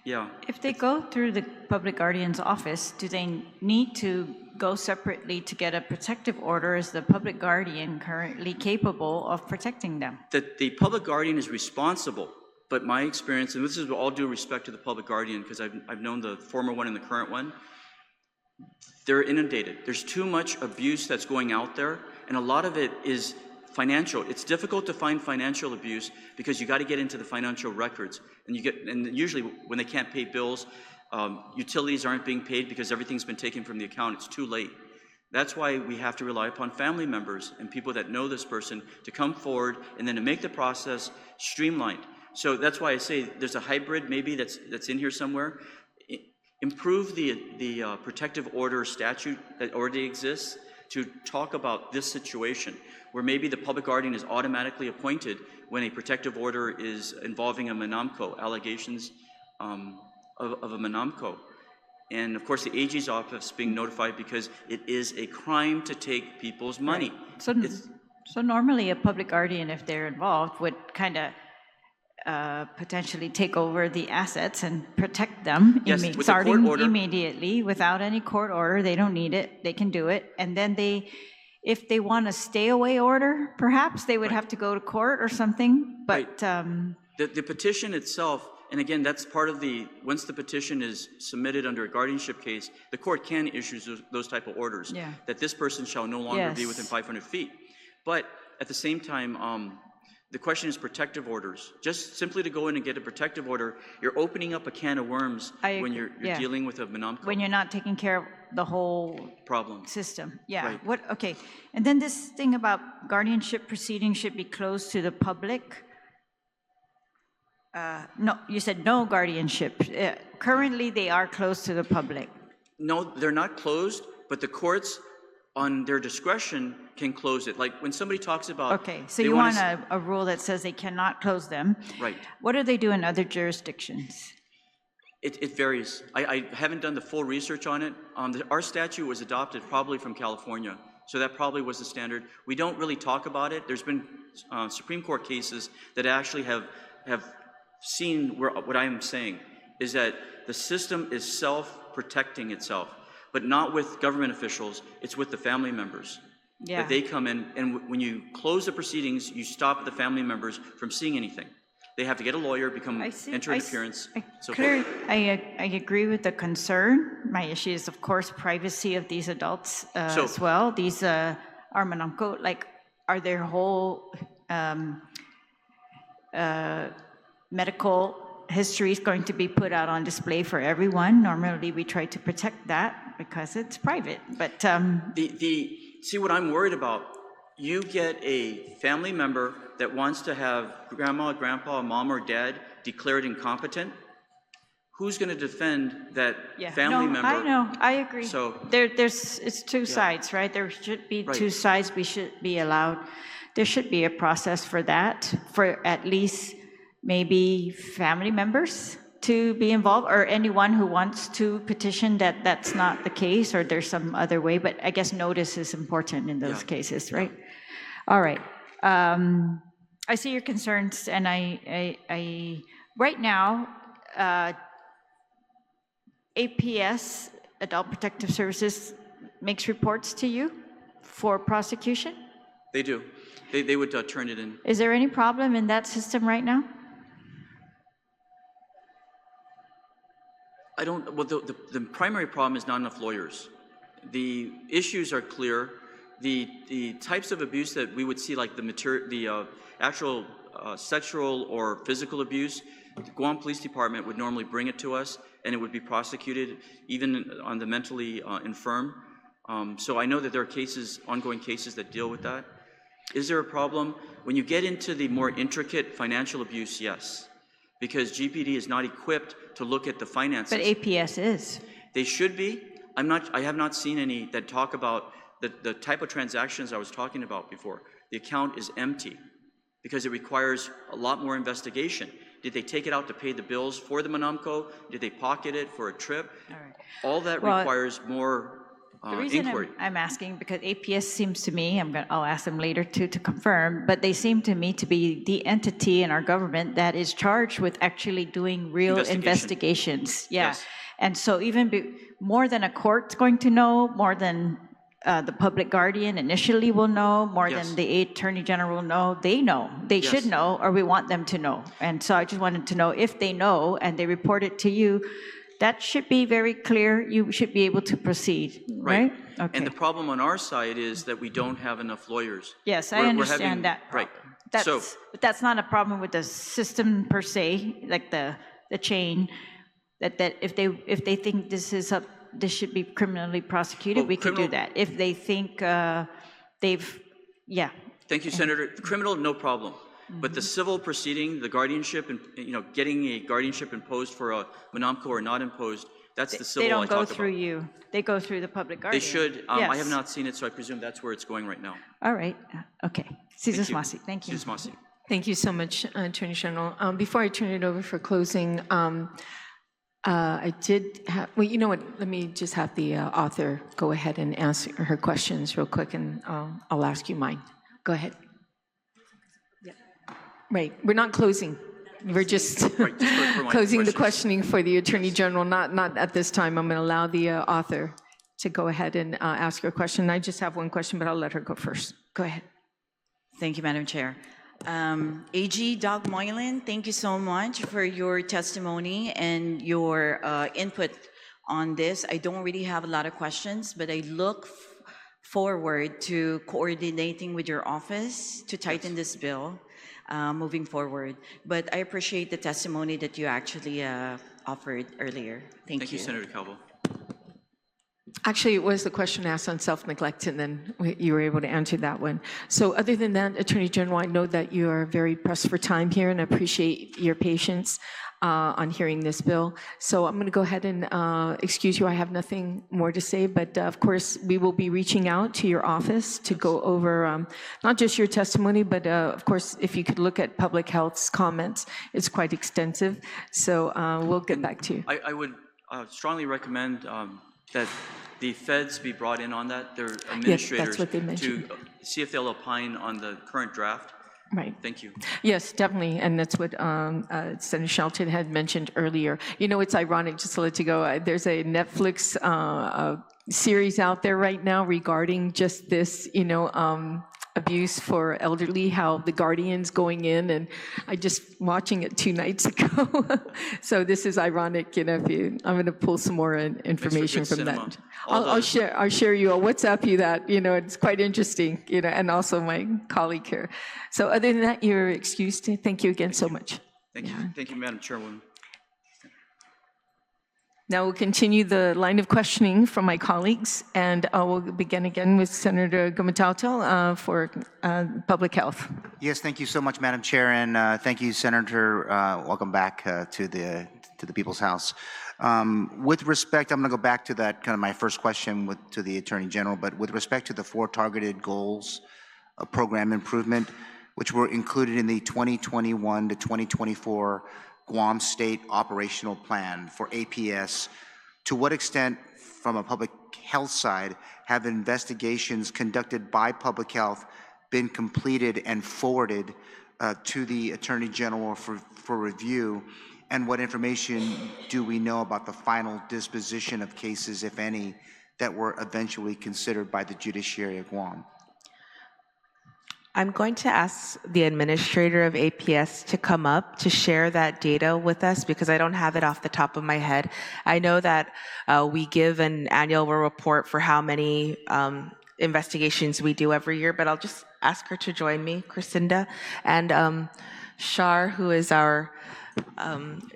yeah. If they go through the public guardian's office, do they need to go separately to get a protective order? Is the public guardian currently capable of protecting them? The public guardian is responsible, but my experience, and this is with all due respect to the public guardian, because I've known the former one and the current one, they're inundated. There's too much abuse that's going out there, and a lot of it is financial. It's difficult to find financial abuse because you got to get into the financial records, and usually when they can't pay bills, utilities aren't being paid because everything's been taken from the account. It's too late. That's why we have to rely upon family members and people that know this person to come forward and then to make the process streamlined. So that's why I say there's a hybrid maybe that's in here somewhere. Improve the protective order statute that already exists to talk about this situation, where maybe the public guardian is automatically appointed when a protective order is involving a Manamco, allegations of a Manamco. And of course, the AG's office being notified because it is a crime to take people's money. Right. So normally a public guardian, if they're involved, would kind of potentially take over the assets and protect them, Yes, with a starting court order. immediately without any court order. They don't need it. They can do it. And then if they want a stay away order, perhaps they would have to go to court or something. But The petition itself, and again, that's part of once the petition is submitted under a guardianship case, the court can issue those type of orders. Yeah. That this person shall no longer be Yes. within 500 feet. But at the same time, the question is protective orders. Just simply to go in and get a protective order, you're opening up a can of worms when you're yeah. dealing with a Manamco when you're not taking care of the whole problem. system. Yeah. Right. Okay. And then this thing about guardianship proceedings should be closed to the public. No, you said no guardianship. Currently, they are closed to the public. No, they're not closed, but the courts, on their discretion, can close it. Like when somebody talks about... Okay, so they you wanna want a rule that says they cannot close them. Right. What do they do in other jurisdictions? It varies. I haven't done the full research on it. Our statute was adopted probably from California, so that probably was the standard. We don't really talk about it. There's been Supreme Court cases that actually have seen what I am saying, is that the system is self-protecting itself, but not with government officials, it's with the family members. Yeah. That they come in, and when you close the proceedings, you stop the family members from seeing anything. They have to get a lawyer, enter an appearance, so forth. I agree with the concern. My issue is, of course, privacy of these adults as well. These are Manamco, like, are their whole medical history is going to be put out on display for everyone. Normally, we try to protect that because it's private, but... See what I'm worried about? You get a family member that wants to have grandma, grandpa, mom, or dad declared incompetent. Who's going to defend that family member? I know, I agree. So it's two sides, right? There should be two sides. We should be allowed. There should be a process for that, for at least maybe family members to be involved, or anyone who wants to petition that that's not the case, or there's some other way. But I guess notice is important in those cases, right? All right. I see your concerns, and I right now, APS, Adult Protective Services, makes reports to you for prosecution? They do. They would turn it in. Is there any problem in that system right now? Well, the primary problem is not enough lawyers. The issues are clear. The types of abuse that we would see, like the actual sexual or physical abuse, the Guam Police Department would normally bring it to us, and it would be prosecuted, even on the mentally infirm. So I know that there are ongoing cases that deal with that. Is there a problem? When you get into the more intricate financial abuse, yes, because GPD is not equipped to look at the finances. But APS is. They should be. I have not seen any that talk about the type of transactions I was talking about before. The account is empty because it requires a lot more investigation. Did they take it out to pay the bills for the Manamco? Did they pocket it for a trip? All right. All that requires more The reason inquiry. I'm asking, because APS seems to me, I'll ask them later to confirm, but they seem to me to be the entity in our government that is charged with actually doing real investigations. Yeah. Yes. And so even more than a court's going to know, more than the public guardian initially will know, more than the attorney general will know, they should know, or we want them to know. And so I just wanted to know if they know and they report it to you, that should be very clear. You should be able to proceed, right? Okay. And the problem on our side is that we don't have enough lawyers. Yes, I understand that. Right. But that's not a problem with the system per se, like the chain. That if they think this should be criminally prosecuted, we can do that. If they think Thank you, Senator. Criminal, no problem. But the civil proceeding, the guardianship, and getting a guardianship imposed for a monomco or not imposed, that's the civil They I don't go talk through about. you. They go through the public They guardian. should. I have Yes. not seen it, so I presume that's where it's going right now. All right. Okay. Cesar Masi, thank you. Ms. Masi. Thank you so much, Attorney General. Before I turn it over for closing, I did have, well, you know what, let me just have the author go ahead and answer her questions real quick, and I'll ask you mine. Go ahead. Right, we're not closing. We're just Right, just for my closing the questions. questioning for the Attorney General, not at this time. I'm going to allow the author to go ahead and ask her question. I just have one question, but I'll let her go first. Go ahead. Thank you, Madam Chair. AG Doug Moylan, thank you so much for your testimony and your input on this. I don't really have a lot of questions, but I look forward to coordinating with your office to tighten this bill moving forward. But I appreciate the testimony that you actually offered earlier. Thank you. Thank you, Senator Calvo. Actually, it was the question asked on self-neglect, and then you were able to answer that one. So other than that, Attorney General, I know that you are very pressed for time here, and I appreciate your patience on hearing this bill. So I'm going to go ahead and excuse you. I have nothing more to say, but of course, we will be reaching out to your office to go over not just your testimony, but of course, if you could look at Public Health's comments, it's quite extensive. So we'll get back to you. I would strongly recommend that the feds be brought in on that, their administrators, what they mentioned. to see if they'll opine on the current draft. Right. Thank you. Yes, definitely, and that's what Senator Shelton had mentioned earlier. You know, it's ironic, just to let you go, there's a Netflix series out there right now regarding just this, abuse for elderly, how the guardian's going in, and I just watching it 2 nights ago. So this is ironic, I'm going to pull some more information from cinema. that. I'll share you, I'll WhatsApp you that, it's quite interesting, and also my colleague here. So other than that, you're excused. Thank you again so much. Thank you. Thank you, Madam Chairwoman. Now we'll continue the line of questioning from my colleagues, and we'll begin again with Senator Gumatautel for Public Health. Yes, thank you so much, Madam Chair, and thank you, Senator. Welcome back to the People's House. With respect, I'm going to go back to that kind of my first question to the Attorney General, but with respect to the 4 targeted goals of program improvement, which were included in the 2021 to 2024 Guam State Operational Plan for APS, to what extent, from a public health side, have investigations conducted by public health been completed and forwarded to the Attorney General for review? And what information do we know about the final disposition of cases, if any, that were eventually considered by the judiciary of Guam? I'm going to ask the administrator of APS to come up to share that data with us because I don't have it off the top of my head. I know that we give an annual report for how many investigations we do every year, but I'll just ask her to join me, Crescinda, and Shar, who is our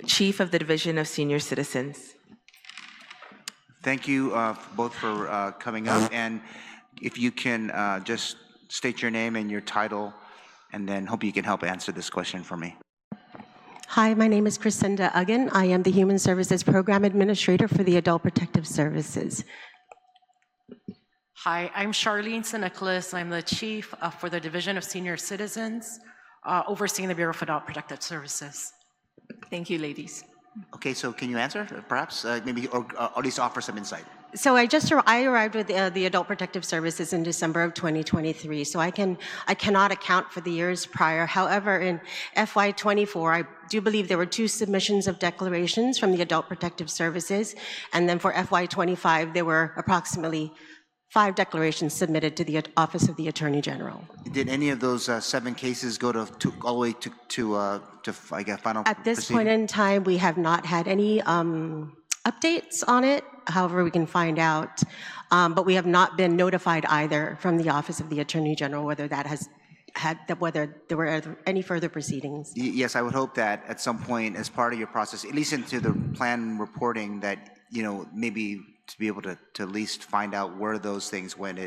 Chief of the Division of Senior Citizens. Thank you both for coming up, and if you can just state your name and your title, and then hope you can help answer this question for me. Hi, my name is Crescinda Uggan. I am the Human Services Program Administrator for the Adult Protective Services. Hi, I'm Charlene St-Nicholas. I'm the Chief for the Division of Senior Citizens, overseeing the Bureau of Adult Protective Services. Thank you, ladies. Okay, so can you answer, perhaps, maybe, or at least offer some insight? So I arrived with the Adult Protective Services in December of 2023. So I cannot account for the years prior. However, in FY24, I do believe there were 2 submissions of declarations from the Adult Protective Services, and then for FY25, there were approximately 5 declarations submitted to the Office of the Attorney General. Did any of those 7 cases go all the way to I guess, final At this proceeding? point in time, we have not had any updates on it. However, we can find out, but we have not been notified either from the Office of the Attorney General whether that has whether there were any further proceedings. Yes, I would hope that at some point, as part of your process, at least into the plan reporting, that maybe to be able to at least find out where those things went.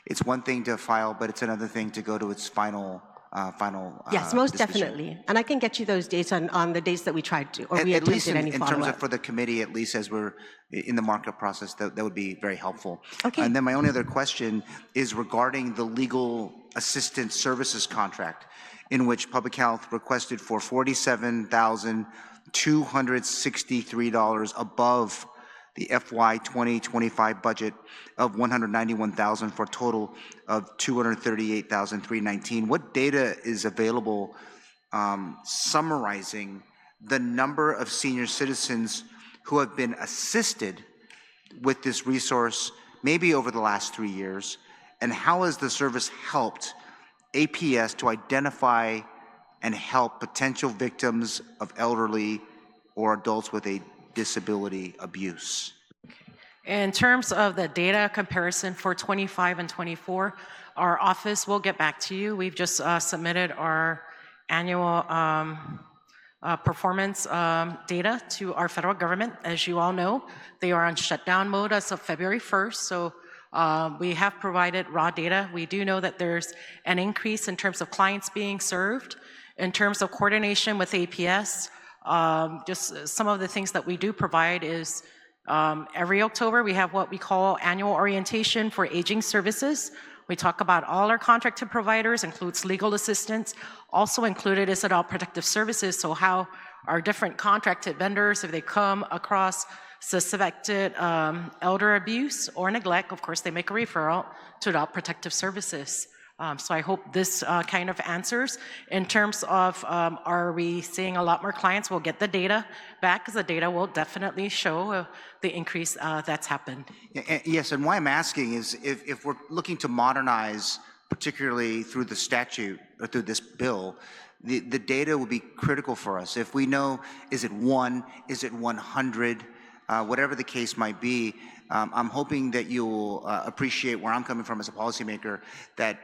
It's one thing to file, but it's another thing to go to its final final Yes, most discussion. definitely. And I can get you those dates on the dates that we tried to, or And we at least attempted any in terms of follow-up. for the committee, at least as we're in the markup process, that would be very helpful. Okay. And then my only other question is regarding the legal assistance services contract, in which Public Health requested for $47,263 above the FY 2025 budget of $191,000 for a total of $238,319. What data is available summarizing the number of senior citizens who have been assisted with this resource, maybe over the last 3 years, and how has the service helped APS to identify and help potential victims of elderly or adults with a disability abuse? In terms of the data comparison for 25 and 24, our office will get back to you. We've just submitted our annual performance data to our federal government. As you all know, they are on shutdown mode as of February 1st, so we have provided raw data. We do know that there's an increase in terms of clients being served. In terms of coordination with APS, just some of the things that we do provide is every October we have what we call annual orientation for aging services. We talk about all our contracted providers, includes legal assistance. Also included is adult protective services, so how our different contracted vendors, if they come across suspected elder abuse or neglect, of course they make a referral to adult protective services. So I hope this kind of answers. In terms of are we seeing a lot more clients, we'll get the data back, because the data will definitely show the increase that's happened. Yes, and why I'm asking is if we're looking to modernize, particularly through the statute or through this bill, the data will be critical for us. If we know, is it 1, is it 100, whatever the case might be, I'm hoping that you'll appreciate where I'm coming from as a policymaker, that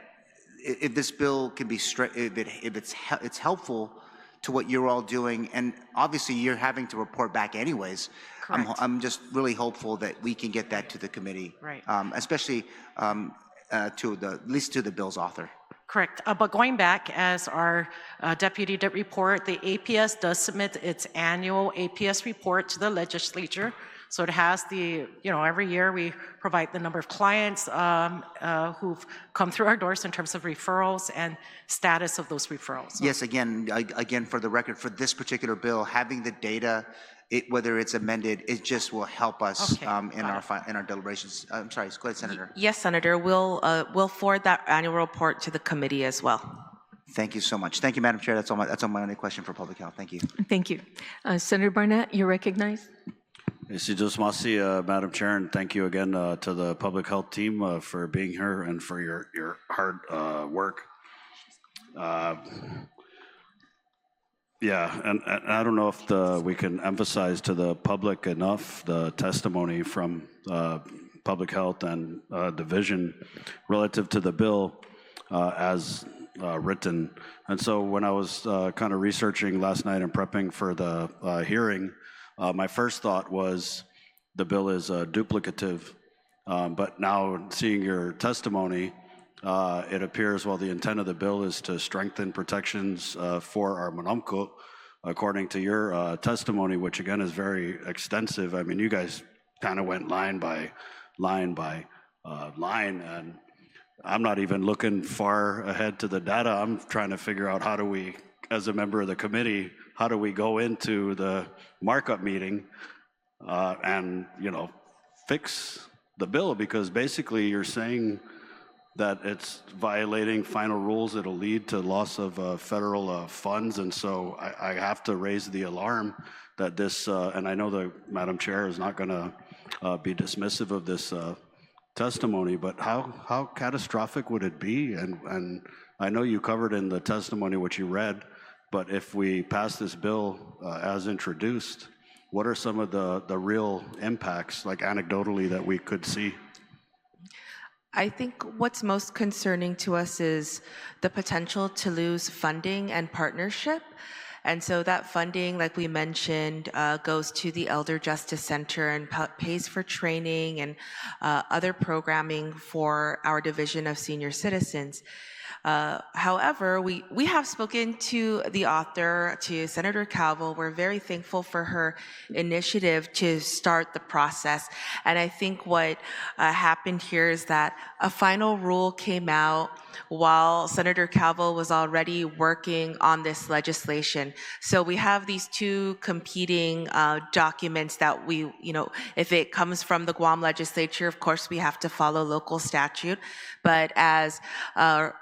if this bill can be, if it's helpful to what you're all doing, and obviously you're having to report back anyways. I'm just really hopeful that we can get that to the committee, Right. Especially to at least to the bill's author. Correct. But going back, as our deputy did report, the APS does submit its annual APS report to the legislature. So it has the, every year we provide the number of clients who've come through our doors in terms of referrals and status of those referrals. So Yes, again, for the record, for this particular bill, having the data, whether it's amended, it just will help us in our deliberations. I'm sorry, go ahead, Senator. Yes, Senator, we'll forward that annual report to the committee as well. Thank you so much. Thank you, Madam Chair. That's all my only question for public health. Thank you. Thank you. Senator Barnett, you're recognized. Madam Chair, and thank you again to the public health team for being here and for your hard work. Yeah, and I don't know if we can emphasize to the public enough the testimony from public health and division relative to the bill as written. And so when I was kind of researching last night and prepping for the hearing, my first thought was the bill is duplicative, but now seeing your testimony, it appears, well, the intent of the bill is to strengthen protections for our Manamco, according to your testimony, which again is very extensive. I mean, you guys kind of went line by line, and I'm not even looking far ahead to the data. I'm trying to figure out how do we, as a member of the committee, how do we go into the markup meeting and, fix the bill? Because basically you're saying that it's violating final rules. It'll lead to loss of federal funds. And so I have to raise the alarm that this, and I know the Madam Chair is not gonna be dismissive of this testimony, but how catastrophic would it be? And I know you covered in the testimony what you read, but if we pass this bill as introduced, what are some of the real impacts, like anecdotally, that we could see? I think what's most concerning to us is the potential to lose funding and partnership. And so that funding, like we mentioned, goes to the Elder Justice Center and pays for training and other programming for our Division of Senior Citizens. However, we have spoken to the author, to Senator Calvo. We're very thankful for her initiative to start the process. And I think what happened here is that a final rule came out while Senator Calvo was already working on this legislation. So we have these two competing documents that we, if it comes from the Guam legislature, of course, we have to follow local statute. But as a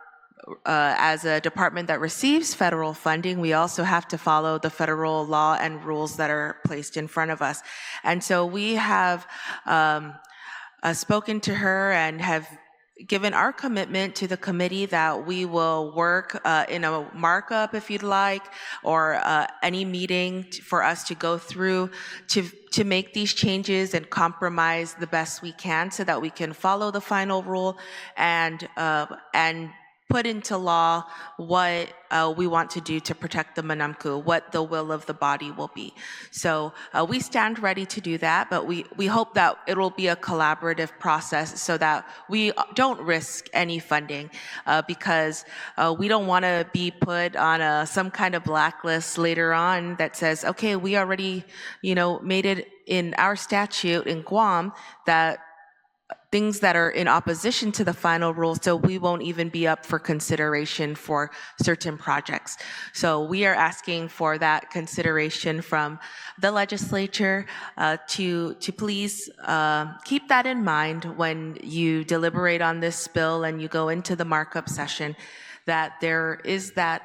department that receives federal funding, we also have to follow the federal law and rules that are placed in front of us. And so we have spoken to her and have given our commitment to the committee that we will work in a markup, if you'd like, or any meeting for us to go through to make these changes and compromise the best we can so that we can follow the final rule and put into law what we want to do to protect the Manamku, what the will of the body will be. So we stand ready to do that, but we hope that it will be a collaborative process so that we don't risk any funding because we don't want to be put on some kind of blacklist later on that says, okay, we already, made it in our statute in Guam that things that are in opposition to the final rule, so we won't even be up for consideration for certain projects. So we are asking for that consideration from the legislature to please keep that in mind when you deliberate on this bill and you go into the markup session, that there is that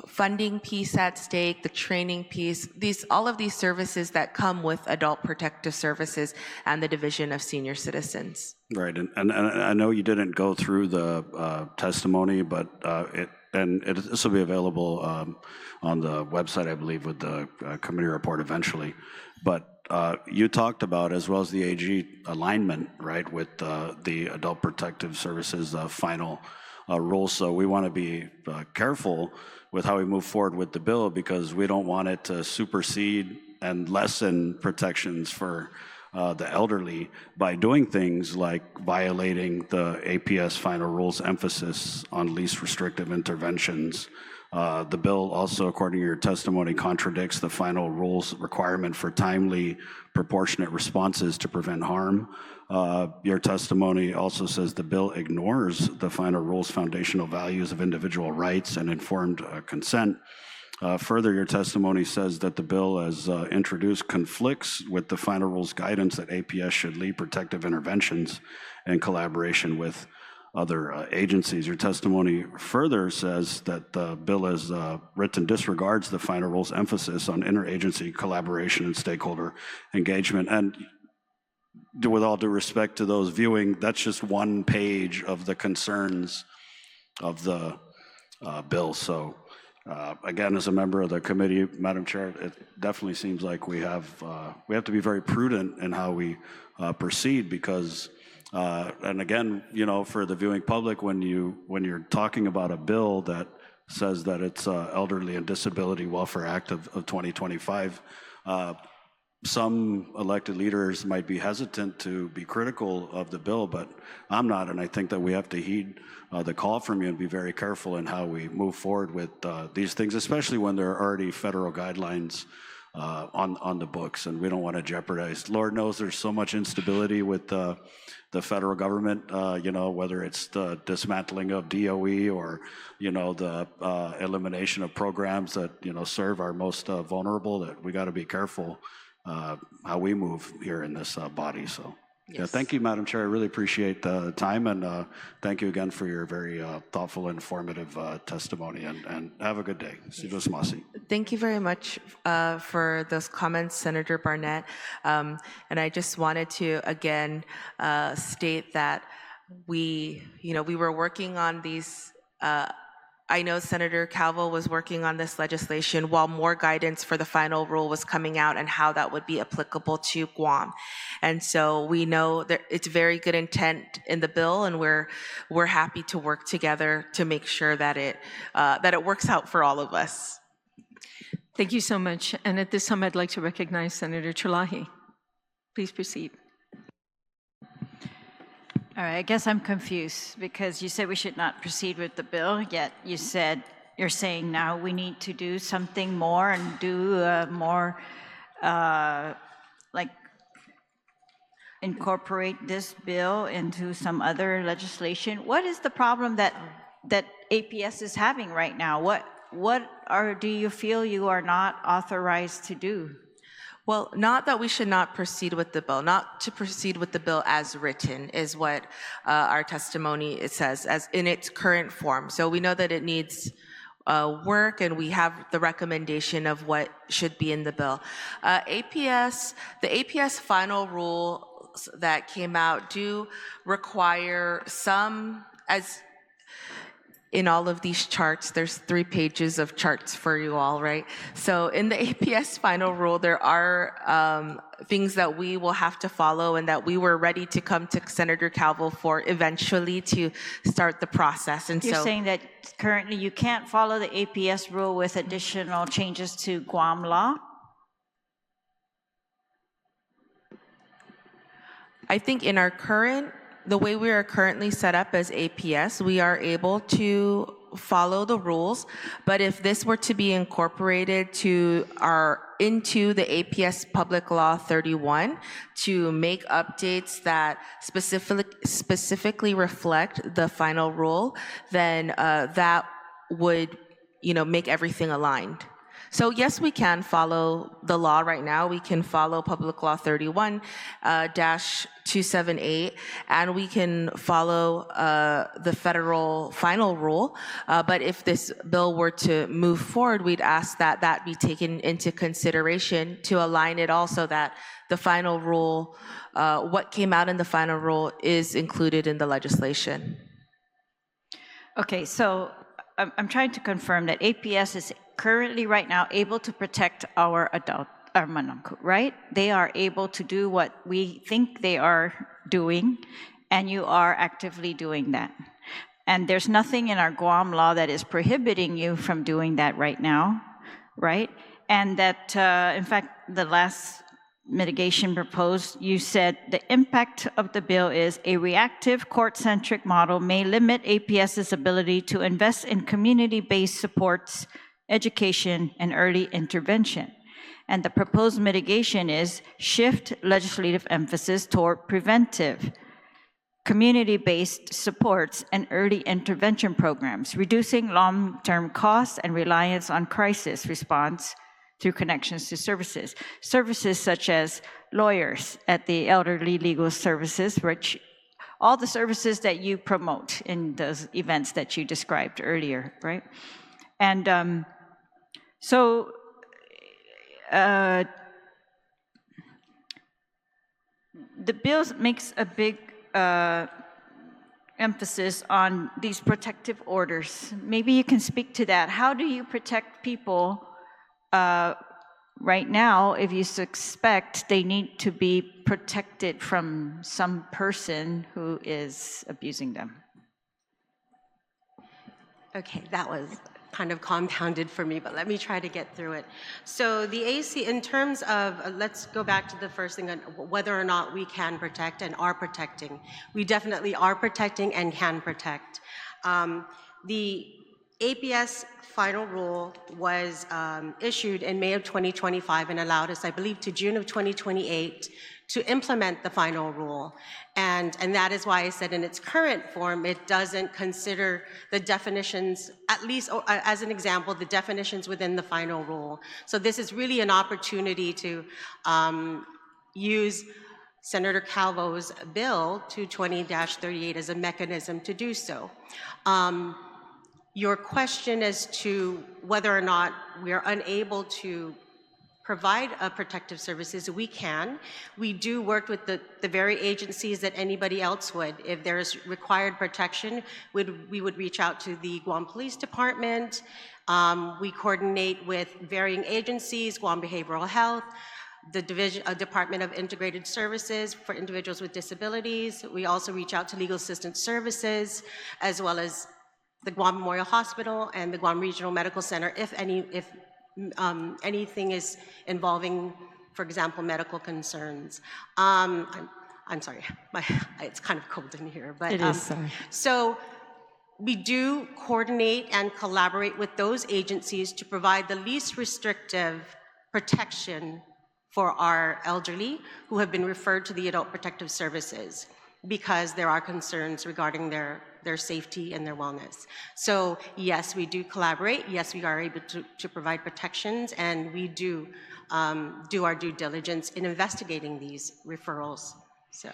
funding piece at stake, the training piece, all of these services that come with adult protective services and the Division of Senior Citizens. Right, and I know you didn't go through the testimony, but this will be available on the website, I believe, with the committee report eventually. But you talked about, as well as the AG, alignment, right, with the Adult Protective Services final rule. So we want to be careful with how we move forward with the bill because we don't want it to supersede and lessen protections for the elderly by doing things like violating the APS final rules emphasis on least restrictive interventions. The bill also, according to your testimony, contradicts the final rules requirement for timely, proportionate responses to prevent harm. Your testimony also says the bill ignores the final rules foundational values of individual rights and informed consent. Further, your testimony says that the bill as introduced conflicts with the final rules guidance that APS should lead protective interventions in collaboration with other agencies. Your testimony further says that the bill as written disregards the final rules emphasis on interagency collaboration and stakeholder engagement. And with all due respect to those viewing, that's just one page of the concerns of the bill. So again, as a member of the committee, Madam Chair, it definitely seems like we have to be very prudent in how we proceed because and again, for the viewing public, when you're talking about a bill that says that it's Elderly and Disability Welfare Act of 2025, some elected leaders might be hesitant to be critical of the bill, but I'm not, and I think that we have to heed the call from you and be very careful in how we move forward with these things, especially when there are already federal guidelines on the books, and we don't want to jeopardize. Lord knows there's so much instability with the federal government, whether it's the dismantling of DOE or, the elimination of programs that, serve our most vulnerable, that we got to be careful how we move here in this body. So, yes. Yeah, thank you, Madam Chair. I really appreciate the time, and thank you again for your very thoughtful, informative testimony, and have a good day. Yes. Thank you very much for those comments, Senator Barnett. And I just wanted to, again, state that we were working on these I know Senator Calvo was working on this legislation while more guidance for the final rule was coming out and how that would be applicable to Guam. And so we know that it's very good intent in the bill, and we're happy to work together to make sure that it works out for all of us. Thank you so much. And at this time, I'd like to recognize Senator Terlaje. Please proceed. All right, I guess I'm confused because you said we should not proceed with the bill, yet you're saying now we need to do something more and do more, like incorporate this bill into some other legislation. What is the problem that APS is having right now? Do you feel you are not authorized to do? Well, not that we should not proceed with the bill, not to proceed with the bill as written is what our testimony it says, as in its current form. So we know that it needs work, and we have the recommendation of what should be in the bill. The APS final rules that came out do require some, as in all of these charts, there's 3 pages of charts for you all, right? So in the APS final rule, there are things that we will have to follow and that we were ready to come to Senator Calvo for eventually to start the process. And You're so saying that currently you can't follow the APS rule with additional changes to Guam law? I think in our the way we are currently set up as APS, we are able to follow the rules, but if this were to be incorporated into the APS Public Law 31 to make updates that specifically reflect the final rule, then that would, make everything aligned. So yes, we can follow the law right now. We can follow Public Law 31-278, and we can follow the federal final rule. But if this bill were to move forward, we'd ask that that be taken into consideration to align it also that the final rule, what came out in the final rule is included in the legislation. Okay, so I'm trying to confirm that APS is currently right now able to protect our manangku, right? They are able to do what we think they are doing, and you are actively doing that. And there's nothing in our Guam law that is prohibiting you from doing that right now, right? And that, in fact, the last mitigation proposed, you said the impact of the bill is a reactive court-centric model may limit APS's ability to invest in community-based supports, education, and early intervention. And the proposed mitigation is shift legislative emphasis toward preventive, community-based supports and early intervention programs, reducing long-term costs and reliance on crisis response through connections to services. Services such as lawyers at the Elderly Legal Services, which all the services that you promote in those events that you described earlier, right? And so the bill makes a big emphasis on these protective orders. Maybe you can speak to that. How do you protect people right now if you suspect they need to be protected from some person who is abusing them? Okay, that was kind of compounded for me, but let me try to get through it. So the AC, in terms of, let's go back to the first thing, on whether or not we can protect and are protecting. We definitely are protecting and can protect. The APS final rule was issued in May of 2025 and allowed us, I believe, to June of 2028 to implement the final rule. And that is why I said in its current form, it doesn't consider the definitions, at least as an example, the definitions within the final rule. So this is really an opportunity to use Senator Calvo's bill 220-38 as a mechanism to do so. Your question as to whether or not we are unable to provide protective services, we can. We do work with the very agencies that anybody else would. If there's required protection, we would reach out to the Guam Police Department. We coordinate with varying agencies, Guam Behavioral Health, the Department of Integrated Services for individuals with disabilities. We also reach out to Legal Assistance Services, as well as the Guam Memorial Hospital and the Guam Regional Medical Center, if anything is involving, for example, medical concerns. I'm sorry, it's kind of cold in here, but It is, sorry. so we do coordinate and collaborate with those agencies to provide the least restrictive protection for our elderly who have been referred to the Adult Protective Services because there are concerns regarding their safety and their wellness. So yes, we do collaborate. Yes, we are able to provide protections, and we do do our due diligence in investigating these referrals. So.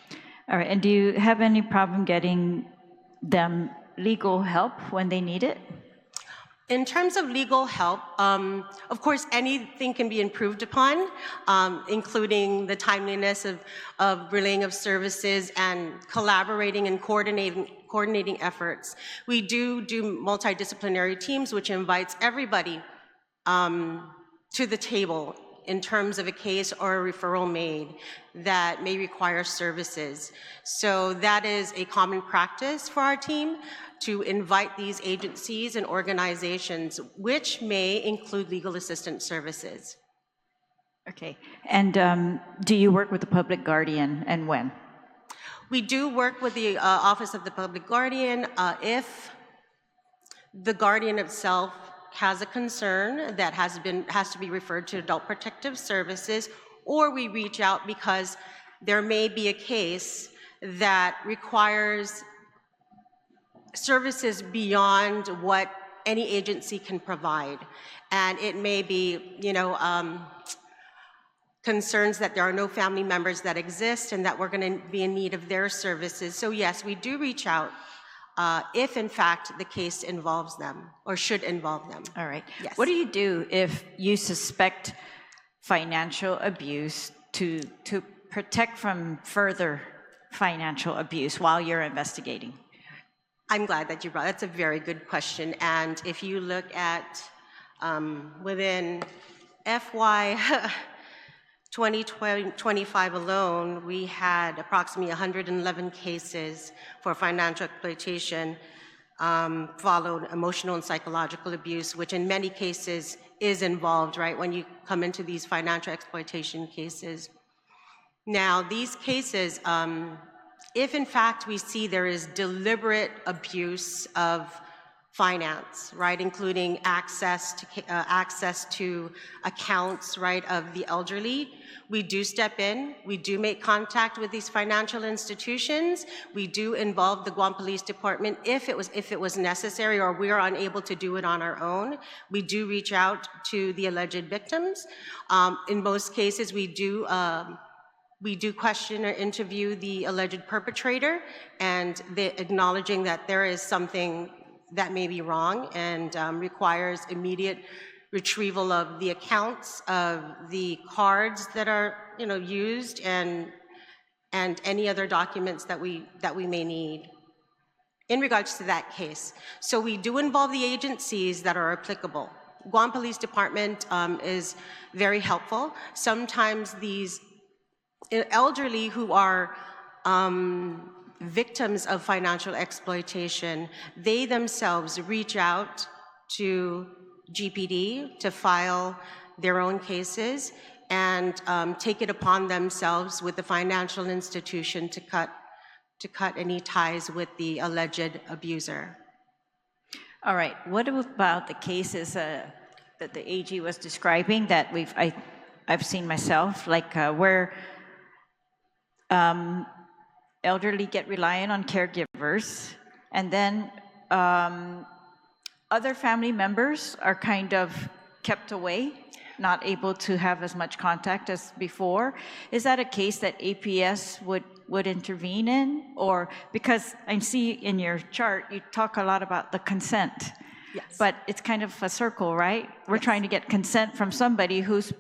All right, and do you have any problem getting them legal help when they need it? In terms of legal help, of course, anything can be improved upon, including the timeliness of relaying of services and collaborating and coordinating efforts. We do multidisciplinary teams, which invites everybody to the table in terms of a case or a referral made that may require services. So that is a common practice for our team, to invite these agencies and organizations, which may include legal assistance services. Okay, and do you work with the public guardian, and when? We do work with the Office of the Public Guardian if the guardian itself has a concern that has to be referred to Adult Protective Services, or we reach out because there may be a case that requires services beyond what any agency can provide. And it may be, concerns that there are no family members that exist and that we're going to be in need of their services. So yes, we do reach out if in fact the case involves them or should involve them. All right. Yes. What do you do if you suspect financial abuse to protect from further financial abuse while you're investigating? I'm glad that you brought, that's a very good question. And if you look at within FY 2025 alone, we had approximately 111 cases for financial exploitation, followed emotional and psychological abuse, which in many cases is involved, right, when you come into these financial exploitation cases. Now, these cases, if in fact we see there is deliberate abuse of finance, right, including access to accounts, right, of the elderly, we do step in, we do make contact with these financial institutions, we do involve the Guam Police Department if it was necessary or we are unable to do it on our own. We do reach out to the alleged victims. In most cases, we do question or interview the alleged perpetrator, and acknowledging that there is something that may be wrong and requires immediate retrieval of the accounts, of the cards that are used, and any other documents that we may need in regards to that case. So we do involve the agencies that are applicable. Guam Police Department is very helpful. Sometimes these elderly who are victims of financial exploitation, they themselves reach out to GPD to file their own cases and take it upon themselves with the financial institution to cut any ties with the alleged abuser. All right, what about the cases that the AG was describing that I've seen myself, like where elderly get reliant on caregivers, and then other family members are kind of kept away, not able to have as much contact as before. Is that a case that APS would intervene in? Or, because I see in your chart, you talk a lot about the consent. Yes. But it's kind of a circle, right? We're trying to get consent from somebody who's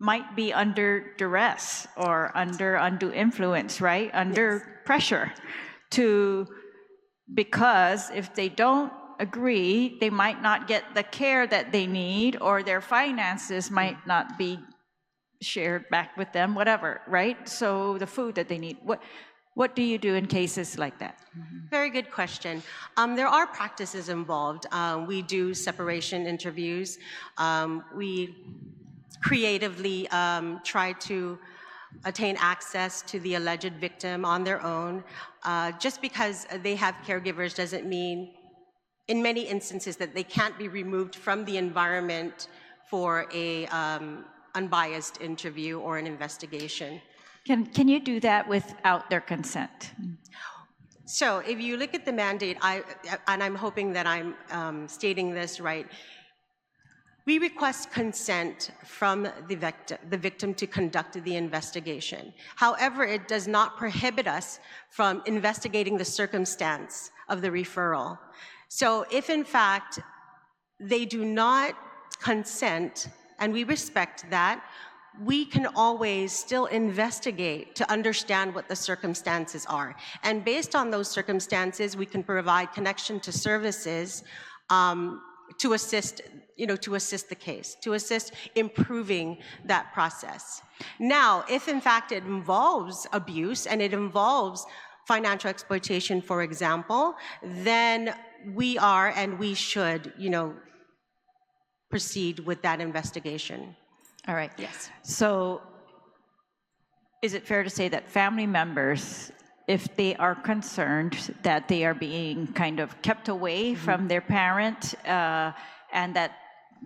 might be under duress or under undue influence, right? Under pressure because if they don't agree, they might not get the care that they need, or their finances might not be shared back with them, whatever, right? So the food that they need. What do you do in cases like that? Very good question. There are practices involved. We do separation interviews. We creatively try to attain access to the alleged victim on their own. Just because they have caregivers doesn't mean, in many instances, that they can't be removed from the environment for a unbiased interview or an investigation. Can you do that without their consent? So if you look at the mandate, and I'm hoping that I'm stating this right, we request consent from the victim to conduct the investigation. However, it does not prohibit us from investigating the circumstance of the referral. So if in fact they do not consent, and we respect that, we can always still investigate to understand what the circumstances are. And based on those circumstances, we can provide connection to services to assist, to assist the case, to assist improving that process. Now, if in fact it involves abuse and it involves financial exploitation, for example, then we are and we should, proceed with that investigation. All right. Yes. So is it fair to say that family members, if they are concerned that they are being kind of kept away from their parent and that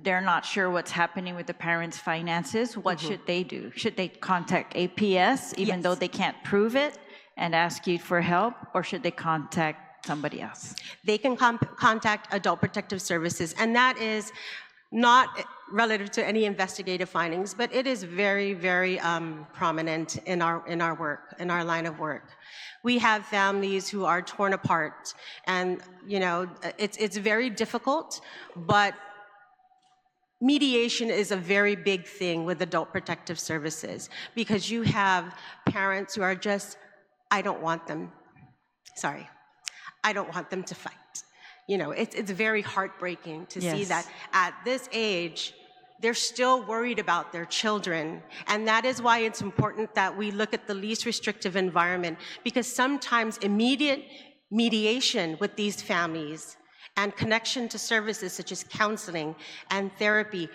they're not sure what's happening with the parent's finances, what should they do? Should they contact APS even though they can't prove it and ask you for help, or should they contact somebody else? They can contact Adult Protective Services, and that is not relative to any investigative findings, but it is very, very prominent in our work, in our line of work. We have families who are torn apart, and it's very difficult, but mediation is a very big thing with Adult Protective Services, because you have parents who are just, I don't want them to fight. It's very heartbreaking to see that at this age, they're still worried about their children. And that is why it's important that we look at the least restrictive environment, because sometimes immediate mediation with these families and connection to services such as counseling and therapy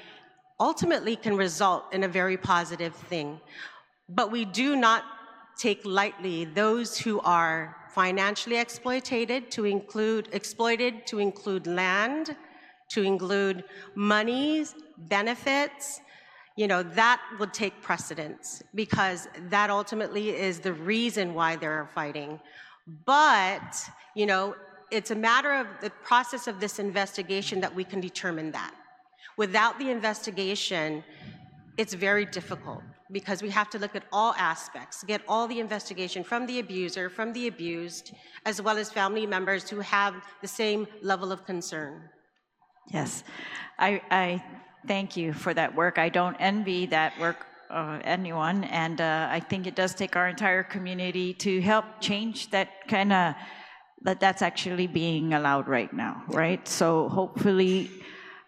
ultimately can result in a very positive thing. But we do not take lightly those who are financially exploited, to include land, to include monies, benefits. That would take precedence, because that ultimately is the reason why they're fighting. But, it's a matter of the process of this investigation that we can determine that. Without the investigation, it's very difficult, because we have to look at all aspects, get all the investigation from the abuser, from the abused, as well as family members who have the same level of concern. Yes, I thank you for that work. I don't envy that work, anyone, and I think it does take our entire community to help change that kind of, that's actually being allowed right now, right? So hopefully,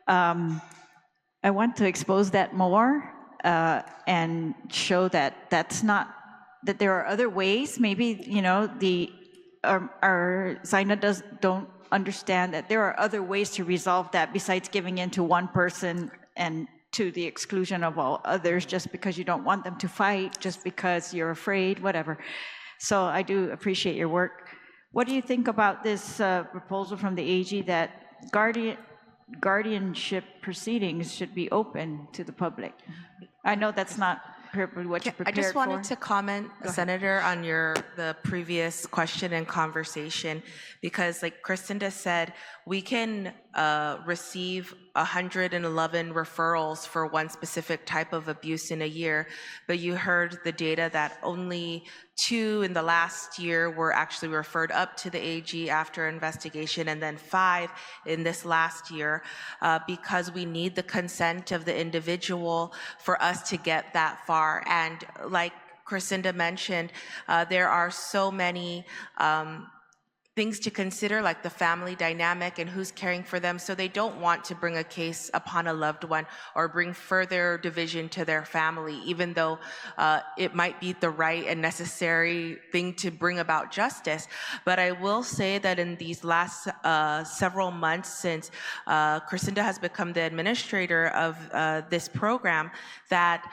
I want to expose that more and show that that's not, that there are other ways. Maybe, our SINA don't understand that there are other ways to resolve that besides giving in to one person and to the exclusion of all others, just because you don't want them to fight, just because you're afraid, whatever. So I do appreciate your work. What do you think about this proposal from the AG that guardianship proceedings should be open to the public? I know that's not probably what you prepared for. I just wanted to comment, Senator, on the previous question and conversation, because like Cristinda said, we can receive 111 referrals for one specific type of abuse in a year, but you heard the data that only 2 in the last year were actually referred up to the AG after investigation, and then 5 in this last year, because we need the consent of the individual for us to get that far. And like Cristinda mentioned, there are so many things to consider, like the family dynamic and who's caring for them. So they don't want to bring a case upon a loved one or bring further division to their family, even though it might be the right and necessary thing to bring about justice. But I will say that in these last several months since Cristinda has become the administrator of this program, that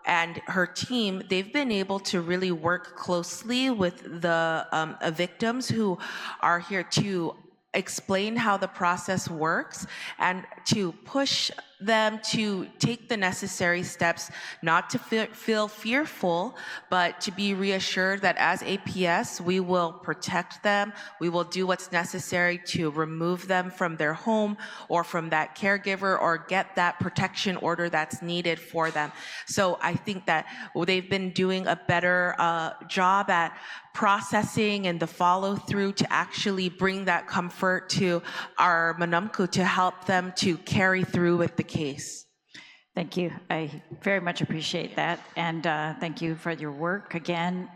and her team, they've been able to really work closely with the victims who are here to explain how the process works and to push them to take the necessary steps, not to feel fearful, but to be reassured that as APS, we will protect them, we will do what's necessary to remove them from their home or from that caregiver or get that protection order that's needed for them. So I think that they've been doing a better job at processing and the follow through to actually bring that comfort to our Manamku to help them to carry through with the case. Thank you. I very much appreciate that. And thank you for your work again.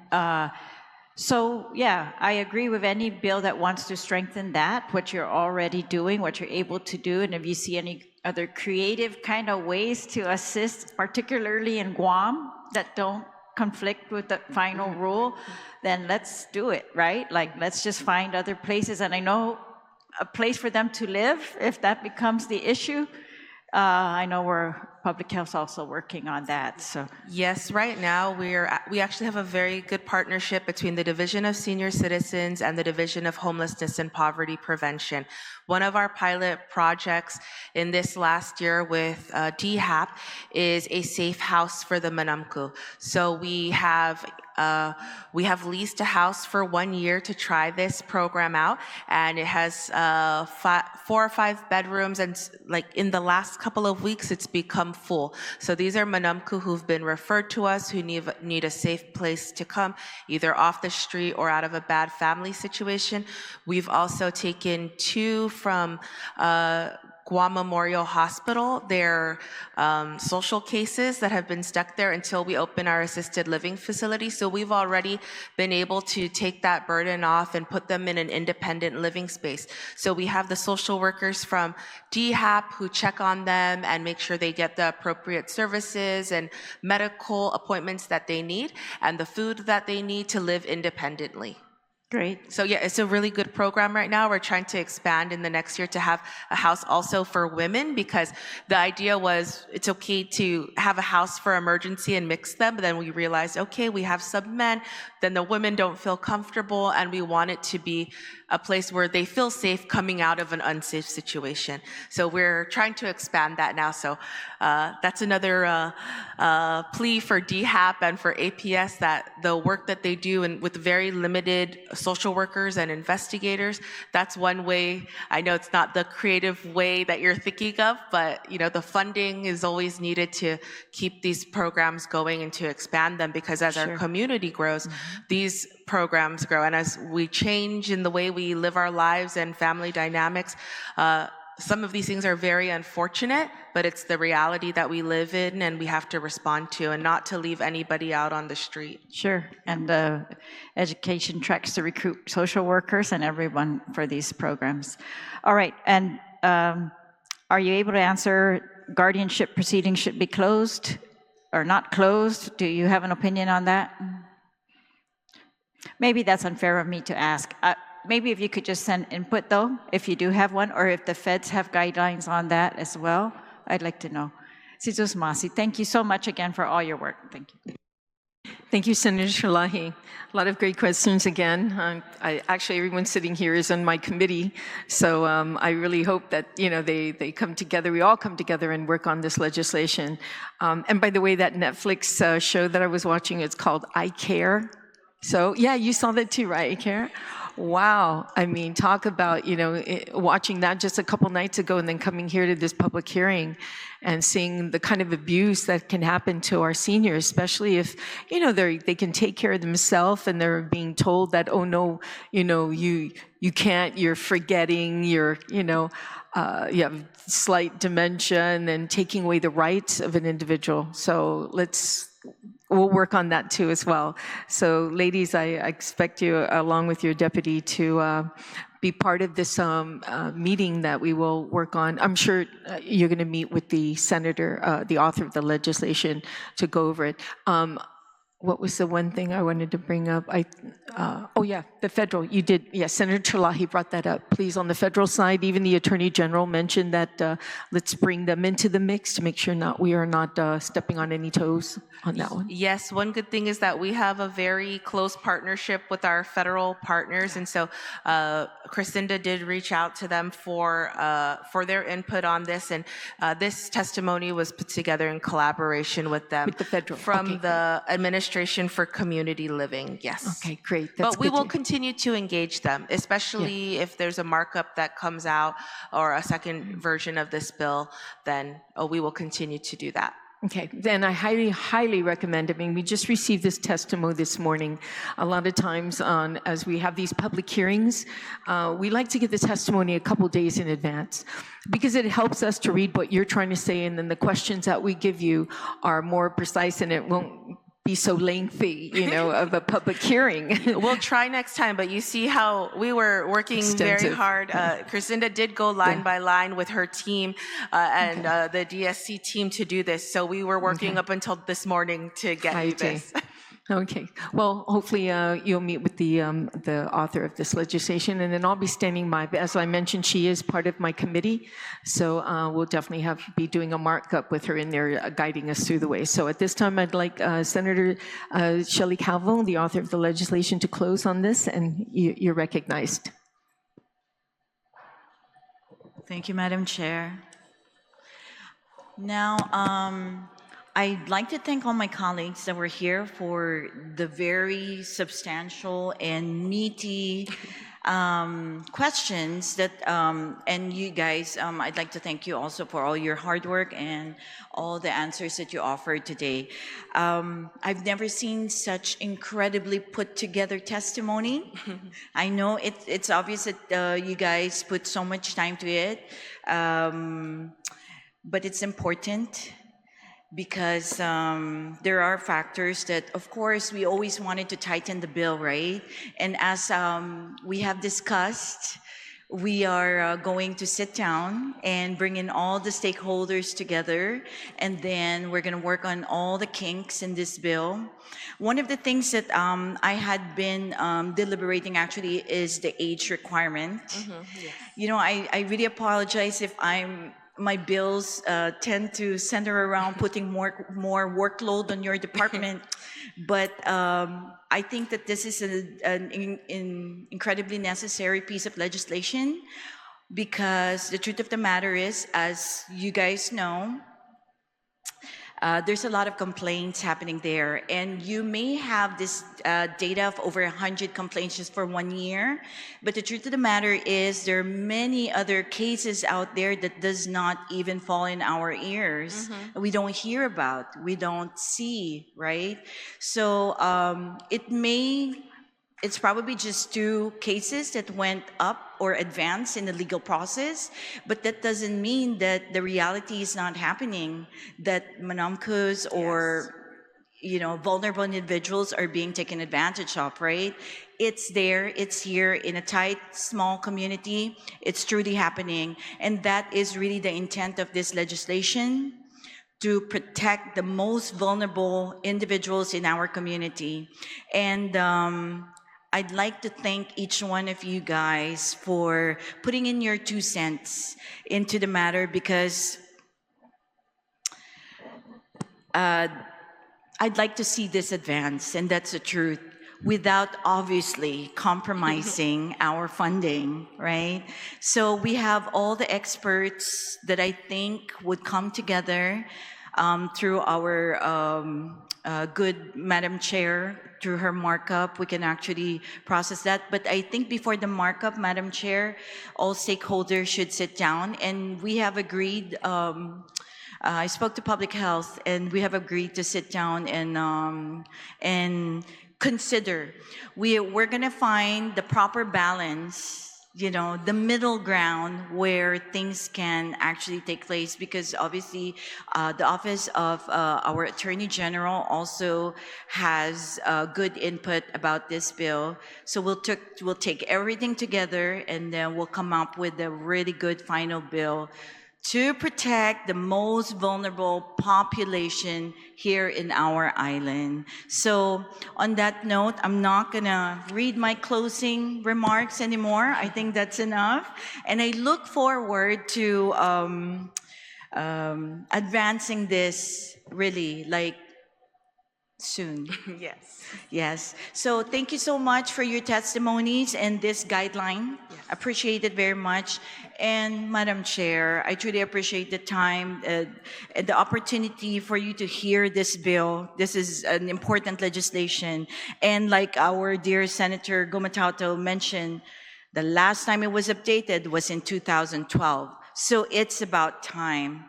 So yeah, I agree with any bill that wants to strengthen that, what you're already doing, what you're able to do. And if you see any other creative kind of ways to assist, particularly in Guam, that don't conflict with the final rule, then let's do it, right? Like, let's just find other places. And I know a place for them to live, if that becomes the issue. I know we're public health also working on that, so. Yes, right now we actually have a very good partnership between the Division of Senior Citizens and the Division of Homelessness and Poverty Prevention. One of our pilot projects in this last year with DHAP is a safe house for the Manamku. So we have leased a house for 1 year to try this program out, and it has 4 or 5 bedrooms, and like in the last couple of weeks, it's become full. So these are Manamku who've been referred to us who need a safe place to come, either off the street or out of a bad family situation. We've also taken 2 from Guam Memorial Hospital. They're social cases that have been stuck there until we open our assisted living facility. So we've already been able to take that burden off and put them in an independent living space. So we have the social workers from DHAP who check on them and make sure they get the appropriate services and medical appointments that they need and the food that they need to live independently. Great. So yeah, it's a really good program right now. We're trying to expand in the next year to have a house also for women, because the idea was it's okay to have a house for emergency and mix them, but then we realized, okay, we have some men, then the women don't feel comfortable, and we want it to be a place where they feel safe coming out of an unsafe situation. So we're trying to expand that now. So that's another plea for DHAP and for APS, that the work that they do and with very limited social workers and investigators, that's one way. I know it's not the creative way that you're thinking of, but you know, the funding is always needed to keep these programs going and to expand them, because as our community grows, these programs grow. And as we change in the way we live our lives and family dynamics, some of these things are very unfortunate, but it's the reality that we live in and we have to respond to, and not to leave anybody out on the street. Sure, and education tracks to recruit social workers and everyone for these programs. All right, and are you able to answer guardianship proceedings should be closed or not closed? Do you have an opinion on that? Maybe that's unfair of me to ask. Maybe if you could just send input though, if you do have one, or if the feds have guidelines on that as well, I'd like to know. Sizus Masi, thank you so much again for all your work. Thank you. Thank you, Senator Terlaje. A lot of great questions again. Actually, everyone sitting here is on my committee, so I really hope that they come together. We all come together and work on this legislation. And by the way, that Netflix show that I was watching, it's called I Care. So yeah, you saw that too, right? I Care. Wow. I mean, talk about, watching that just a couple nights ago and then coming here to this public hearing and seeing the kind of abuse that can happen to our seniors, especially if, they can take care of themselves and they're being told that, oh no, you can't, you're forgetting, you have slight dementia, and then taking away the rights of an individual. So we'll work on that too as well. So ladies, I expect you, along with your deputy, to be part of this meeting that we will work on. I'm sure you're going to meet with the senator, the author of the legislation, to go over it. what was the one thing I wanted to bring up? Oh yeah, the federal, you did, yes, Senator Terlaje brought that up. Please, on the federal side, even the Attorney General mentioned that let's bring them into the mix to make sure we are not stepping on any toes on that one. Yes, one good thing is that we have a very close partnership with our federal partners, and so Crescinda did reach out to them for their input on this, and this testimony was put together in collaboration with them. With the federal, From okay. the Administration for Community Living, yes. Okay, great. That's But we good will to- continue to engage them, especially if there's a markup that comes out or a second version of this bill, then we will continue to do that. Okay, then I highly, highly recommend, I mean, we just received this testimony this morning. A lot of times as we have these public hearings, we like to get the testimony a couple days in advance because it helps us to read what you're trying to say, and then the questions that we give you are more precise and it won't be so lengthy, of a public hearing. We'll try next time, but you see how we were working very Extensive. hard. Crescinda did go line by line with her team and the DSC team to do this. So we were working up until this morning to get you this. Okay. Well, hopefully you'll meet with the author of this legislation, and then I'll be standing by. As I mentioned, she is part of my committee, so we'll definitely be doing a markup with her in there, guiding us through the way. So at this time, I'd like Senator Shelly Calvo, the author of the legislation, to close on this, and you're recognized. Thank you, Madam Chair. Now, I'd like to thank all my colleagues that were here for the very substantial and meaty questions that, and you guys, I'd like to thank you also for all your hard work and all the answers that you offered today. I've never seen such incredibly put together testimony. I know it's obvious that you guys put so much time to it, but it's important because there are factors that, of course, we always wanted to tighten the bill, right? And as we have discussed, we are going to sit down and bring in all the stakeholders together, and then we're going to work on all the kinks in this bill. One of the things that I had been deliberating actually is the age requirement. Yes. I really apologize if my bills tend to center around putting more workload on your department, but I think that this is an incredibly necessary piece of legislation because the truth of the matter is, as you guys know, there's a lot of complaints happening there, and you may have this data of over 100 complaints just for 1 year, but the truth of the matter is there are many other cases out there that does not even fall in our ears. We don't hear about, we don't see, right? So it's probably just 2 cases that went up or advanced in the legal process, but that doesn't mean that the reality is not happening, that manamkus or vulnerable individuals are being taken advantage of, right? It's there, it's here in a tight, small community. It's truly happening, and that is really the intent of this legislation, to protect the most vulnerable individuals in our community. And I'd like to thank each one of you guys for putting in your 2 cents into the matter, because I'd like to see this advance, and that's the truth, without obviously compromising our funding, right? So we have all the experts that I think would come together through our good Madam Chair, through her markup, we can actually process that. But I think before the markup, Madam Chair, all stakeholders should sit down, and we have agreed, I spoke to Public Health, and we have agreed to sit down and consider. We're gonna find the proper balance, the middle ground where things can actually take place, because obviously the Office of our Attorney General also has good input about this bill. So we'll take everything together, and then we'll come up with a really good final bill to protect the most vulnerable population here in our island. So on that note, I'm not gonna read my closing remarks anymore. I think that's enough. And I look forward to advancing this really like soon. Yes. Yes. So thank you so much for your testimonies and this guideline. Appreciate it very much. And Madam Chair, I truly appreciate the time and the opportunity for you to hear this bill. This is an important legislation. And like our dear Senator Gumatauto mentioned, the last time it was updated was in 2012. So it's about time.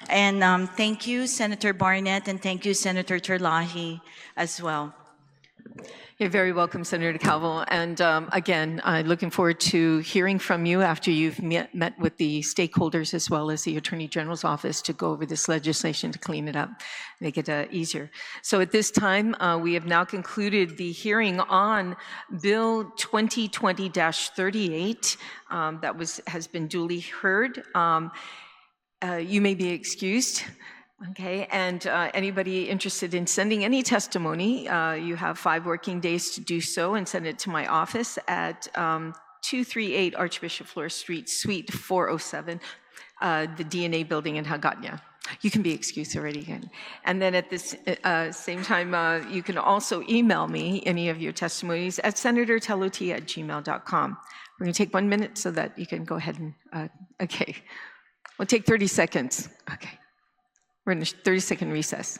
And thank you, Senator Barnett, and thank you, Senator Terlaje, as well. You're very welcome, Senator Calvo. And again, I'm looking forward to hearing from you after you've met with the stakeholders as well as the Attorney General's office to go over this legislation to clean it up, make it easier. So at this time, we have now concluded the hearing on Bill 2020-38 that has been duly heard. You may be excused. Okay, and anybody interested in sending any testimony, you have 5 working days to do so and send it to my office at 238 Archbishop Flores Street, Suite 407, the DNA building in Hagåtña. You can be excused already again. And then at this same time, you can also email me any of your testimonies at senatortelot@gmail.com. We're going to take 1 minute so that you can go ahead and, okay. We'll take 30 seconds. Okay. We're in a 30-second recess.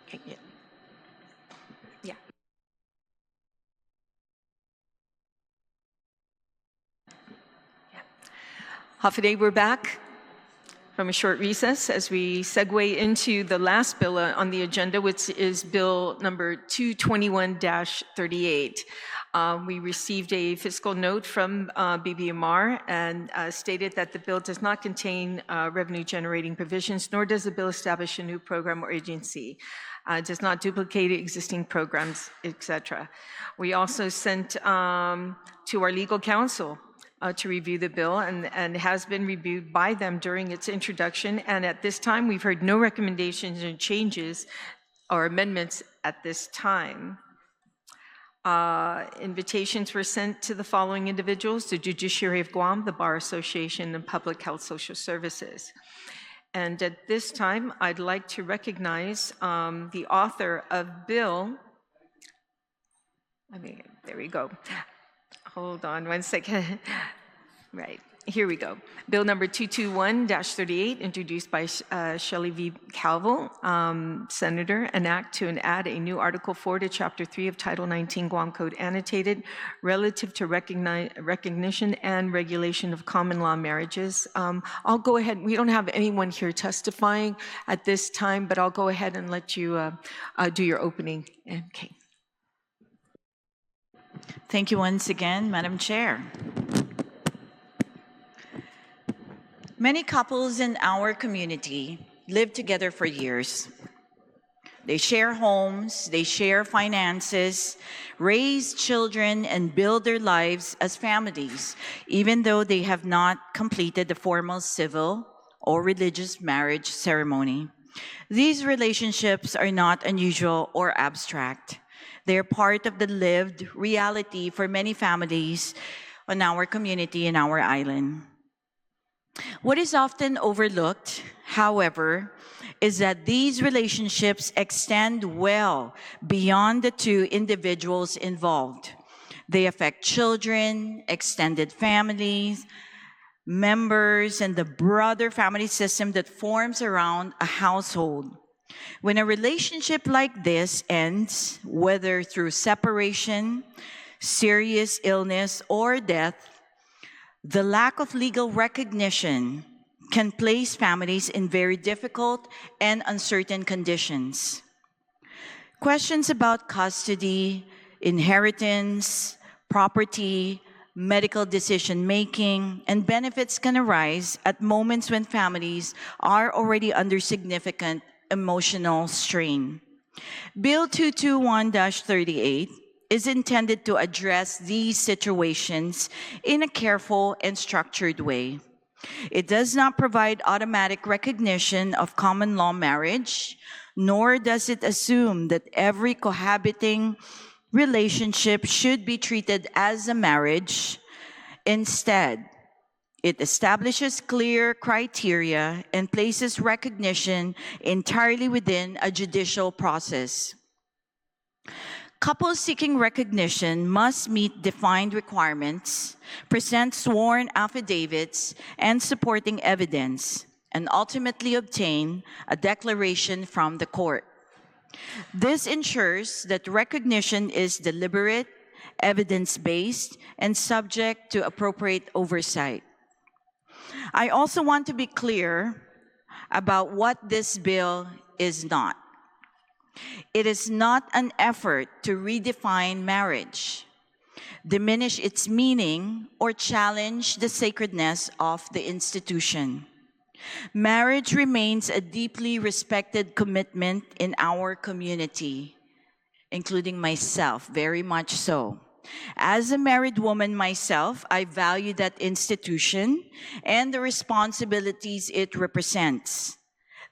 Okay, yeah. Yeah. Hafaday, we're back from a short recess as we segue into the last bill on the agenda, which is Bill number 221-38. We received a fiscal note from BBMR and stated that the bill does not contain revenue-generating provisions, nor does the bill establish a new program or agency. Does not duplicate existing programs, etc. We also sent to our legal counsel to review the bill and has been reviewed by them during its introduction. And at this time, we've heard no recommendations or changes or amendments at this time. Invitations were sent to the following individuals: the Judiciary of Guam, the Bar Association, and Public Health Social Services. And at this time, I'd like to recognize the author of Bill. There we go. Hold on 1 second. Right, here we go. Bill number 221-38, introduced by Shelly v. Calvo, Senator, an act to add a new Article 4 to Chapter 3 of Title 19 Guam Code Annotated relative to recognition and regulation of common law marriages. I'll go ahead. We don't have anyone here testifying at this time, but I'll go ahead and let you do your opening. Okay. Thank you once again, Madam Chair. Many couples in our community live together for years. They share homes, they share finances, raise children, and build their lives as families, even though they have not completed the formal civil or religious marriage ceremony. These relationships are not unusual or abstract. They're part of the lived reality for many families in our community and our island. What is often overlooked, however, is that these relationships extend well beyond the two individuals involved. They affect children, extended families, members, and the broader family system that forms around a household. When a relationship like this ends, whether through separation, serious illness, or death, the lack of legal recognition can place families in very difficult and uncertain conditions. Questions about custody, inheritance, property, medical decision-making, and benefits can arise at moments when families are already under significant emotional strain. Bill 221-38 is intended to address these situations in a careful and structured way. It does not provide automatic recognition of common law marriage, nor does it assume that every cohabiting relationship should be treated as a marriage. Instead, it establishes clear criteria and places recognition entirely within a judicial process. Couples seeking recognition must meet defined requirements, present sworn affidavits and supporting evidence, and ultimately obtain a declaration from the court. This ensures that recognition is deliberate, evidence-based, and subject to appropriate oversight. I also want to be clear about what this bill is not. It is not an effort to redefine marriage, diminish its meaning, or challenge the sacredness of the institution. Marriage remains a deeply respected commitment in our community, including myself, very much so. As a married woman myself, I value that institution and the responsibilities it represents.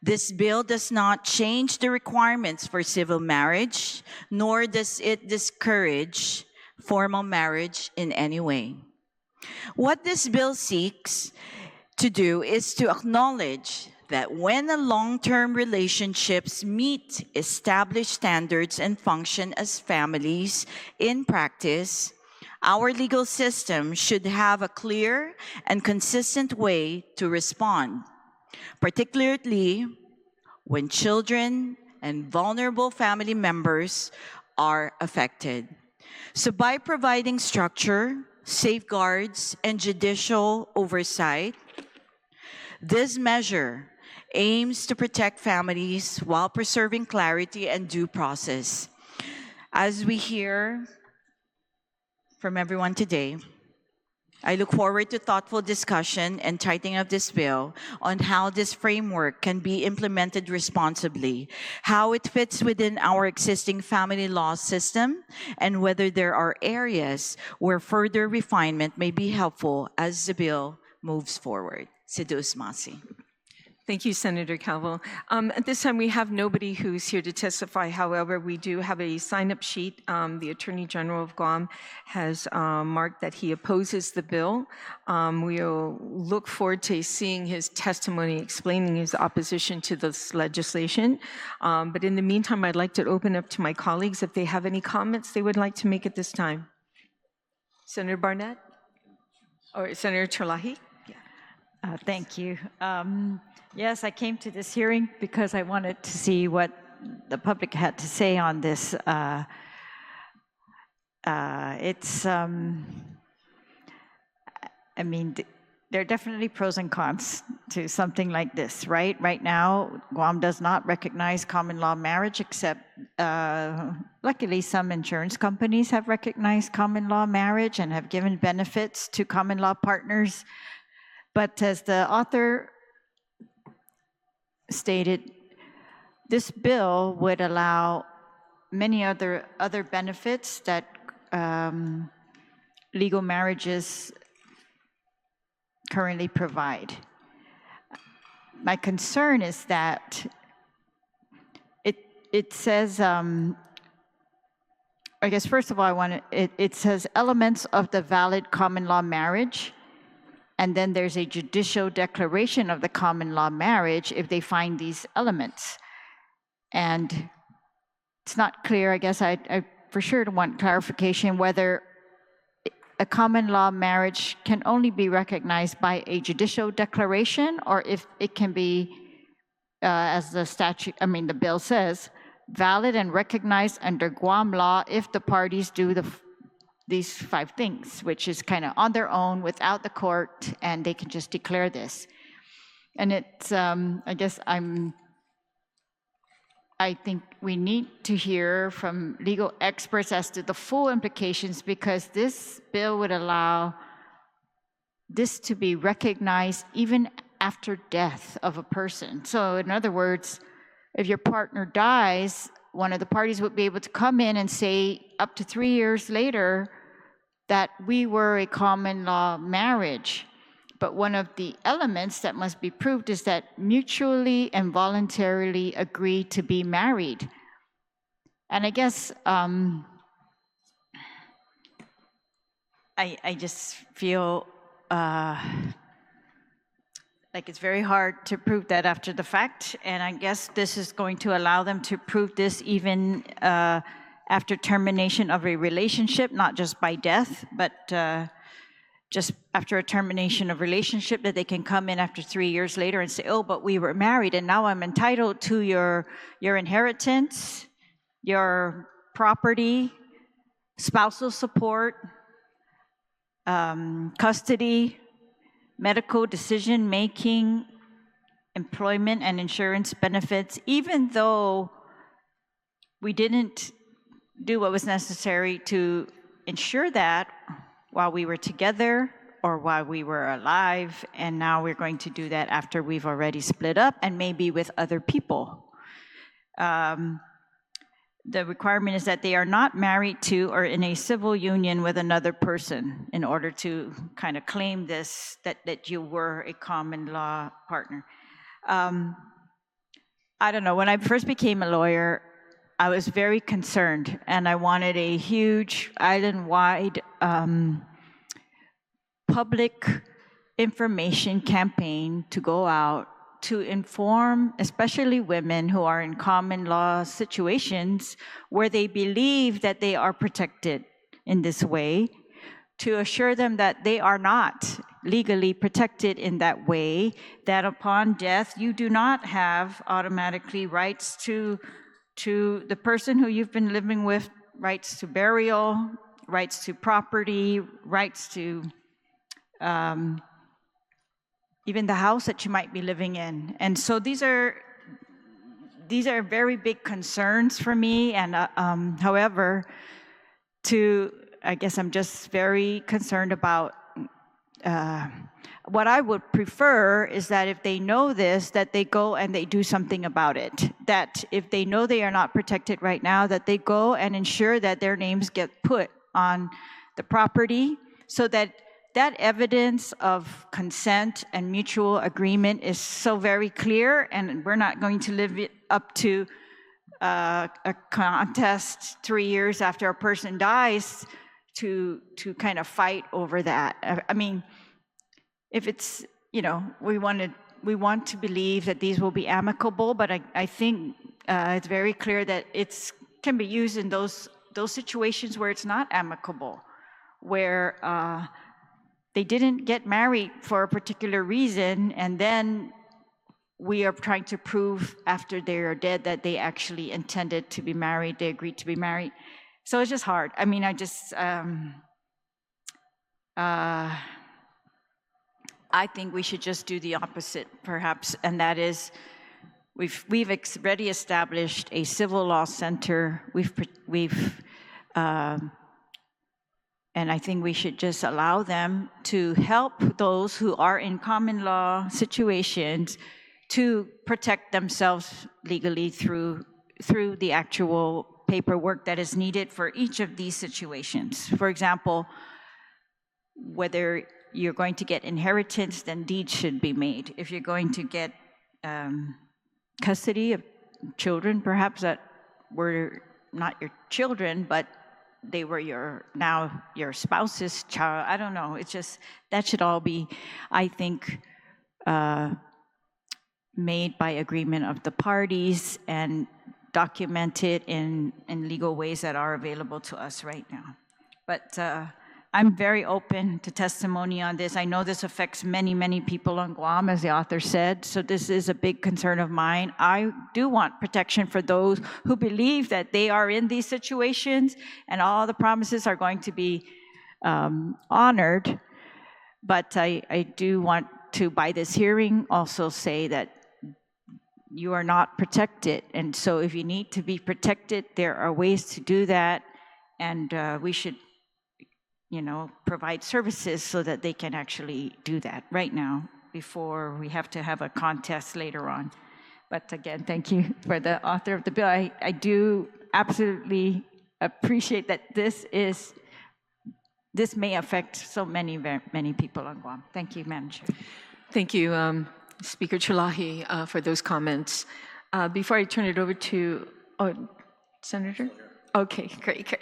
This bill does not change the requirements for civil marriage, nor does it discourage formal marriage in any way. What this bill seeks to do is to acknowledge that when long-term relationships meet established standards and function as families in practice, our legal system should have a clear and consistent way to respond, particularly when children and vulnerable family members are affected. So by providing structure, safeguards, and judicial oversight, this measure aims to protect families while preserving clarity and due process. As we hear from everyone today, I look forward to thoughtful discussion and tightening of this bill on how this framework can be implemented responsibly, how it fits within our existing family law system, and whether there are areas where further refinement may be helpful as the bill moves forward. Sidus Masi. Thank you, Senator Calvo. At this time, we have nobody who's here to testify. However, we do have a sign-up sheet. The Attorney General of Guam has marked that he opposes the bill. We'll look forward to seeing his testimony explaining his opposition to this legislation. But in the meantime, I'd like to open up to my colleagues if they have any comments they would like to make at this time. Senator Barnett? Or Senator Terlaje? Thank you. Yes, I came to this hearing because I wanted to see what the public had to say on this. There are definitely pros and cons to something like this, right? Right now, Guam does not recognize common law marriage, except luckily some insurance companies have recognized common law marriage and have given benefits to common law partners. But as the author stated, this bill would allow many other benefits that legal marriages currently provide. My concern is that it says, I guess first of all, it says elements of the valid common law marriage, and then there's a judicial declaration of the common law marriage if they find these elements. And it's not clear, I guess I for sure want clarification whether a common law marriage can only be recognized by a judicial declaration, or if it can be, as the statute, the bill says, valid and recognized under Guam law if the parties do these 5 things, which is kind of on their own without the court, and they can just declare this. And it's, I guess I'm I think we need to hear from legal experts as to the full implications, because this bill would allow this to be recognized even after death of a person. So in other words, if your partner dies, one of the parties would be able to come in and say up to 3 years later that we were a common law marriage. But one of the elements that must be proved is that mutually and voluntarily agree to be married. And I guess I just feel like it's very hard to prove that after the fact. And I guess this is going to allow them to prove this even after termination of a relationship, not just by death, but just after a termination of relationship, that they can come in after 3 years later and say, oh, but we were married and now I'm entitled to your inheritance, your property, spousal support, custody, medical decision-making, employment and insurance benefits, even though we didn't do what was necessary to ensure that while we were together or while we were alive, and now we're going to do that after we've already split up and maybe with other people. The requirement is that they are not married to or in a civil union with another person in order to kind of claim this, that you were a common law partner. I don't know, when I first became a lawyer, I was very concerned, and I wanted a huge island-wide public information campaign to go out to inform, especially women who are in common law situations where they believe that they are protected in this way, to assure them that they are not legally protected in that way, that upon death, you do not have automatically rights to the person who you've been living with, rights to burial, rights to property, rights to even the house that you might be living in. And so these are very big concerns for me. And however, I guess I'm just very concerned about what I would prefer is that if they know this, that they go and they do something about it. That if they know they are not protected right now, that they go and ensure that their names get put on the property, so that that evidence of consent and mutual agreement is so very clear, and we're not going to live it up to a contest 3 years after a person dies to kind of fight over that. I mean, if it's, you know, we want to believe that these will be amicable, but I think it's very clear that it can be used in those situations where it's not amicable, where they didn't get married for a particular reason, and then we are trying to prove after they are dead that they actually intended to be married, they agreed to be married. So it's just hard. I mean, I just, I think we should just do the opposite, perhaps, and that is, we've already established a civil law center. And I think we should just allow them to help those who are in common law situations to protect themselves legally through the actual paperwork that is needed for each of these situations. For example, whether you're going to get inheritance, then deeds should be made. If you're going to get custody of children, perhaps that were not your children, but they were your spouse's child. I don't know. It's just, that should all be, I think, made by agreement of the parties and documented in legal ways that are available to us right now. But I'm very open to testimony on this. I know this affects many, many people on Guam, as the author said, so this is a big concern of mine. I do want protection for those who believe that they are in these situations and all the promises are going to be honored. But I do want to, by this hearing, also say that you are not protected. And so if you need to be protected, there are ways to do that. And we should, provide services so that they can actually do that right now before we have to have a contest later on. But again, thank you for the author of the bill. I do absolutely appreciate that this may affect so many people on Guam. Thank you, Madam Chair. Thank you, Speaker Terlaje, for those comments. Before I turn it over to, Senator? Okay, great.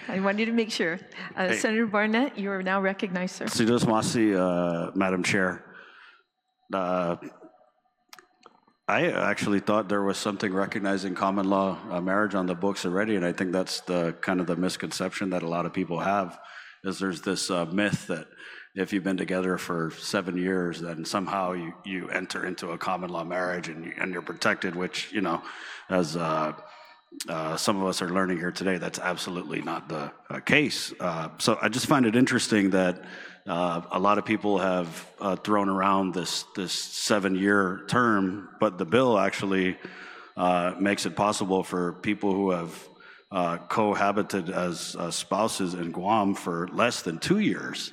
I wanted to make sure. Senator Barnett, you are now recognized, sir. Sidos Masi, Madam Chair. I actually thought there was something recognizing common law marriage on the books already, and I think that's the kind of the misconception that a lot of people have, is there's this myth that if you've been together for 7 years, then somehow you enter into a common law marriage and you're protected, which, as some of us are learning here today, that's absolutely not the case. So I just find it interesting that a lot of people have thrown around this 7-year term, but the bill actually makes it possible for people who have cohabited as spouses in Guam for less than 2 years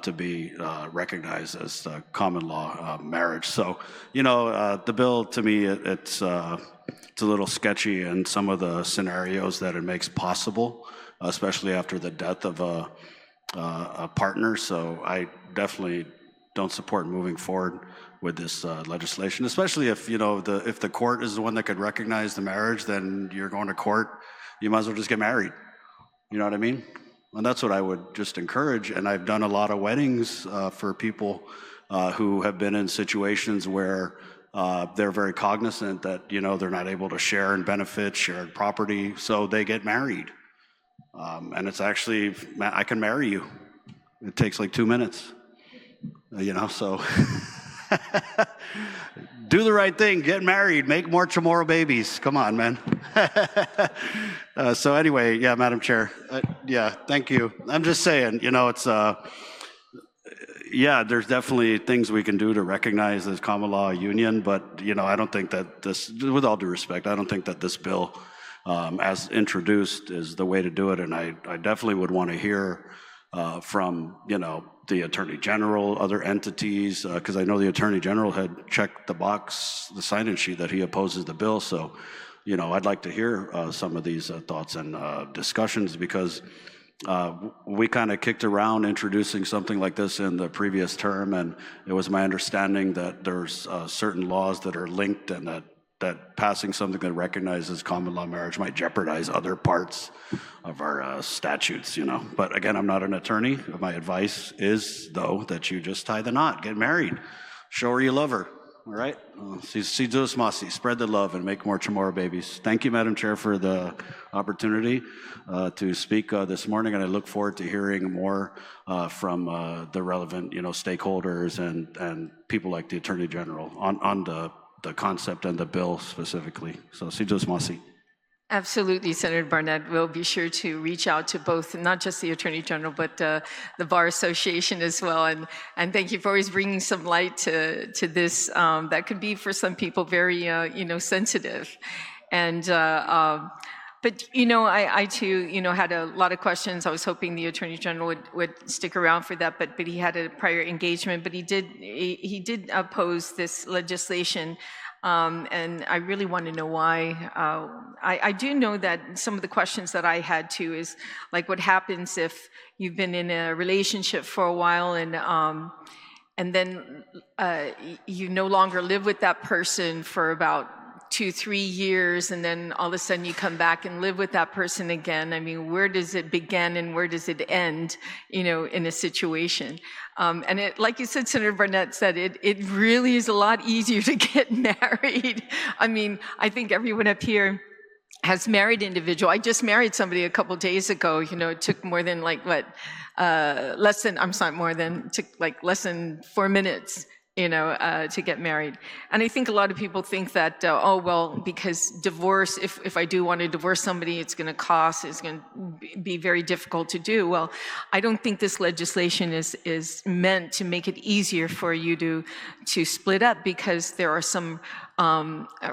to be recognized as common law marriage. So, the bill, to me, it's a little sketchy in some of the scenarios that it makes possible, especially after the death of a partner. So I definitely don't support moving forward with this legislation, especially if, if the court is the one that could recognize the marriage, then you're going to court, you might as well just get married. You know what I mean? And that's what I would just encourage. And I've done a lot of weddings for people who have been in situations where they're very cognizant that, they're not able to share in benefits, share in property, so they get married. And it's actually, I can marry you. It takes like 2 minutes, so do the right thing, get married, make more tomorrow babies. Come on, man. So anyway, yeah, Madam Chair. Yeah, thank you. I'm just saying, it's, yeah, there's definitely things we can do to recognize this common law union, but, I don't think that this, with all due respect, I don't think that this bill, as introduced, is the way to do it. And I definitely would want to hear from, the Attorney General, other entities, because I know the Attorney General had checked the box, the sign-in sheet, that he opposes the bill. So, I'd like to hear some of these thoughts and discussions, because we kind of kicked around introducing something like this in the previous term, and it was my understanding that there's certain laws that are linked, and that passing something that recognizes common law marriage might jeopardize other parts of our statutes, But again, I'm not an attorney. My advice is, though, that you just tie the knot, get married, show her you love her, all right? Si Dios Masi, spread the love and make more Chamorro babies. Thank you, Madam Chair, for the opportunity to speak this morning, and I look forward to hearing more from the relevant, stakeholders and people like the Attorney General on the concept and the bill specifically. So, si Dios Masi. Absolutely, Senator Barnett. We'll be sure to reach out to both, not just the Attorney General, but the Bar Association as well. And thank you for always bringing some light to this that could be for some people very, sensitive. And but I too, had a lot of questions. I was hoping the Attorney General would stick around for that, but he had a prior engagement. But he did oppose this legislation. And I really want to know why. I do know that some of the questions that I had too is like, what happens if you've been in a relationship for a while and then you no longer live with that person for about 2-3 years, and then all of a sudden you come back and live with that person again. I mean, where does it begin and where does it end, in a situation? And it, like you said, Senator Barnett said, it really is a lot easier to get married. I mean, I think everyone up here has married individual. I just married somebody a couple days ago. It took more than took like less than 4 minutes to get married. And I think a lot of people think that, oh, well, because divorce, if I do want to divorce somebody, it's going to cost, it's going to be very difficult to do. Well, I don't think this legislation is meant to make it easier for you to split up, because there are some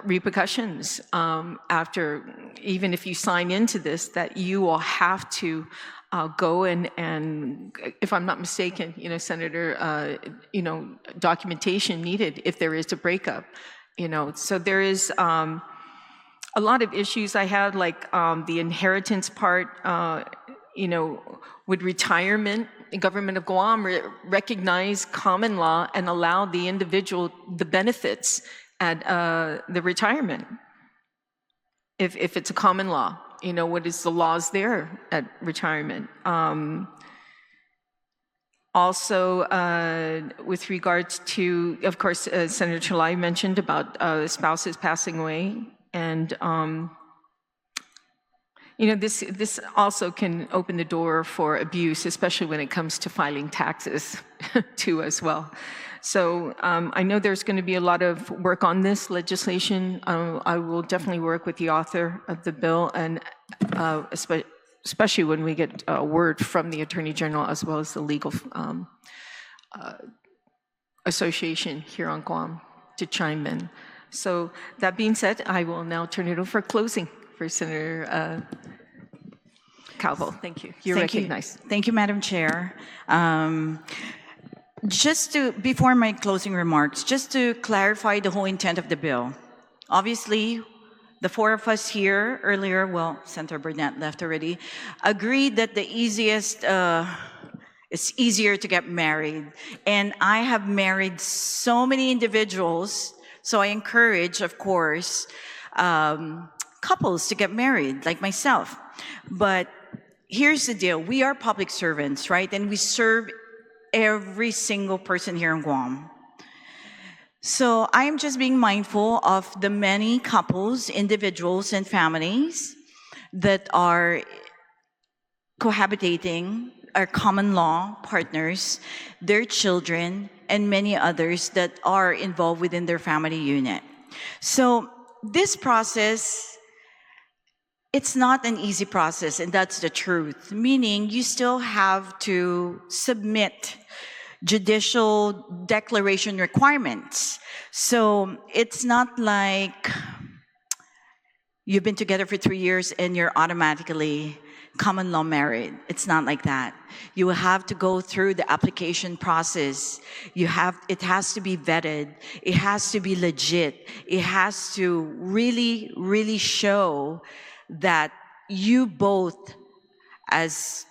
repercussions after, even if you sign into this, that you will have to go and if I'm not mistaken, Senator, documentation needed if there is a breakup, So there is a lot of issues I have, like the inheritance part, would retirement, the government of Guam recognize common law and allow the individual the benefits at the retirement, if it's a common law. What is the laws there at retirement? Also, with regards to, of course, Senator Terlaje mentioned about spouses passing away, and this also can open the door for abuse, especially when it comes to filing taxes too as well. So I know there's going to be a lot of work on this legislation. I will definitely work with the author of the bill, and especially when we get a word from the Attorney General as well as the legal association here on Guam to chime in. So that being said, I will now turn it over for closing for Senator Calvo. Thank you. You're recognized. Thank you, Madam Chair. Before my closing remarks, just to clarify the whole intent of the bill. Obviously, the four of us here earlier, well, Senator Barnett left already, agreed that it's easier to get married. And I have married so many individuals, so I encourage, of course, couples to get married, like myself. But here's the deal. We are public servants, right? And we serve every single person here in Guam. So I'm just being mindful of the many couples, individuals, and families that are cohabitating, are common law partners, their children, and many others that are involved within their family unit. So this process, it's not an easy process, and that's the truth. Meaning you still have to submit judicial declaration requirements. So it's not like you've been together for 3 years and you're automatically common law married. It's not like that. You will have to go through the application process. It has to be vetted. It has to be legit. It has to really, really show that you both, as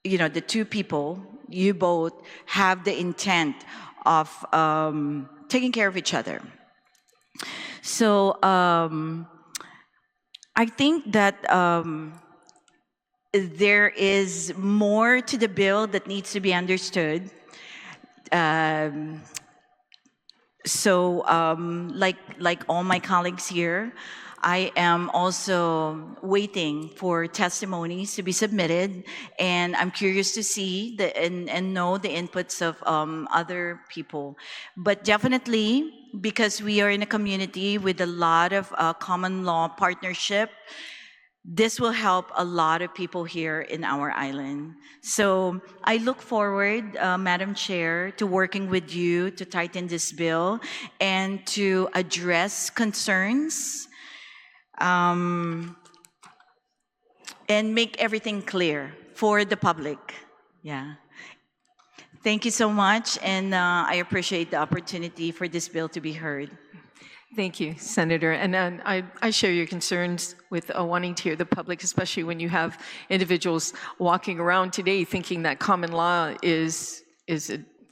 the two people, you both have the intent of taking care of each other. So I think that there is more to the bill that needs to be understood. Like all my colleagues here, I am also waiting for testimonies to be submitted, and I'm curious to see and know the inputs of other people. But definitely, because we are in a community with a lot of common law partnership, this will help a lot of people here in our island. So I look forward, Madam Chair, to working with you to tighten this bill and to address concerns and make everything clear for the public. Yeah. Thank you so much, and I appreciate the opportunity for this bill to be heard. Thank you, Senator. And I share your concerns with wanting to hear the public, especially when you have individuals walking around today thinking that common law is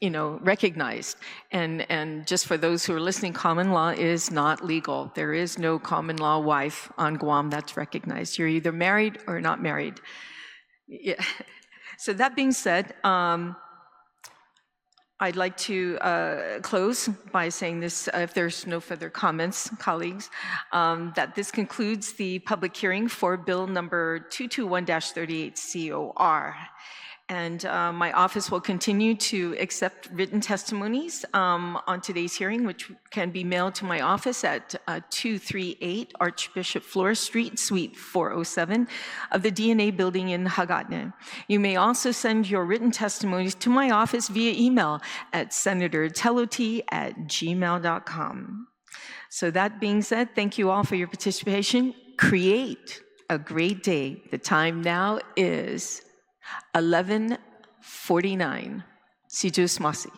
recognized. And just for those who are listening, common law is not legal. There is no common law wife on Guam that's recognized. You're either married or not married. Yeah. So that being said, I'd like to close by saying this, if there's no further comments, colleagues, that this concludes the public hearing for Bill number 221-38 COR. And my office will continue to accept written testimonies on today's hearing, which can be mailed to my office at 238 Archbishop Flores Street, Suite 407 of the DNA building in Hagatne. You may also send your written testimonies to my office via email at senatortelot@gmail.com. So that being said, thank you all for your participation. Create a great day. The time now is 11:49. Si Diyos masi.